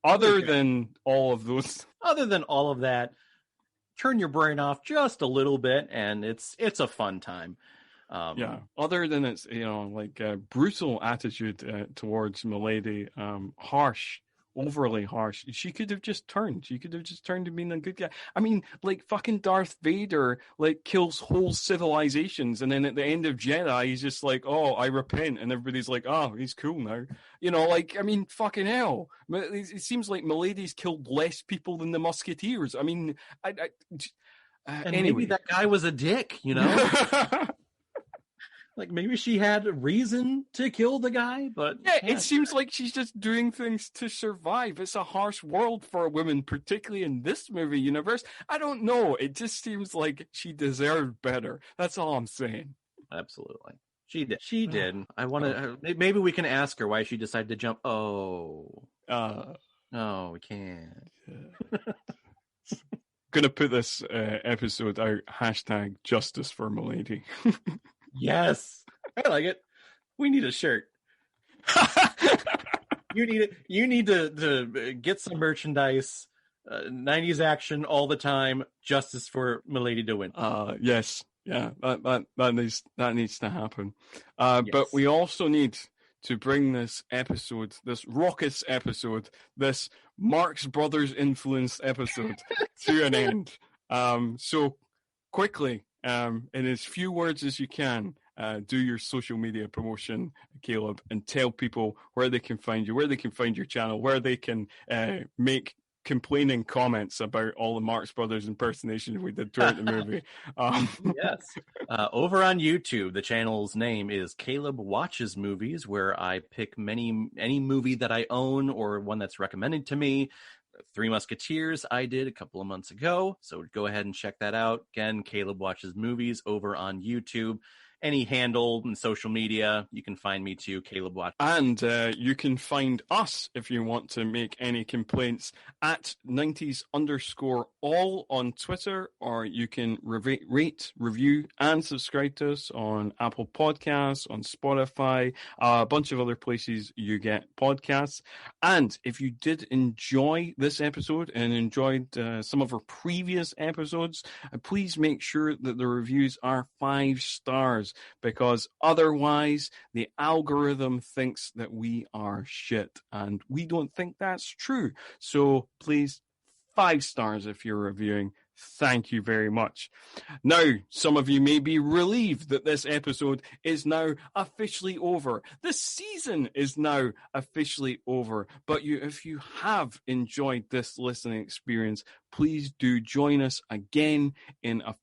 other than all of that, turn your brain off just a little bit, and it's a fun time. Other than its brutal attitude towards Milady, harsh, overly harsh. She could have just turned. She could have just turned to being a good guy. I mean, fucking Darth Vader kills whole civilizations, and then at the end of Jedi, he's just like, "Oh, I repent," and everybody's like, "Oh, he's cool now." Fucking hell. It seems like Milady's killed less people than the Musketeers. I mean, and anyway. Maybe that guy was a dick, maybe she had a reason to kill the guy, but it seems like she's just doing things to survive. It's a harsh world for a woman, particularly in this movie universe. I don't know. It just seems like she deserved better. That's all I'm saying. Absolutely. She did. I want to. Maybe we can ask her why she decided to jump. No, we can't. Gonna put this episode out. #Justice for Milady. Yes, I like it. We need a shirt. You need to get some merchandise. 90s action all the time. Justice for Milady to win. Yes, yeah, that needs to happen. Yes. But we also need to bring this raucous episode, this Marx Brothers influenced episode, to an end. So quickly, in as few words as you can, do your social media promotion, Caleb, and tell people where they can find you, where they can find your channel, where they can make complaining comments about all the Marx Brothers impersonations we did throughout the movie. Yes. Over on YouTube, the channel's name is Caleb Watches Movies, where I pick any movie that I own or one that's recommended to me. Three Musketeers I did a couple of months ago, so go ahead and check that out. Again, Caleb Watches Movies over on YouTube. Any handle in social media, you can find me too, Caleb Watch. And you can find us if you want to make any complaints at 90s_all on Twitter, or you can rate, review, and subscribe to us on Apple Podcasts, on Spotify, a bunch of other places you get podcasts. And if you did enjoy this episode and enjoyed some of our previous episodes, please make sure that the reviews are 5 stars. Because otherwise the algorithm thinks that we are shit, and we don't think that's true. So please, 5 stars if you're reviewing. Thank you very much. Now, some of you may be relieved that this episode is now officially over. The season is now officially over. But if you have enjoyed this listening experience, please do join us again in a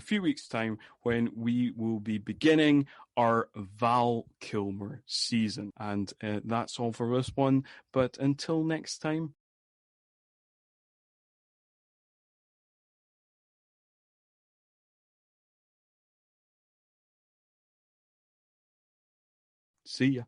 few weeks' time when we will be beginning our Val Kilmer season. And that's all for this one. But until next time, see ya.